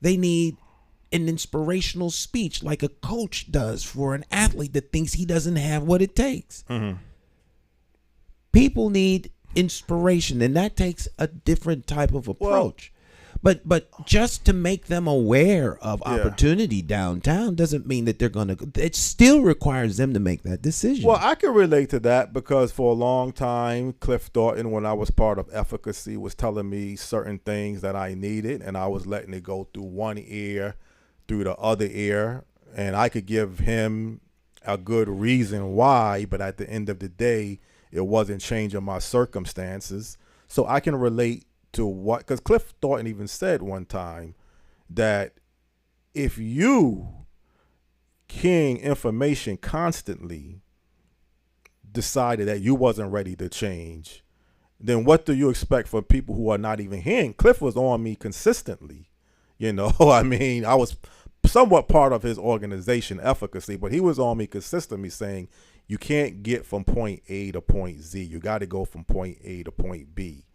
Speaker 3: They need an inspirational speech like a coach does for an athlete that thinks he doesn't have what it takes. People need inspiration, and that takes a different type of approach. But just to make them aware of opportunity downtown doesn't mean that they're going to. It still requires them to make that decision.
Speaker 4: Well, I can relate to that because for a long time, Cliff Thornton, when I was part of Efficacy, was telling me certain things that I needed, and I was letting it go through one ear, through the other ear, and I could give him a good reason why, but at the end of the day, it wasn't changing my circumstances. So I can relate to what, because Cliff Thornton even said one time that if you keying information constantly decided that you wasn't ready to change, then what do you expect from people who are not even hearing? Cliff was on me consistently. You know, I mean, I was somewhat part of his organization, Efficacy, but he was on me consistently saying, you can't get from point A to point Z. You got to go from point A to point B.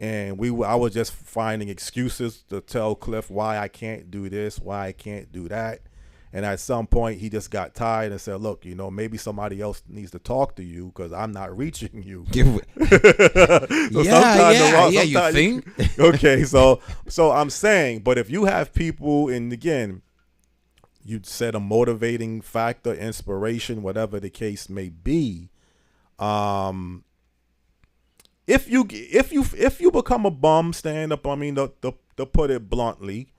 Speaker 4: And I was just finding excuses to tell Cliff why I can't do this, why I can't do that. And at some point, he just got tired and said, look, you know, maybe somebody else needs to talk to you because I'm not reaching you.
Speaker 3: You think?
Speaker 4: Okay, so I'm saying, but if you have people, and again, you said a motivating factor, inspiration, whatever the case may be, if you become a bum stand up, I mean, to put it bluntly,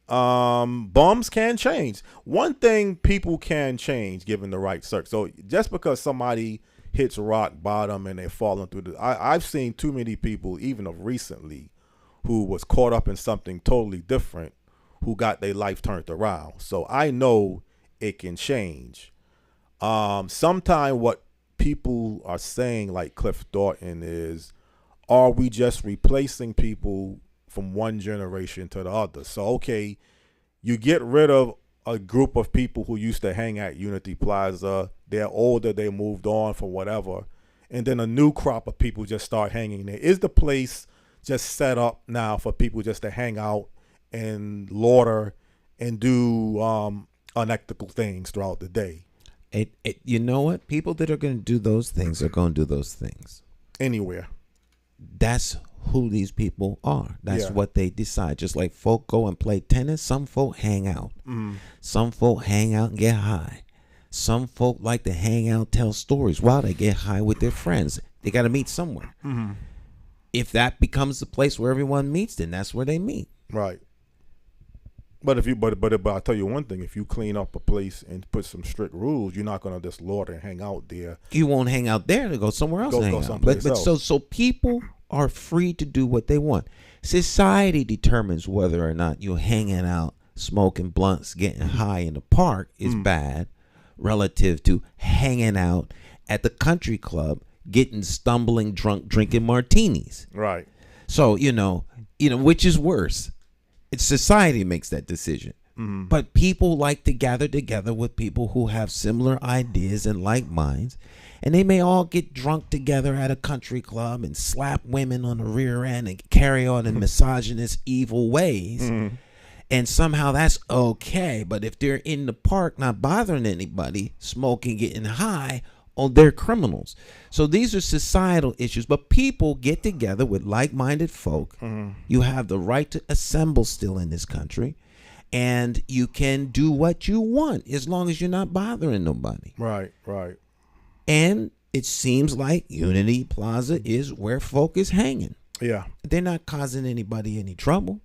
Speaker 4: bums can change. One thing people can change given the right circ. So just because somebody hits rock bottom and they're falling through I've seen too many people, even of recently, who was caught up in something totally different, who got their life turned around. So I know it can change. Sometimes what people are saying, like Cliff Thornton, is, are we just replacing people from one generation to the other? So, okay, you get rid of a group of people who used to hang at Unity Plaza. They're older, they moved on for whatever. And then a new crop of people just start hanging there. Is the place just set up now for people just to hang out and lauder and do unethical things throughout the day?
Speaker 3: You know what? People that are going to do those things are going to do those things.
Speaker 4: Anywhere.
Speaker 3: That's who these people are. That's what they decide. Just like folk go and play tennis, some folk hang out. Some folk hang out and get high. Some folk like to hang out, tell stories while they get high with their friends. They got to meet somewhere. If that becomes the place where everyone meets, then that's where they meet.
Speaker 4: Right. But but I'll tell you one thing: if you clean up a place and put some strict rules, you're not gonna just lauder and hang out there.
Speaker 3: You won't hang out there to go somewhere else.
Speaker 4: Go someplace else.
Speaker 3: So people are free to do what they want. Society determines whether or not you're hanging out, smoking blunts, getting high in the park is bad, relative to hanging out at the country club, getting stumbling drunk, drinking martinis.
Speaker 4: Right.
Speaker 3: So you know, which is worse? It's society makes that decision. But people like to gather together with people who have similar ideas and like minds, And they may all get drunk together at a country club and slap women on the rear end and carry on in misogynist, evil ways. And somehow that's okay. But if they're in the park not bothering anybody, smoking, getting high, oh, they're criminals. So these are societal issues. But people get together with like-minded folk. You have the right to assemble still in this country. And you can do what you want as long as you're not bothering nobody.
Speaker 4: Right.
Speaker 3: And it seems like Unity Plaza is where folk is hanging.
Speaker 4: Yeah.
Speaker 3: They're not causing anybody any trouble.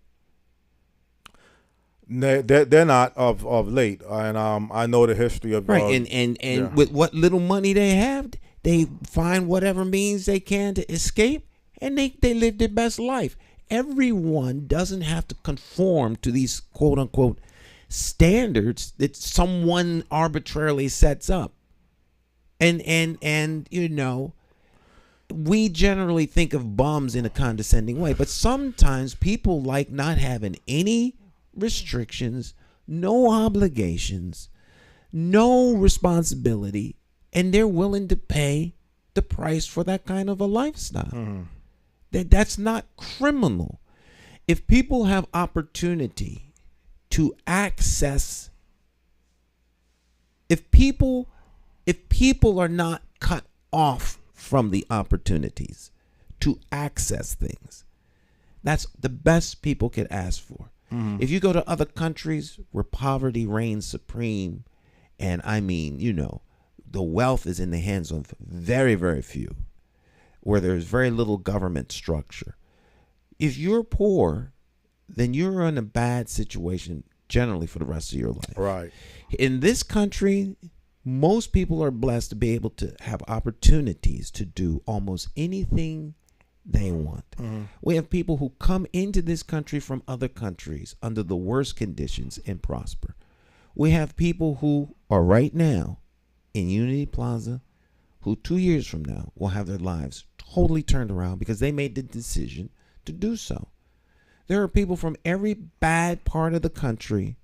Speaker 4: They're not of late, and I know the history of
Speaker 3: Right, and with what little money they have, they find whatever means they can to escape, and they live their best life. Everyone doesn't have to conform to these quote unquote standards that someone arbitrarily sets up. And you know, we generally think of bums in a condescending way, but sometimes people like not having any restrictions, no obligations, no responsibility, and they're willing to pay the price for that kind of a lifestyle. That's not criminal. If people have opportunity to access, if people are not cut off from the opportunities to access things, that's the best people could ask for. If you go to other countries where poverty reigns supreme, and I mean, you know, the wealth is in the hands of very, very few, where there's very little government structure. If you're poor, then you're in a bad situation generally for the rest of your life.
Speaker 4: Right.
Speaker 3: In this country, most people are blessed to be able to have opportunities to do almost anything they want. We have people who come into this country from other countries under the worst conditions and prosper. We have people who are right now in Unity Plaza who 2 years from now will have their lives totally turned around because they made the decision to do so. There are people from every bad part of the country,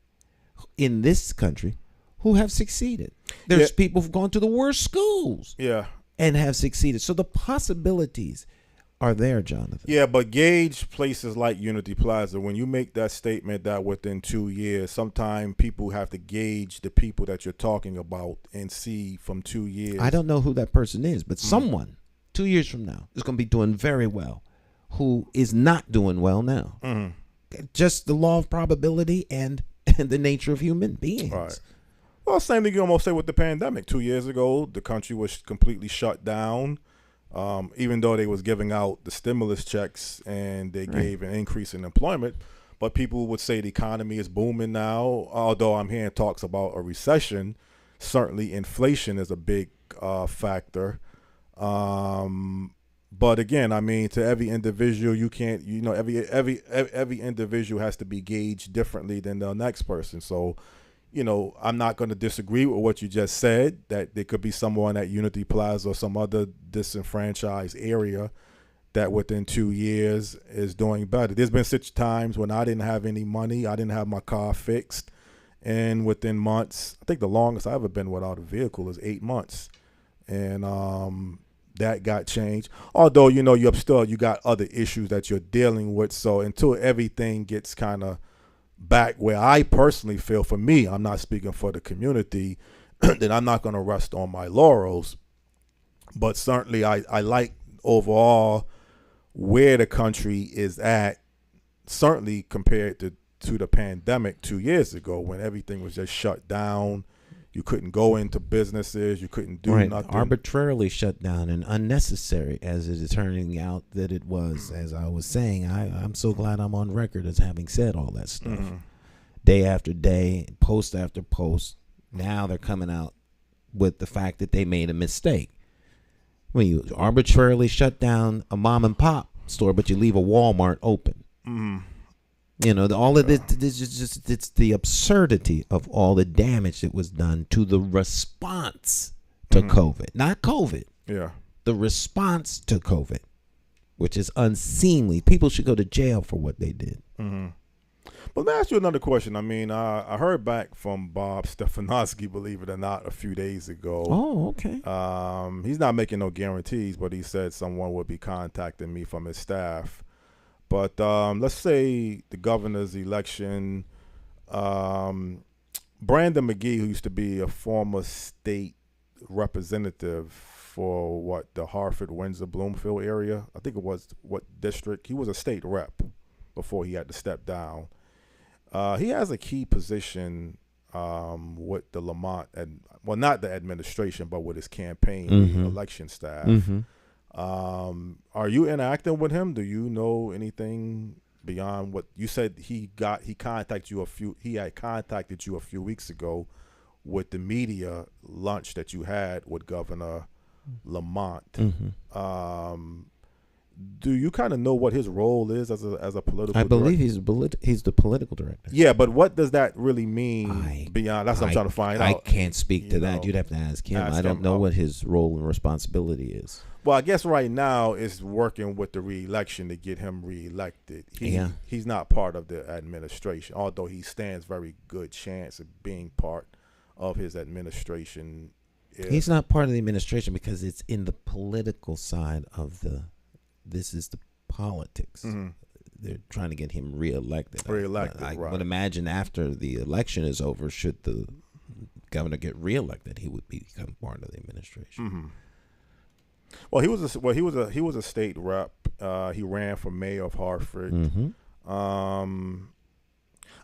Speaker 3: in this country, who have succeeded. There's people who've gone to the worst schools and have succeeded. So the possibilities are there, Jonathan.
Speaker 4: Yeah, but gauge places like Unity Plaza. When you make that statement that within 2 years, sometimes people have to gauge the people that you're talking about and see from 2 years.
Speaker 3: I don't know who that person is, but someone 2 years from now is going to be doing very well who is not doing well now. Just the law of probability and the nature of human beings.
Speaker 4: Right. Well, same thing you almost say with the pandemic. 2 years ago, the country was completely shut down. Even though they was giving out the stimulus checks and they gave an increase in employment, but people would say the economy is booming now. Although I'm hearing talks about a recession, certainly inflation is a big factor. But again, I mean, to every individual, you can't, you know, every individual has to be gauged differently than the next person. So, you know, I'm not going to disagree with what you just said, that there could be someone at Unity Plaza or some other disenfranchised area that within 2 years is doing better. There's been such times when I didn't have any money, I didn't have my car fixed, and within months, I think the longest I've ever been without a vehicle is 8 months. And that got changed. Although, you know, you got other issues that you're dealing with. So until everything gets kind of back where I personally feel, for me, I'm not speaking for the community, then I'm not going to rest on my laurels. But certainly I like overall where the country is at, certainly compared to the pandemic 2 years ago when everything was just shut down. You couldn't go into businesses. You couldn't do nothing.
Speaker 3: Arbitrarily shut down and unnecessary, as it is turning out that it was. As I was saying, I'm so glad I'm on record as having said all that stuff. Day after day, post after post. Now they're coming out with the fact that they made a mistake. When you arbitrarily shut down a mom and pop store, but you leave a Walmart open. You know, all of this is just, it's the absurdity of all the damage that was done to the response to COVID. Not COVID.
Speaker 4: Yeah.
Speaker 3: The response to COVID, which is unseemly. People should go to jail for what they did.
Speaker 4: Well, let me ask you another question. I mean, I heard back from Bob Stefanowski, believe it or not, a few days ago.
Speaker 3: Oh, okay.
Speaker 4: He's not making no guarantees, but he said someone would be contacting me from his staff. But let's say the governor's election, Brandon McGee, who used to be a former state representative for the Hartford, Windsor, Bloomfield area. I think it was what district. He was a state rep before he had to step down. He has a key position with the Lamont, not the administration, but with his campaign, the election staff. Are you interacting with him? Do you know anything beyond what you said? He had contacted you a few weeks ago with the media lunch that you had with Governor Lamont. Do you kind of know what his role is as a political?
Speaker 3: I believe
Speaker 4: director?
Speaker 3: he's the political director.
Speaker 4: Yeah, but what does that really mean beyond? That's what I'm trying to find out.
Speaker 3: I can't speak to that. You'd have to ask him. I don't know what his role and responsibility is.
Speaker 4: Well, I guess right now it's working with the re-election to get him re-elected. He's not part of the administration, although he stands very good chance of being part of his administration.
Speaker 3: He's not part of the administration because it's in the political side of this is the politics. They're trying to get him reelected. I would imagine after the election is over, should the governor get reelected, he would become part of the administration.
Speaker 4: Well, he was a state rep. He ran for mayor of Hartford.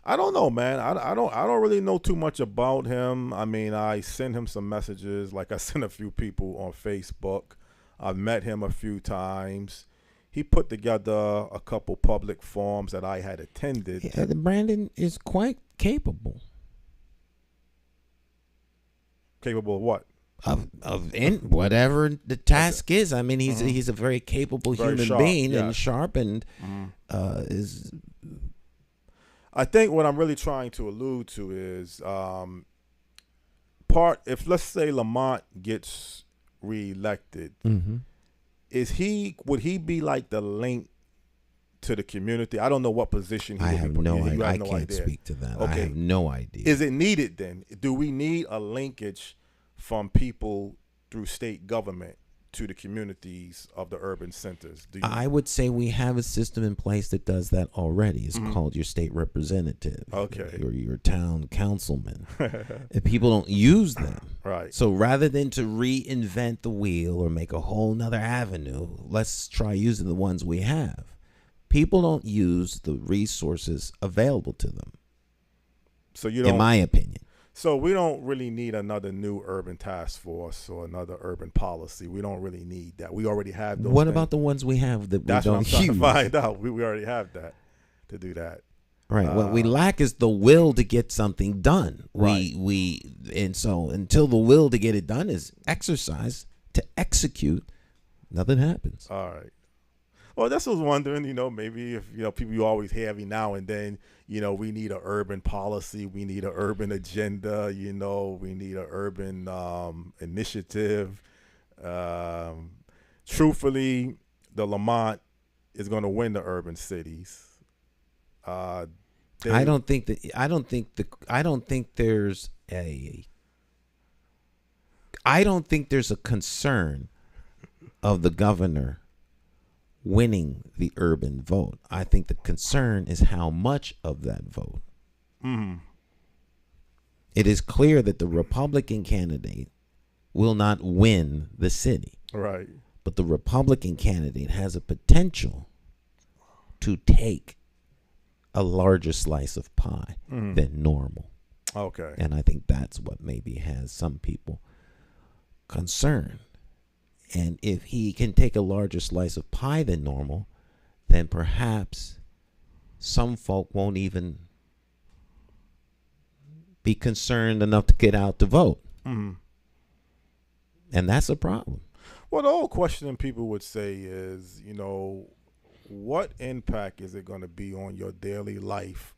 Speaker 4: I don't know, man. I don't really know too much about him. I mean, I send him some messages, like I sent a few people on Facebook. I've met him a few times. He put together a couple public forums that I had attended.
Speaker 3: Yeah, Brandon is quite capable.
Speaker 4: Capable of what?
Speaker 3: Of whatever the task is. I mean, he's a very capable human being and sharp and is.
Speaker 4: I think what I'm really trying to allude to is if let's say Lamont gets reelected, would he be like the link to the community? I don't know what position he would be.
Speaker 3: I can't speak to that. Okay. I have no idea.
Speaker 4: Is it needed then? Do we need a linkage from people through state government to the communities of the urban centers?
Speaker 3: I would say we have a system in place that does that already. It's called your state representative, or your town councilman. And people don't use them.
Speaker 4: Right.
Speaker 3: So rather than to reinvent the wheel or make a whole nother avenue, let's try using the ones we have. People don't use the resources available to them.
Speaker 4: So you don't,
Speaker 3: in my opinion.
Speaker 4: So we don't really need another new urban task force or another urban policy. We don't really need that. We already have those.
Speaker 3: What about the ones we have that we don't use?
Speaker 4: That's what I'm trying to find out. We already have that to do that.
Speaker 3: Right. What we lack is the will to get something done. And so until the will to get it done is exercised to execute, nothing happens.
Speaker 4: All right. Well, that's what I was wondering, maybe if, people you always hear every now and then, we need an urban policy, we need an urban agenda, we need an urban initiative. Truthfully, the Lamont is going to win the urban cities.
Speaker 3: I don't think there's a concern of the governor winning the urban vote. I think the concern is how much of that vote. It is clear that the Republican candidate will not win the city.
Speaker 4: Right.
Speaker 3: But the Republican candidate has a potential to take a larger slice of pie than normal.
Speaker 4: Okay.
Speaker 3: And I think that's what maybe has some people concerned. And if he can take a larger slice of pie than normal, then perhaps some folk won't even be concerned enough to get out to vote. And that's a problem.
Speaker 4: Well, the whole question people would say is, what impact is it going to be on your daily life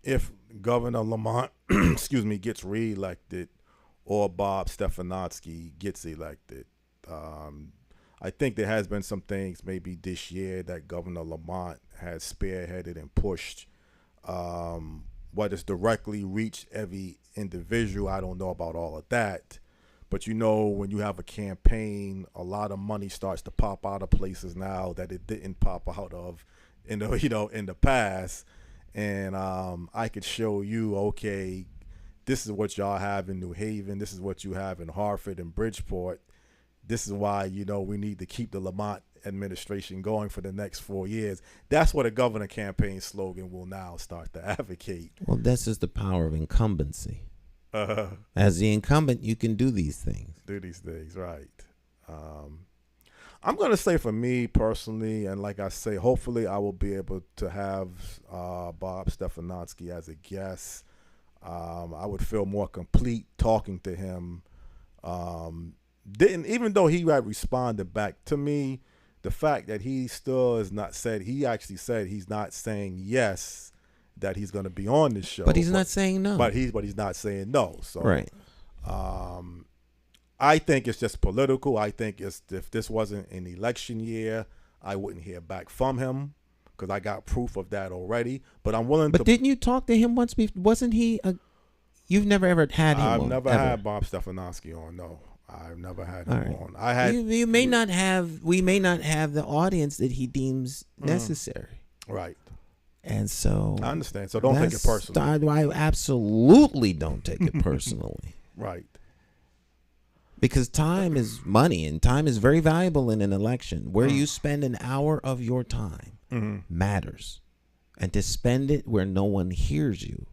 Speaker 4: if Governor Lamont, gets reelected or Bob Stefanowski gets elected? I think there has been some things maybe this year that Governor Lamont has spearheaded and pushed What is directly reach every individual, I don't know about all of that. But when you have a campaign, a lot of money starts to pop out of places now that it didn't pop out of in the past. And I could show you, okay, this is what y'all have in New Haven. This is what you have in Hartford and Bridgeport. This is why, we need to keep the Lamont administration going for the next 4 years. That's what a governor campaign slogan will now start to advocate.
Speaker 3: Well, this is the power of incumbency. As the incumbent, you can do these things.
Speaker 4: Right. I'm going to say for me personally, and like I say, hopefully I will be able to have Bob Stefanowski as a guest. I would feel more complete talking to him. Even though he had responded back to me, the fact that he still is not said, he actually said he's not saying yes, that he's going to be on this show.
Speaker 3: But he's not saying no.
Speaker 4: But he's not saying no. So,
Speaker 3: right.
Speaker 4: I think it's just political. I think if this wasn't an election year, I wouldn't hear back from him because I got proof of that already. But I'm willing to.
Speaker 3: But didn't you talk to him once before? Wasn't he you've never ever had him on?
Speaker 4: I've never had Bob Stefanowski on, no. I've never had him on. I had.
Speaker 3: We may not have the audience that he deems necessary.
Speaker 4: Right.
Speaker 3: And so
Speaker 4: I understand. So don't take it personally.
Speaker 3: I absolutely don't take it personally.
Speaker 4: Right.
Speaker 3: Because time is money, and time is very valuable in an election. Where you spend an hour of your time matters. And to spend it where no one hears you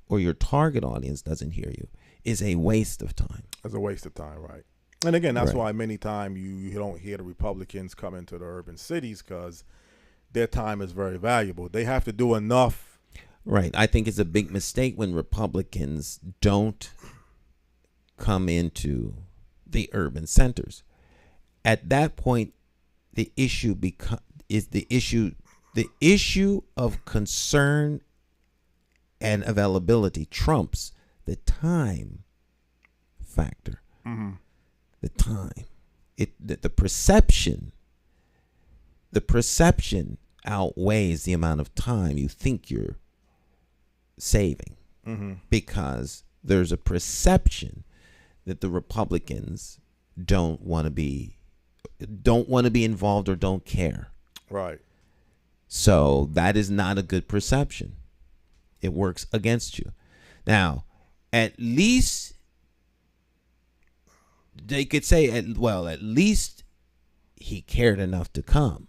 Speaker 3: or your target audience doesn't hear you is a waste of time.
Speaker 4: It's a waste of time, right? And again, that's why many times you don't hear the Republicans come into the urban cities because their time is very valuable. They have to do enough.
Speaker 3: Right. I think it's a big mistake when Republicans don't come into the urban centers. At that point, the issue is the issue of concern and availability trumps the time factor. The time, the perception outweighs the amount of time you think you're saving, because there's a perception that the Republicans don't want to be involved or don't care.
Speaker 4: Right.
Speaker 3: So that is not a good perception. It works against you. Now, at least they could say, at least he cared enough to come.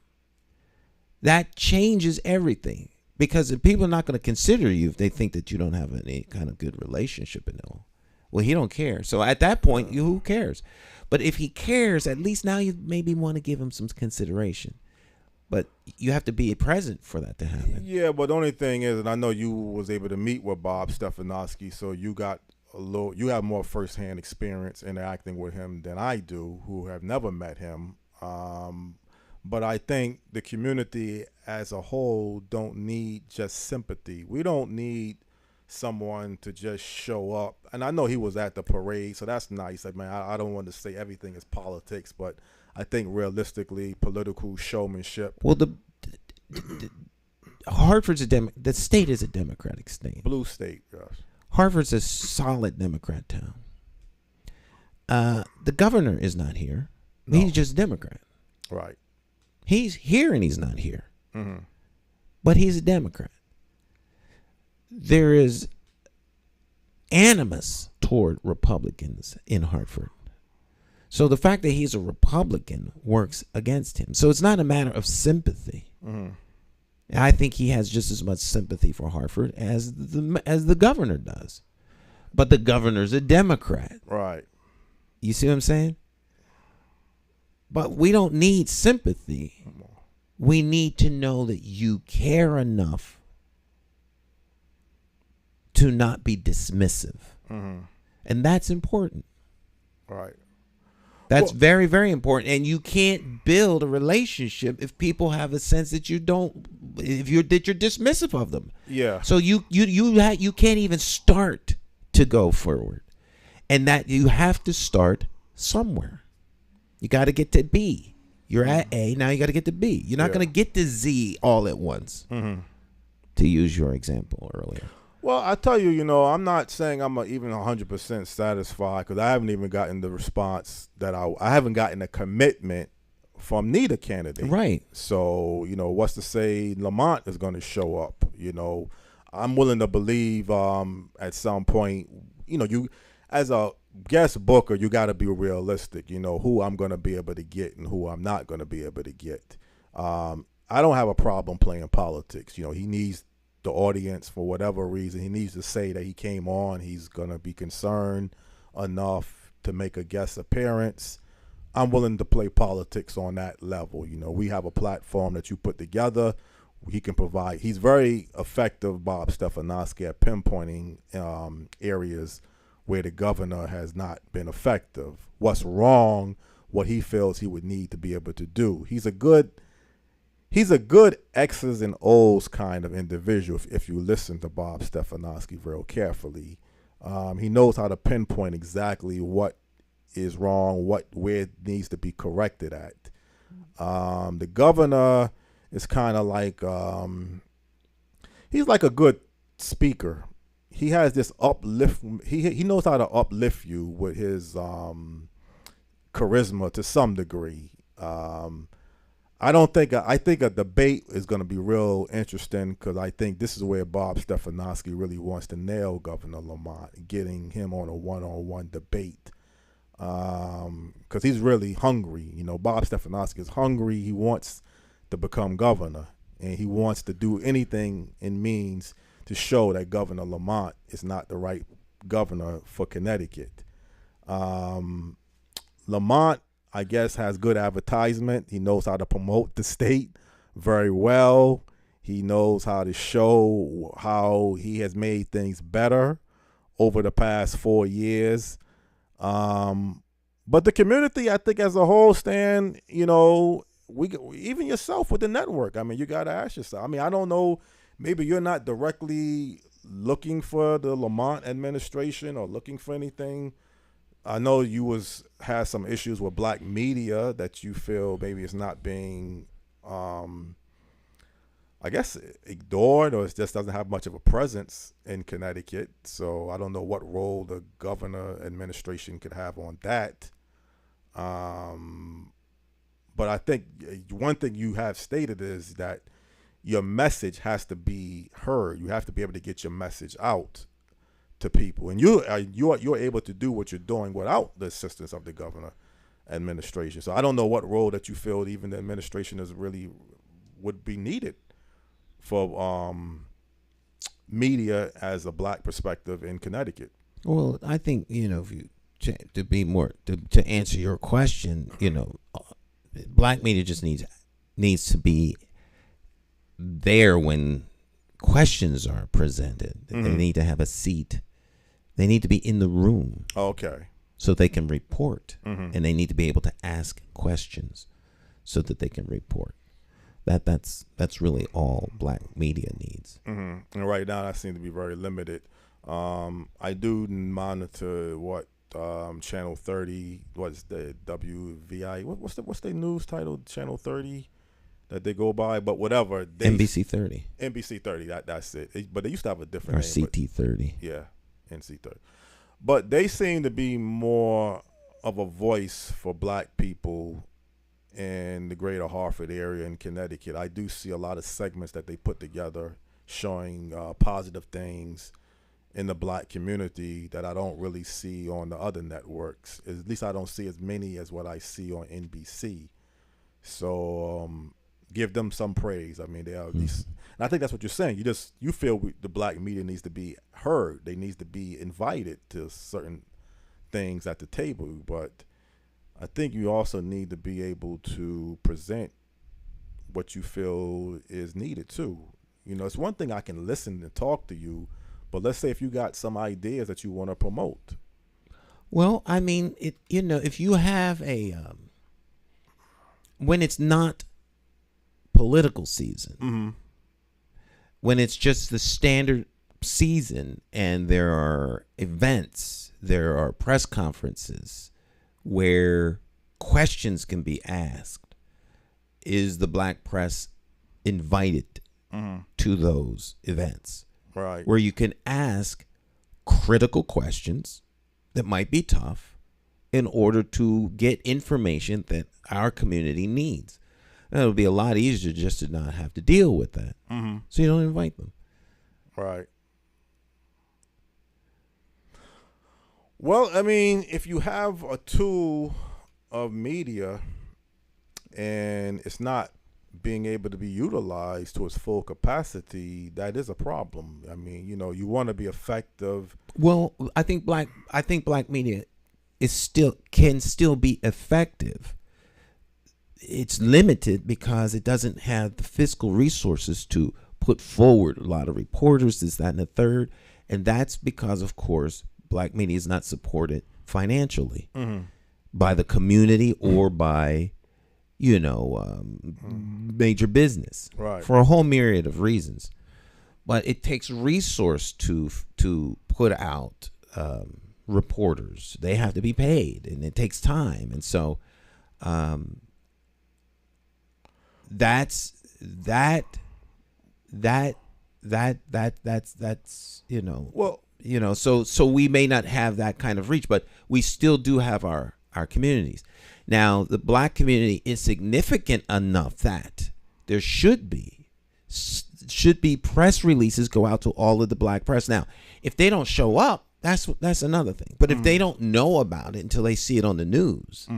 Speaker 3: That changes everything, because if people are not going to consider you if they think that you don't have any kind of good relationship in them. Well, he don't care. So at that point, who cares? But if he cares, at least now you maybe want to give him some consideration. But you have to be present for that to happen.
Speaker 4: Yeah, but the only thing is, and I know you was able to meet with Bob Stefanowski, so you have more firsthand experience interacting with him than I do, who have never met him. But I think the community as a whole don't need just sympathy. We don't need someone to just show up. And I know he was at the parade, so that's nice. I don't want to say everything is politics, but I think realistically, political showmanship.
Speaker 3: Well, Hartford's the state is a Democratic state.
Speaker 4: Blue state, yes.
Speaker 3: Hartford's a solid Democrat town. The governor is not here. No. He's just Democrat.
Speaker 4: Right.
Speaker 3: He's here and he's not here. But he's a Democrat. There is animus toward Republicans in Hartford. So the fact that he's a Republican works against him. So it's not a matter of sympathy. I think he has just as much sympathy for Hartford as the governor does. But the governor's a Democrat.
Speaker 4: Right.
Speaker 3: You see what I'm saying? But we don't need sympathy. We need to know that you care enough to not be dismissive. And that's important.
Speaker 4: Right.
Speaker 3: That's very, very important. And you can't build a relationship if people have a sense that you're dismissive of them.
Speaker 4: Yeah.
Speaker 3: So you can't even start to go forward. And that you have to start somewhere. You got to get to B. You're at A, now you got to get to B. You're not going to get to Z all at once. To to use your example earlier?
Speaker 4: Well, I tell you, I'm not saying I'm even 100% satisfied because I haven't even gotten the response that I haven't gotten a commitment from neither candidate.
Speaker 3: Right.
Speaker 4: So, what's to say Lamont is going to show up? I'm willing to believe at some point, you as a guest booker, you got to be realistic, who I'm going to be able to get and who I'm not going to be able to get. I don't have a problem playing politics. He needs the audience for whatever reason. He needs to say that he came on. He's going to be concerned enough to make a guest appearance. I'm willing to play politics on that level. We have a platform that you put together. He can provide. He's very effective, Bob Stefanowski, at pinpointing areas where the governor has not been effective. What's wrong, what he feels he would need to be able to do. He's a good X's and O's kind of individual if you listen to Bob Stefanowski very carefully. He knows how to pinpoint exactly what is wrong, where it needs to be corrected at. The governor is kind of like he's like a good speaker. He has this uplift. He knows how to uplift you with his charisma to some degree. I think a debate is going to be real interesting because I think this is where Bob Stefanowski really wants to nail Governor Lamont, getting him on a one-on-one debate. Because he's really hungry. Bob Stefanowski is hungry. He wants to become governor, and he wants to do anything in means to show that Governor Lamont is not the right governor for Connecticut. Lamont, I guess, has good advertisement. He knows how to promote the state very well. He knows how to show how he has made things better over the past 4 years. But the community, I think, as a whole, Stan, even yourself with the network. I mean, you got to ask yourself. I mean, I don't know. Maybe you're not directly looking for the Lamont administration or looking for anything. I know you had some issues with black media that you feel maybe it's not being, I guess, ignored, or it just doesn't have much of a presence in Connecticut. So I don't know what role the governor administration could have on that. But I think one thing you have stated is that your message has to be heard. You have to be able to get your message out to people, and you're able to do what you're doing without the assistance of the governor administration. So I don't know what role that you feel even the administration is really would be needed for media as a black perspective in Connecticut.
Speaker 3: Well, I think if you to be more to answer your question, black media just needs to be there when questions are presented. Mm-hmm. They need to have a seat. They need to be in the room.
Speaker 4: Okay.
Speaker 3: So they can report.
Speaker 4: Mm-hmm.
Speaker 3: And they need to be able to ask questions so that they can report. That's really all black media needs.
Speaker 4: Mm-hmm. And right now that seems to be very limited. I do monitor Channel 30, what's the WVI? What's the news title? Channel 30 that they go by, but whatever.
Speaker 3: NBC 30.
Speaker 4: NBC 30. That's it. But they used to have a different
Speaker 3: name. Or CT 30.
Speaker 4: Yeah, NC 30. But they seem to be more of a voice for black people in the greater Hartford area in Connecticut. I do see a lot of segments that they put together showing positive things in the black community that I don't really see on the other networks. At least I don't see as many as what I see on NBC. So give them some praise. I mean, they are at least, and I think that's what you're saying. You feel the black media needs to be heard. They needs to be invited to certain things at the table. But I think you also need to be able to present what you feel is needed too. It's one thing I can listen and talk to you, but let's say if you got some ideas that you want to promote.
Speaker 3: Well, I mean, if you have when it's not political season,
Speaker 4: mm-hmm.
Speaker 3: when it's just the standard season and there are events, there are press conferences where questions can be asked, is the black press invited to those events,
Speaker 4: Right.
Speaker 3: where you can ask critical questions that might be tough in order to get information that our community needs. And it'll be a lot easier just to not have to deal with that. So you don't invite them.
Speaker 4: Right. Well, I mean, if you have a tool of media and it's not being able to be utilized to its full capacity, that is a problem. I mean, you want to be effective.
Speaker 3: Well, I think black media can still be effective. It's limited because it doesn't have the fiscal resources to put forward a lot of reporters, this, that, and the third. And that's because, of course, black media is not supported financially by the community or by, major business,
Speaker 4: Right.
Speaker 3: for a whole myriad of reasons. But it takes resource to put out reporters. They have to be paid, and it takes time. And so that's
Speaker 4: Well,
Speaker 3: so we may not have that kind of reach, but we still do have our communities. Now, the black community is significant enough that there should be press releases go out to all of the black press. Now, if they don't show up, that's another thing. But if they don't know about it until they see it on the news,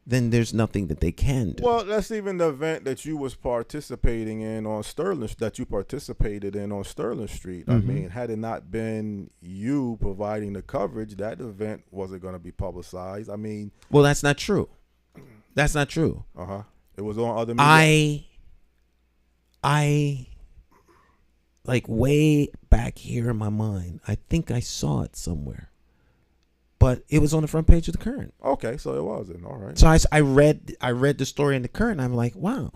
Speaker 3: then there's nothing that they can do.
Speaker 4: Well, that's even the event that you was participating in on Sterling, that you participated in on Sterling Street. I mean, had it not been you providing the coverage, that event wasn't going to be publicized. I mean,
Speaker 3: Well, that's not true. That's not true.
Speaker 4: it was on other media.
Speaker 3: I like way back here in my mind, I think I saw it somewhere, but it was on the front page of the Current.
Speaker 4: Okay, so it wasn't. All right.
Speaker 3: So I read the story in the Current. And I'm like, wow,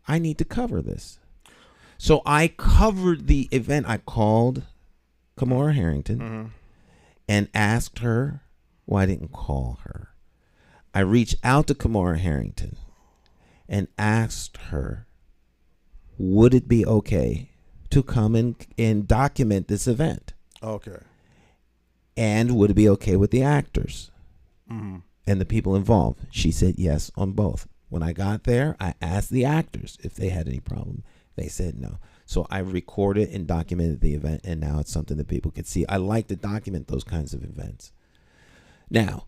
Speaker 3: I need to cover this. So I covered the event. I called Kamora Harrington and asked her. Well, I didn't call her. I reached out to Kamora Harrington and asked her, would it be okay to come and document this event?
Speaker 4: Okay.
Speaker 3: And would it be okay with the actors and the people involved? She said yes on both. When I got there, I asked the actors if they had any problem. They said no. So I recorded and documented the event, and now it's something that people can see. I like to document those kinds of events. Now,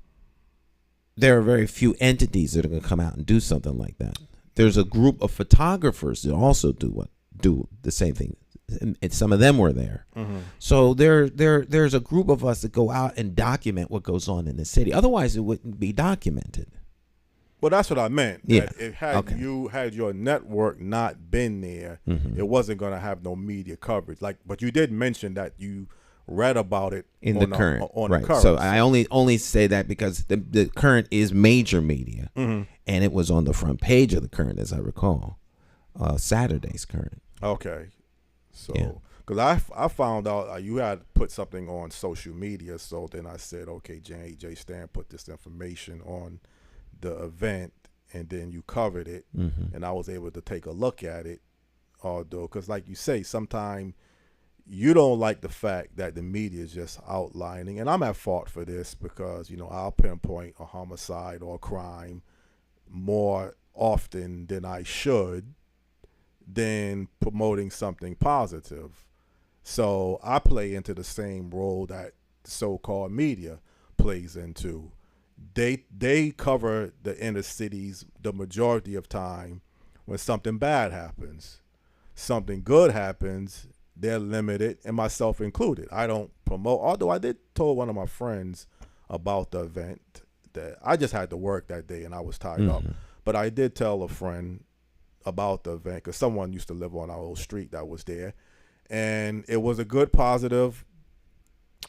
Speaker 3: there are very few entities that are going to come out and do something like that. There's a group of photographers that also do the same thing. And some of them were there. So there's a group of us that go out and document what goes on in the city. Otherwise, it wouldn't be documented.
Speaker 4: Well, that's what I meant.
Speaker 3: Yeah.
Speaker 4: That had your network not been there, it wasn't going to have no media coverage. But you did mention that you read about it
Speaker 3: in
Speaker 4: on
Speaker 3: the Current.
Speaker 4: On
Speaker 3: right.
Speaker 4: the Current.
Speaker 3: So I only say that because the Current is major media, and it was on the front page of the Current, as I recall, Saturday's Current.
Speaker 4: Okay. So, because I found out you had put something on social media, so then I said, okay, J. Stan put this information on the event, and then you covered it, and I was able to take a look at it. Although, because like you say, sometimes you don't like the fact that the media is just outlining, and I'm at fault for this because I'll pinpoint a homicide or a crime more often than I should, than promoting something positive. So I play into the same role that the so-called media plays into. They cover the inner cities the majority of time when something bad happens. Something good happens, they're limited, and myself included. I don't promote, although I did told one of my friends about the event that I just had to work that day and I was tied up. But I did tell a friend about the event because someone used to live on our old street that was there, and it was a good positive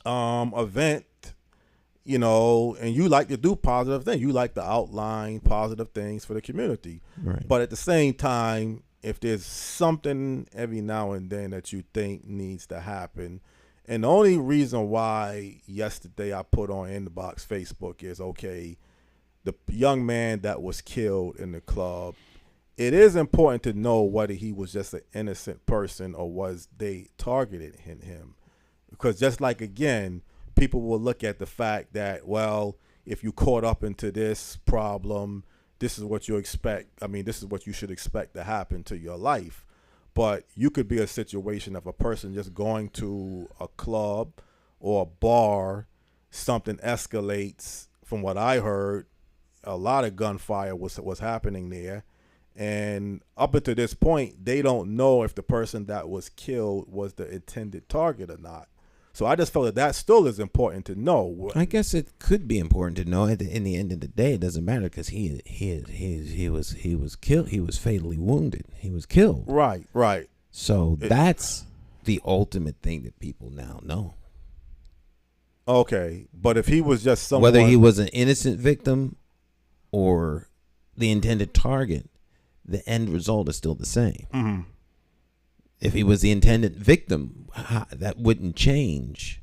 Speaker 4: event, and you like to do positive things. You like to outline positive things for the community.
Speaker 3: Right.
Speaker 4: But at the same time, if there's something every now and then that you think needs to happen, and the only reason why yesterday I put on Inbox Facebook is, okay, the young man that was killed in the club it is important to know whether he was just an innocent person or was they targeted him. Because just like, again, people will look at the fact that, well, if you caught up into this problem, this is what you expect. I mean, this is what you should expect to happen to your life. But you could be a situation of a person just going to a club or a bar, something escalates. From what I heard, a lot of gunfire was happening there. And up until this point, they don't know if the person that was killed was the intended target or not. So I just felt that still is important to know.
Speaker 3: I guess it could be important to know. In the end of the day, it doesn't matter because he was killed. He was fatally wounded. He was killed.
Speaker 4: Right.
Speaker 3: So that's the ultimate thing that people now know.
Speaker 4: Okay, but if he was just someone,
Speaker 3: whether he was an innocent victim or the intended target, the end result is still the same.
Speaker 4: Mm-hmm.
Speaker 3: If he was the intended victim, that wouldn't change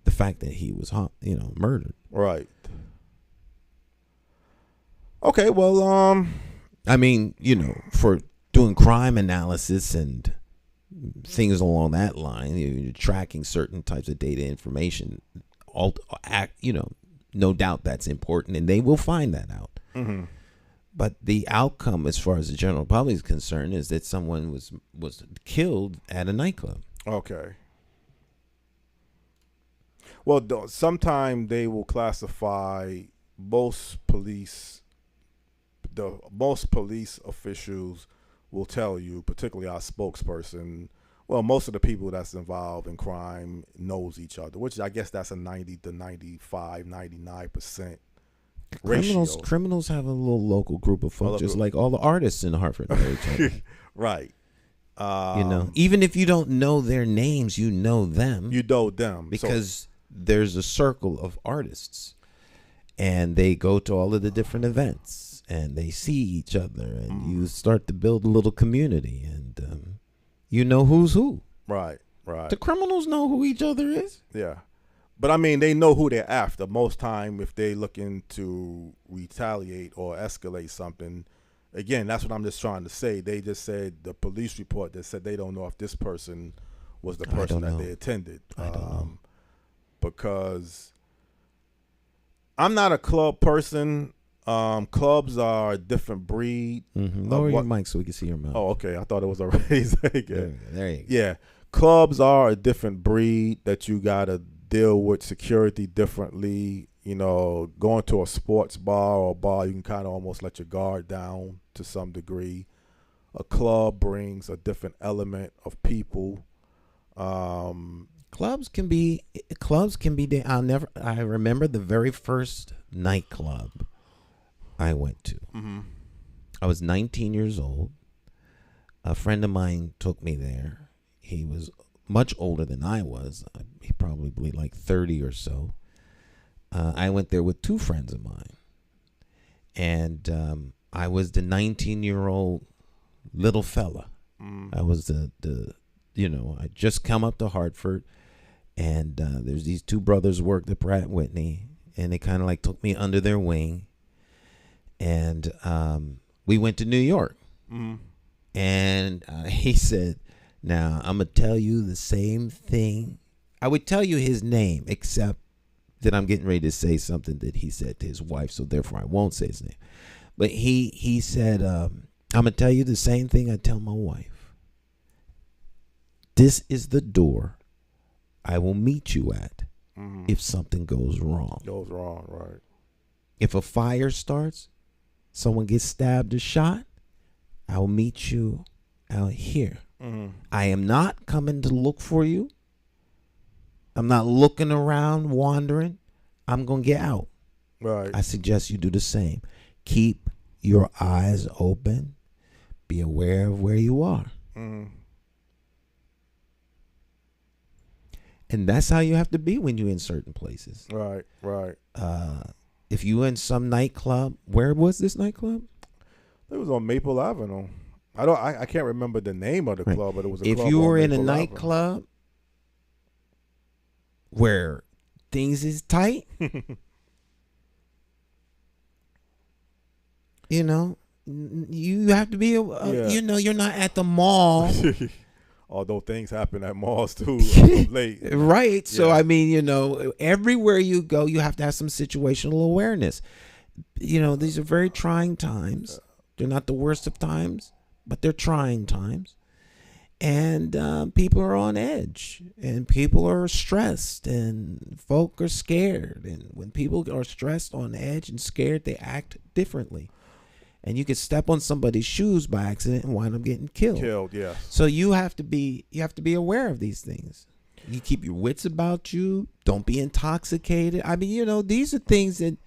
Speaker 3: the fact that he was, murdered.
Speaker 4: Right. Okay. Well,
Speaker 3: I mean, for doing crime analysis and things along that line, you're tracking certain types of data information. No doubt that's important, and they will find that out.
Speaker 4: Mm-hmm.
Speaker 3: But the outcome, as far as the general public is concerned, is that someone was killed at a nightclub.
Speaker 4: Okay. Well, sometime they will classify most police officials will tell you, particularly our spokesperson, well, most of the people that's involved in crime knows each other, which I guess that's a 90 to 95, 99% ratio.
Speaker 3: Criminals have a little local group of folks, just like all the artists in Hartford know each other.
Speaker 4: Right.
Speaker 3: Even if you don't know their names, you know them.
Speaker 4: You know them.
Speaker 3: Because there's a circle of artists, and they go to all of the different events, and they see each other, and you start to build a little community, and you know who's who.
Speaker 4: Right.
Speaker 3: The criminals know who each other is.
Speaker 4: Yeah. But, I mean, they know who they're after. Most time, if they looking to retaliate or escalate something, again, that's what I'm just trying to say. They just said the police report that said they don't know if this person was the person that they attended.
Speaker 3: I don't know.
Speaker 4: Because I'm not a club person. Clubs are a different breed.
Speaker 3: Mm-hmm. Lower your mic so we can see your mouth.
Speaker 4: Oh, okay. I thought it was already.
Speaker 3: There you go.
Speaker 4: Yeah. Clubs are a different breed that you got to deal with security differently. Going to a sports bar or bar, you can kind of almost let your guard down to some degree. A club brings a different element of people.
Speaker 3: Clubs can be. I remember the very first nightclub I went to.
Speaker 4: Mm-hmm.
Speaker 3: I was 19 years old. A friend of mine took me there. He was much older than I was. He probably like 30 or so. I went there with two friends of mine. And I was the 19-year-old little fella. I was I just come up to Hartford. And there's these two brothers worked at Pratt & Whitney. And they kind of like took me under their wing. And we went to New York.
Speaker 4: Mm-hmm.
Speaker 3: And he said, now, I'm going to tell you the same thing. I would tell you his name, except that I'm getting ready to say something that he said to his wife, so therefore I won't say his name. But he said, I'm going to tell you the same thing I tell my wife. This is the door I will meet you at if something goes wrong.
Speaker 4: Goes wrong, right.
Speaker 3: If a fire starts, someone gets stabbed or shot, I will meet you out here.
Speaker 4: Mm-hmm.
Speaker 3: I am not coming to look for you. I'm not looking around, wandering. I'm going to get out.
Speaker 4: Right.
Speaker 3: I suggest you do the same. Keep your eyes open. Be aware of where you are.
Speaker 4: Mm-hmm.
Speaker 3: And that's how you have to be when you're in certain places.
Speaker 4: Right.
Speaker 3: If you in some nightclub, where was this nightclub?
Speaker 4: It was on Maple Avenue. I can't remember the name of the club, but it was a
Speaker 3: if
Speaker 4: club
Speaker 3: you
Speaker 4: on
Speaker 3: were in a
Speaker 4: Maple Avenue.
Speaker 3: nightclub where things is tight, you have to be, you're not at the mall.
Speaker 4: Although things happen at malls too of late.
Speaker 3: Right. So,
Speaker 4: Yeah.
Speaker 3: I mean, everywhere you go, you have to have some situational awareness. These are very trying times. They're not the worst of times, but they're trying times. And people are on edge, and people are stressed, and folk are scared. And when people are stressed, on edge, and scared, they act differently. And you could step on somebody's shoes by accident and wind up getting killed.
Speaker 4: Yeah.
Speaker 3: So you have to be aware of these things. You keep your wits about you. Don't be intoxicated. I mean, these are things that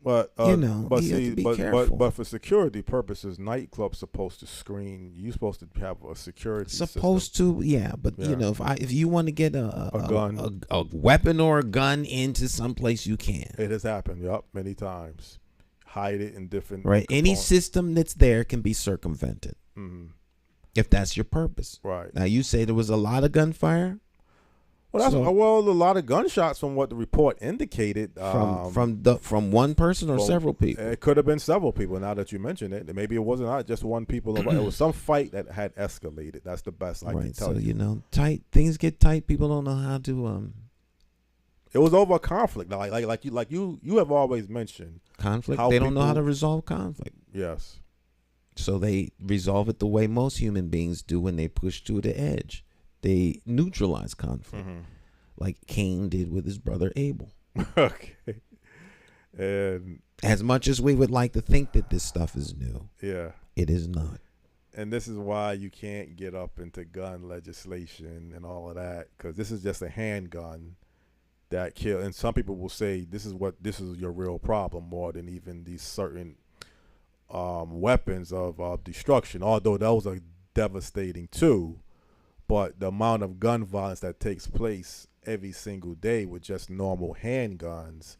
Speaker 4: But
Speaker 3: you have to be careful.
Speaker 4: But for security purposes, nightclubs supposed to screen. You're supposed to have a security
Speaker 3: Supposed
Speaker 4: system.
Speaker 3: to, yeah. But if you want to get
Speaker 4: A gun.
Speaker 3: a weapon or a gun into some place, you can.
Speaker 4: It has happened. Yup, many times. Hide it in different.
Speaker 3: Right. Any
Speaker 4: components.
Speaker 3: system that's there can be circumvented if that's your purpose.
Speaker 4: Right.
Speaker 3: Now you say there was a lot of gunfire.
Speaker 4: Well,
Speaker 3: So-
Speaker 4: a lot of gunshots from what the report indicated.
Speaker 3: From one person or several people.
Speaker 4: It could have been several people. Now that you mention it, maybe it wasn't not just one people. It was some fight that had escalated. That's the best I can tell
Speaker 3: So
Speaker 4: you.
Speaker 3: tight things get tight. People don't know how to
Speaker 4: It was over a conflict. Like you have always mentioned.
Speaker 3: conflict.
Speaker 4: How
Speaker 3: They don't know how
Speaker 4: people-
Speaker 3: to resolve conflict.
Speaker 4: Yes.
Speaker 3: So they resolve it the way most human beings do when they push to the edge. They neutralize conflict, like Cain did with his brother Abel.
Speaker 4: Okay. And
Speaker 3: As much as we would like to think that this stuff is new,
Speaker 4: yeah.
Speaker 3: it is not.
Speaker 4: And this is why you can't get up into gun legislation and all of that, because this is just a handgun that kill. And some people will say this is your real problem more than even these certain weapons of destruction. Although those are devastating too, but the amount of gun violence that takes place every single day with just normal handguns.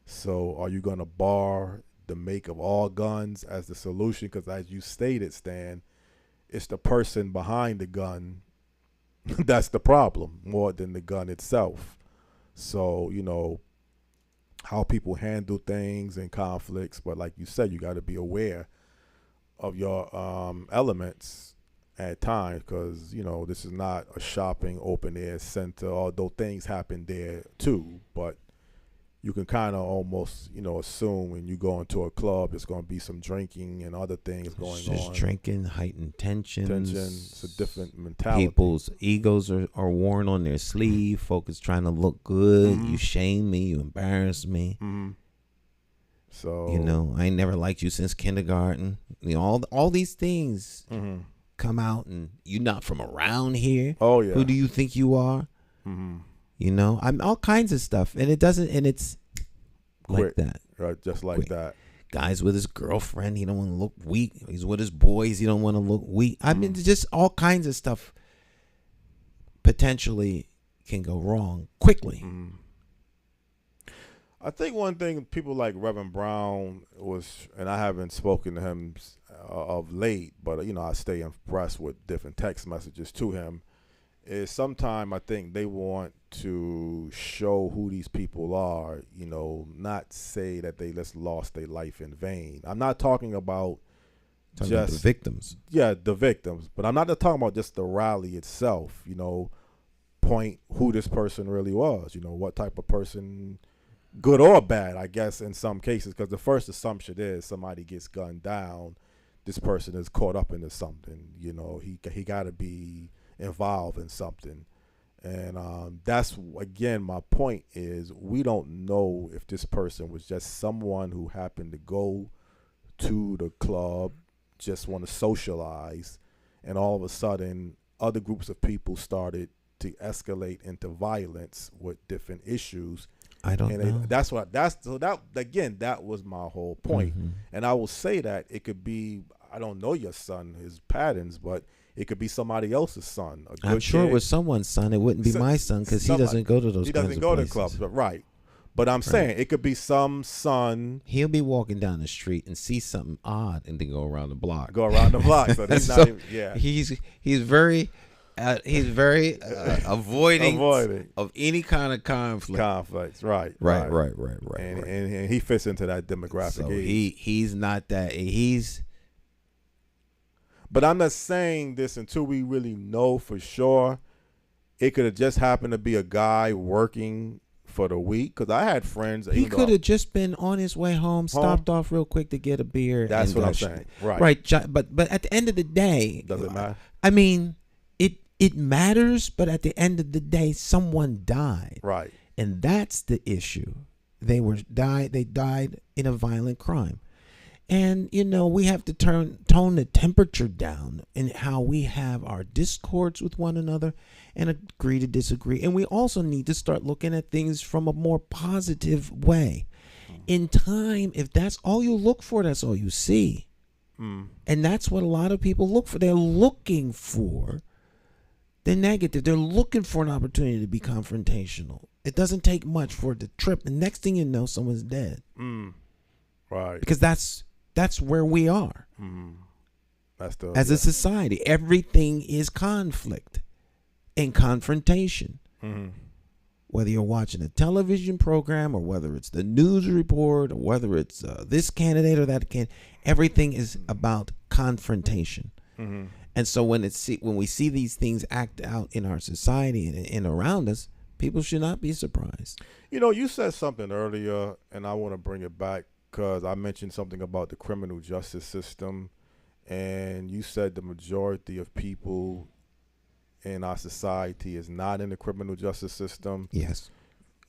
Speaker 4: So, are you going to bar the make of all guns as the solution? Because as you stated, Stan, it's the person behind the gun that's the problem more than the gun itself. So, how people handle things and conflicts. But like you said, you got to be aware of your elements at times, because, this is not a shopping open air center, although things happen there too. But you can kind of almost, assume when you go into a club, there's going to be some drinking and other things going
Speaker 3: It's just
Speaker 4: on.
Speaker 3: drinking, heightened tensions.
Speaker 4: It's a different mentality.
Speaker 3: People's egos are worn on their sleeve. Folk is trying to look good. You shame me. You embarrass me.
Speaker 4: So
Speaker 3: I ain't never liked you since kindergarten. All these things come out, and you're not from around here.
Speaker 4: Oh yeah.
Speaker 3: Who do you think you are? I'm all kinds of stuff, and it's
Speaker 4: Quick.
Speaker 3: like that.
Speaker 4: Right, just like
Speaker 3: Quick.
Speaker 4: that.
Speaker 3: Guy's with his girlfriend, he don't want to look weak. He's with his boys, he don't want to look weak. I mean, just all kinds of stuff potentially can go wrong quickly.
Speaker 4: I think one thing people like Reverend Brown was, and I haven't spoken to him of late, but I stay impressed with different text messages to him, is sometimes I think they want to show who these people are, not say that they just lost their life in vain. I'm not talking about
Speaker 3: Talking about the victims.
Speaker 4: Yeah, the victims. But I'm not just talking about just the rally itself, point who this person really was, what type of person, good or bad, I guess, in some cases, because the first assumption is somebody gets gunned down, this person is caught up into something, he got to be involved in something. And that's, again, my point is we don't know if this person was just someone who happened to go to the club, just want to socialize, and all of a sudden other groups of people started to escalate into violence with different issues.
Speaker 3: I don't know.
Speaker 4: That was my whole point. And I will say that it could be, I don't know your son, his patterns, but it could be somebody else's son.
Speaker 3: I'm sure it was someone's son. It wouldn't be my son, because he doesn't go to those.
Speaker 4: He
Speaker 3: kinds
Speaker 4: doesn't
Speaker 3: of
Speaker 4: go to
Speaker 3: places.
Speaker 4: clubs, but right. But I'm saying it could be some son.
Speaker 3: He'll be walking down the street and see something odd, and then go around the block.
Speaker 4: Go around the block. So he's not
Speaker 3: So
Speaker 4: even, yeah.
Speaker 3: He's very He's very avoiding
Speaker 4: Avoiding.
Speaker 3: of any kind of conflict.
Speaker 4: Conflicts, right. And he fits into that demographic.
Speaker 3: So he's not that.
Speaker 4: But I'm not saying this until we really know for sure. It could have just happened to be a guy working for the week, because I had friends.
Speaker 3: He could have just been on his way home, stopped off real quick to get a beer.
Speaker 4: That's what I'm saying. Right.
Speaker 3: Right. But at the end of the day,
Speaker 4: does it matter?
Speaker 3: I mean, it matters. But at the end of the day, someone died.
Speaker 4: Right.
Speaker 3: And that's the issue. They died in a violent crime. And, we have to tone the temperature down in how we have our discords with one another and agree to disagree. And we also need to start looking at things from a more positive way. In time, if that's all you look for, that's all you see. And that's what a lot of people look for. They're looking for the negative. They're looking for an opportunity to be confrontational. It doesn't take much for it to trip. And next thing you know, someone's dead.
Speaker 4: Right.
Speaker 3: Because that's where we are. As a society, everything is conflict and confrontation. Whether you're watching a television program or whether it's the news report or whether it's this candidate or that candidate, everything is about confrontation. And so when we see these things act out in our society and around us, people should not be surprised.
Speaker 4: You said something earlier, and I want to bring it back, because I mentioned something about the criminal justice system, and you said the majority of people in our society is not in the criminal justice system.
Speaker 3: Yes.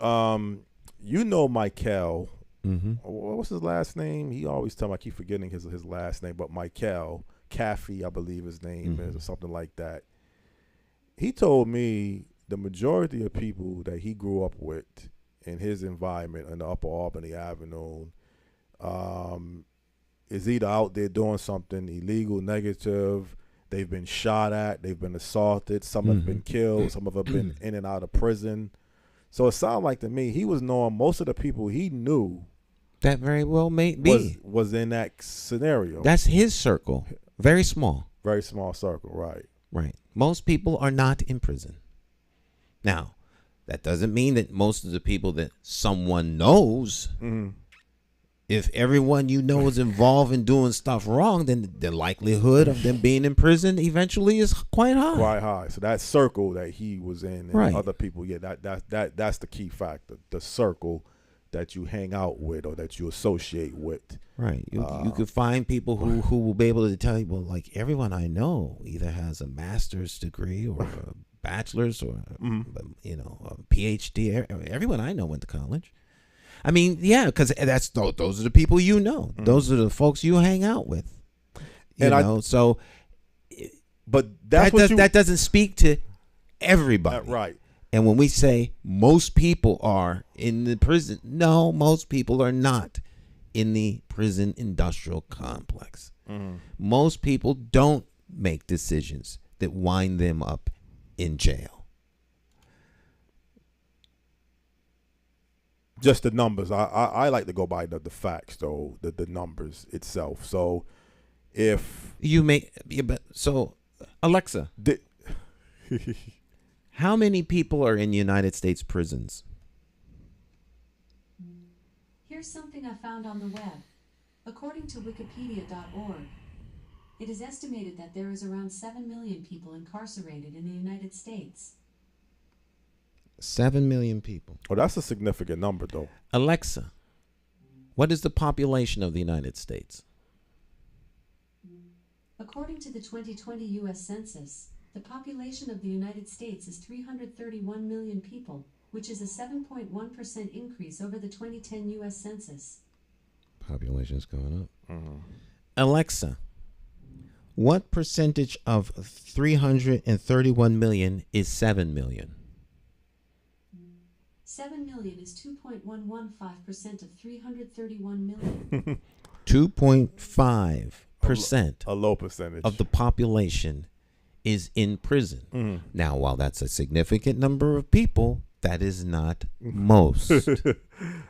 Speaker 4: McCauley. What's his last name? He always tell me, I keep forgetting his last name, but McCauley, Caffey, I believe his name is, or something like that. He told me the majority of people that he grew up with in his environment in the Upper Albany Avenue is either out there doing something illegal, negative. They've been shot at. They've been assaulted. Some have been killed. Some have been in and out of prison. So it sounded like to me he was knowing most of the people he knew.
Speaker 3: That very well may be.
Speaker 4: Was in that scenario.
Speaker 3: That's his circle. Very small.
Speaker 4: Very small circle, right.
Speaker 3: Right. Most people are not in prison. Now, that doesn't mean that most of the people that someone knows, if everyone you know is involved in doing stuff wrong, then the likelihood of them being in prison eventually is quite high.
Speaker 4: Quite high. So that circle that he was in and other people, that's the key factor. The circle that you hang out with or that you associate with.
Speaker 3: Right. You could find people who will be able to tell you, well, like everyone I know either has a master's degree or a bachelor's or a PhD. Everyone I know went to college. I mean, yeah, because those are the people you know. Those are the folks you hang out with. So.
Speaker 4: But
Speaker 3: that doesn't speak to everybody,
Speaker 4: right?
Speaker 3: And when we say most people are in the prison, no, most people are not in the prison industrial complex. Most people don't make decisions that wind them up in jail.
Speaker 4: Just the numbers. I like to go by the facts, though, the numbers itself. So if
Speaker 3: you make, Alexa, how many people are in United States prisons?
Speaker 8: Here's something I found on the web. According to Wikipedia.org, it is estimated that there is around 7 million people incarcerated in the United States.
Speaker 3: 7 million people.
Speaker 4: Oh, that's a significant number, though.
Speaker 3: Alexa, what is the population of the United States?
Speaker 8: According to the 2020 U.S. Census, the population of the United States is 331 million people, which is a 7.1% increase over the 2010 U.S. Census.
Speaker 3: Population is going up. Alexa, what percentage of 331 million is 7 million?
Speaker 8: 7 million is 2.115% of 331 million.
Speaker 3: 2.5%.
Speaker 4: A low percentage
Speaker 3: of the population is in prison. Now, while that's a significant number of people, that is not most.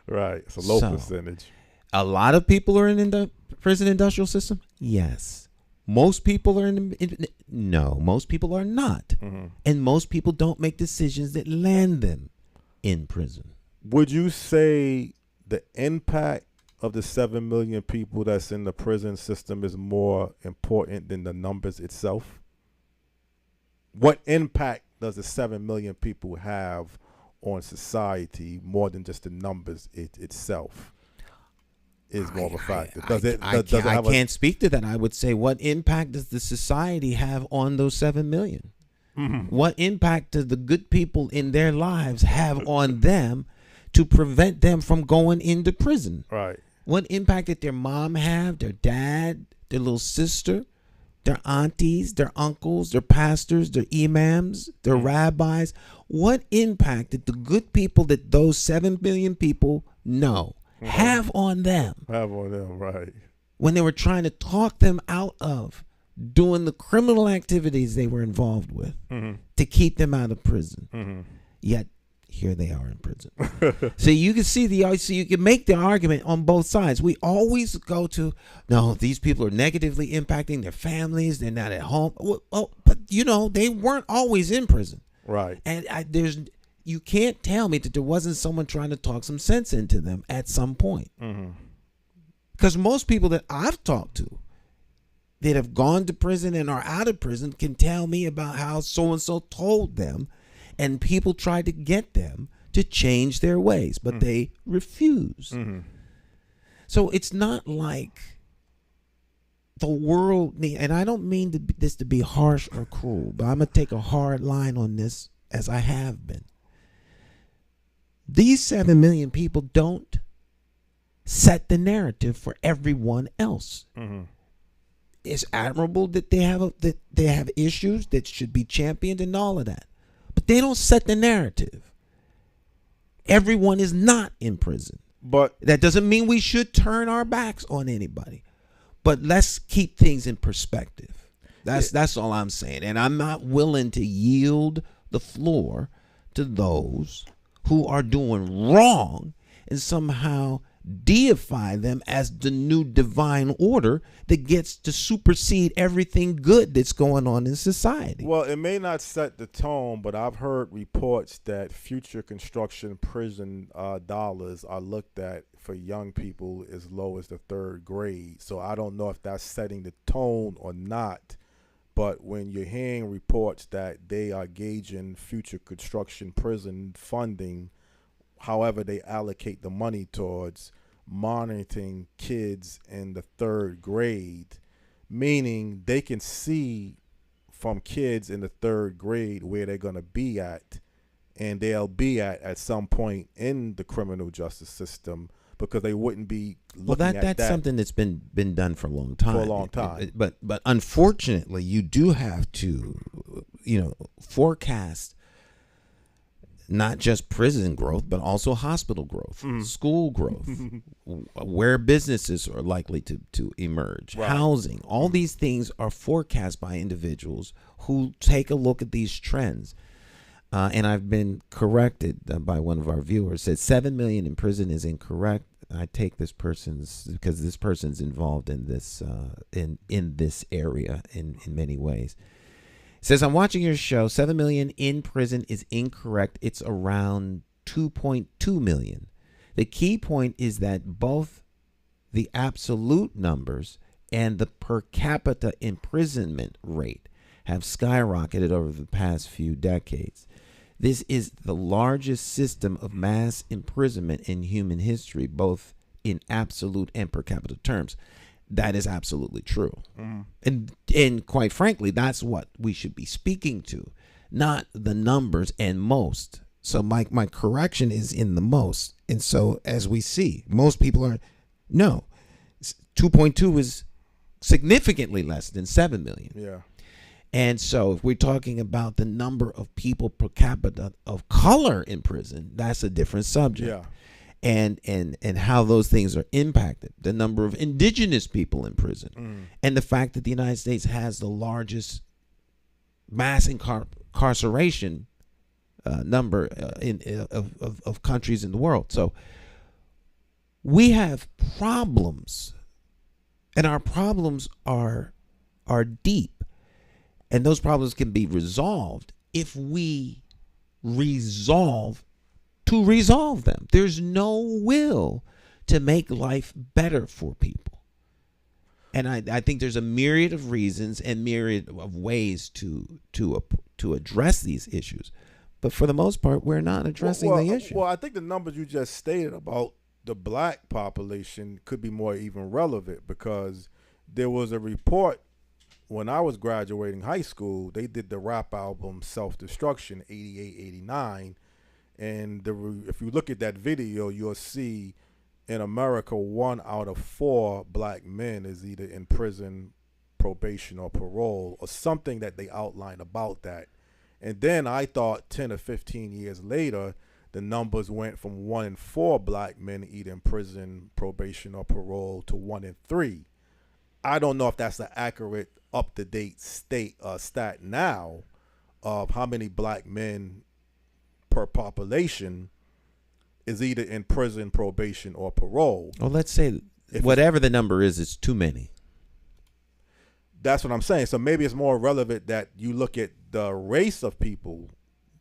Speaker 4: Right. It's a low percentage.
Speaker 3: A lot of people are in the prison industrial system? Yes. Most people are no, most people are not. And most people don't make decisions that land them in prison.
Speaker 4: Would you say the impact of the 7 million people that's in the prison system is more important than the numbers itself? What impact does the 7 million people have on society more than just the numbers itself? Is more of a factor.
Speaker 3: I can't speak to that. I would say, what impact does the society have on those 7 million? What impact does the good people in their lives have on them to prevent them from going into prison?
Speaker 4: Right.
Speaker 3: What impact did their mom have, their dad, their little sister, their aunties, their uncles, their pastors, their imams, their rabbis? What impact did the good people that those 7 million people know have on them?
Speaker 4: Have on them, right.
Speaker 3: When they were trying to talk them out of doing the criminal activities they were involved with to keep them out of prison. Yet here they are in prison. So you can see you can make the argument on both sides. We always go to, no, these people are negatively impacting their families. They're not at home. Well, but they weren't always in prison.
Speaker 4: Right.
Speaker 3: And you can't tell me that there wasn't someone trying to talk some sense into them at some point. Because most people that I've talked to that have gone to prison and are out of prison can tell me about how so-and-so told them, and people tried to get them to change their ways, but they refused. So it's not like the world, and I don't mean this to be harsh or cruel, but I'm going to take a hard line on this, as I have been. These 7 million people don't set the narrative for everyone else. It's admirable that they have issues that should be championed and all of that, but they don't set the narrative. Everyone is not in prison,
Speaker 4: but
Speaker 3: that doesn't mean we should turn our backs on anybody. But let's keep things in perspective. That's all I'm saying, and I'm not willing to yield the floor to those who are doing wrong and somehow deify them as the new divine order that gets to supersede everything good that's going on in society.
Speaker 4: Well, it may not set the tone, but I've heard reports that future construction prison dollars are looked at for young people as low as the 3rd grade. So I don't know if that's setting the tone or not. But when you're hearing reports that they are gauging future construction prison funding, however they allocate the money towards monitoring kids in the 3rd grade, meaning they can see from kids in the 3rd grade where they're going to be at, and they'll be at some point in the criminal justice system, because they wouldn't be looking at
Speaker 3: that's something that's been done for a long time.
Speaker 4: For a long time.
Speaker 3: But unfortunately, you do have to, forecast not just prison growth, but also hospital growth, school growth, where businesses are likely to emerge, housing. All these things are forecast by individuals who take a look at these trends. And I've been corrected by one of our viewers, said 7 million in prison is incorrect. I take this person's, because this person's involved in this in this area in many ways. It says, I'm watching your show. 7 million in prison is incorrect. It's around 2.2 million. The key point is that both the absolute numbers and the per capita imprisonment rate have skyrocketed over the past few decades. This is the largest system of mass imprisonment in human history, both in absolute and per capita terms. That is absolutely true. And quite frankly, that's what we should be speaking to, not the numbers and most. So my correction is in the most. And so as we see, most people are, no, 2.2 is significantly less than 7 million.
Speaker 4: Yeah.
Speaker 3: And so if we're talking about the number of people per capita of color in prison, that's a different subject.
Speaker 4: Yeah.
Speaker 3: And how those things are impacted, the number of indigenous people in prison, and the fact that the United States has the largest mass incarceration number of countries in the world. So we have problems, and our problems are are deep. And those problems can be resolved if we resolve to resolve them. There's no will to make life better for people. And I think there's a myriad of reasons and myriad of ways to address these issues. But for the most part, we're not addressing the issue.
Speaker 4: Well, I think the numbers you just stated about the black population could be more even relevant, because there was a report when I was graduating high school. They did the rap album Self-Destruction 88, 89. And if you look at that video, you'll see in America, 1 out of 4 black men is either in prison, probation, or parole, or something that they outlined about that. And then I thought 10 or 15 years later, the numbers went from 1 in 4 black men either in prison, probation, or parole to 1 in 3. I don't know if that's the accurate, up-to-date stat now of how many black men per population is either in prison, probation, or parole.
Speaker 3: Well, let's say whatever the number is, it's too many.
Speaker 4: That's what I'm saying. So maybe it's more relevant that you look at the race of people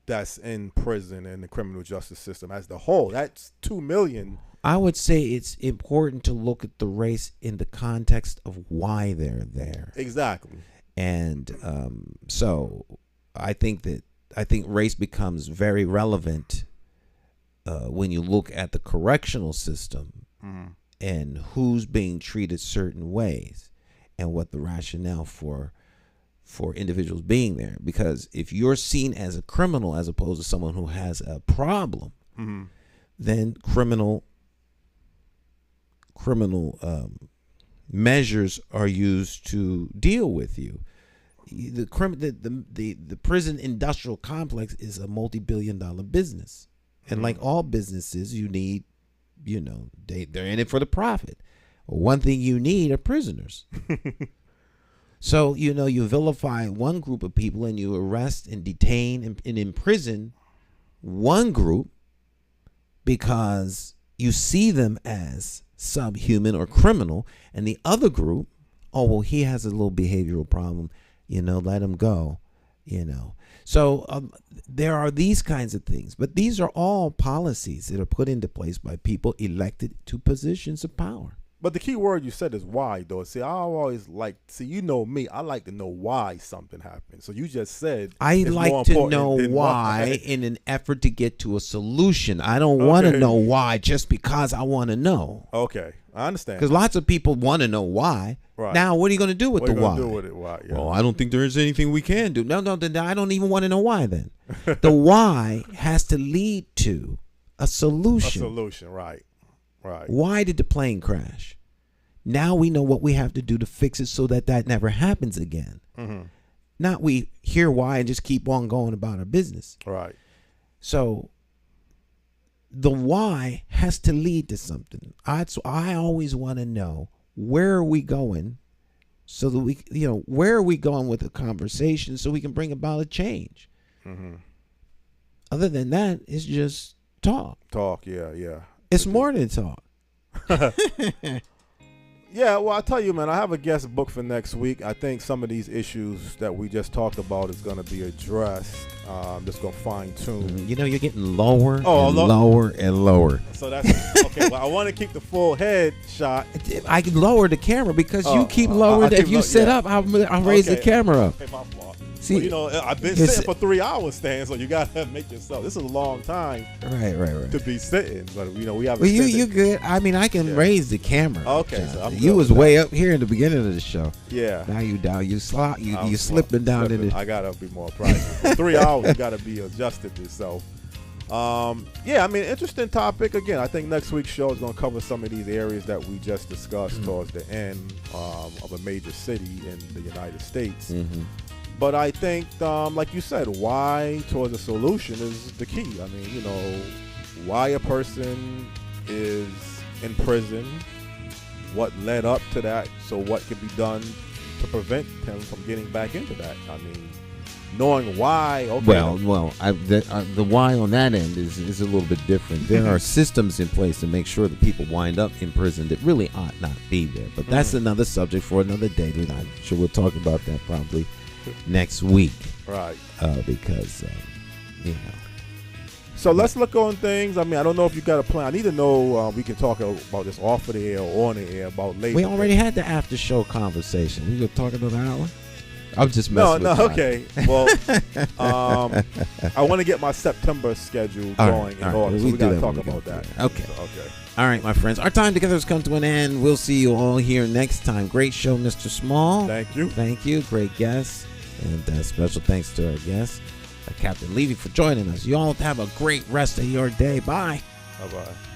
Speaker 4: that's in prison and the criminal justice system as the whole. That's 2 million.
Speaker 3: I would say it's important to look at the race in the context of why they're there.
Speaker 4: Exactly.
Speaker 3: And so I think race becomes very relevant when you look at the correctional system and who's being treated certain ways and what the rationale for individuals being there. Because if you're seen as a criminal as opposed to someone who has a problem, then criminal measures are used to deal with you. The prison industrial complex is a multi-billion-dollar business. And like all businesses, you need, they're in it for the profit. One thing you need are prisoners. So, you vilify one group of people and you arrest and detain and imprison one group because you see them as subhuman or criminal, and the other group, he has a little behavioral problem, let him go, So there are these kinds of things, but these are all policies that are put into place by people elected to positions of power.
Speaker 4: But the key word you said is why, though. See, I always you know me, I like to know why something happened. So you just said
Speaker 3: I like to know why in an effort to get to a solution. I don't want to know why just because I want to know.
Speaker 4: Okay, I understand.
Speaker 3: Because lots of people want to know why. Right. Now, what are you going to do with the why?
Speaker 4: Yeah.
Speaker 3: Well, I don't think there is anything we can do. No, then I don't even want to know why then. The why has to lead to a solution.
Speaker 4: A solution, right.
Speaker 3: Why did the plane crash? Now we know what we have to do to fix it so that never happens again. Not we hear why and just keep on going about our business.
Speaker 4: Right.
Speaker 3: So the why has to lead to something. I always want to know, where are we going so that we, where are we going with the conversation so we can bring about a change? Other than that, it's just talk.
Speaker 4: Yeah.
Speaker 3: It's more than talk.
Speaker 4: Yeah, well, I tell you, man, I have a guest booked for next week. I think some of these issues that we just talked about is going to be addressed. Just going to fine tune.
Speaker 3: You're getting lower lower and lower.
Speaker 4: So that's okay. Well, I want to keep the full head shot.
Speaker 3: I can lower the camera because you keep lowering. If you sit up, I'll raise the camera up.
Speaker 4: Okay, my fault. See, I've been sitting for 3 hours, Stan. So you gotta make yourself. This is a long time,
Speaker 3: right,
Speaker 4: to be sitting. But we have.
Speaker 3: Well, you good. I mean, I can raise the camera.
Speaker 4: Okay, so
Speaker 3: you was way up here in the beginning of the show.
Speaker 4: Yeah.
Speaker 3: Now you down. You slipping down in it.
Speaker 4: I gotta be more practical. For 3 hours, you gotta be adjusted to yourself. Yeah, I mean, interesting topic. Again, I think next week's show is going to cover some of these areas that we just discussed towards the end of a major city in the United States. But I think, like you said, why towards a solution is the key. I mean, why a person is in prison, what led up to that, so what can be done to prevent him from getting back into that. I mean, knowing why. Okay.
Speaker 3: Well, the why on that end is a little bit different. There are systems in place to make sure that people wind up in prison that really ought not be there. But that's another subject for another day. I'm sure we'll talk about that probably next week.
Speaker 4: Right.
Speaker 3: Because,
Speaker 4: So let's look on things. I mean, I don't know if you got a plan. I need to know. We can talk about this off of the air or on the air about later.
Speaker 3: We already had the after show conversation. We could talk another hour. I'm just messing with you.
Speaker 4: Okay. Well, I want to get my September schedule going in order, so we got to talk about that.
Speaker 3: Okay.
Speaker 4: So, okay.
Speaker 3: All right, my friends. Our time together has come to an end. We'll see you all here next time. Great show, Mr. Small.
Speaker 4: Thank you.
Speaker 3: Thank you. Great guest. And special thanks to our guest, Captain Levy, for joining us. You all have a great rest of your day. Bye.
Speaker 4: Bye-bye.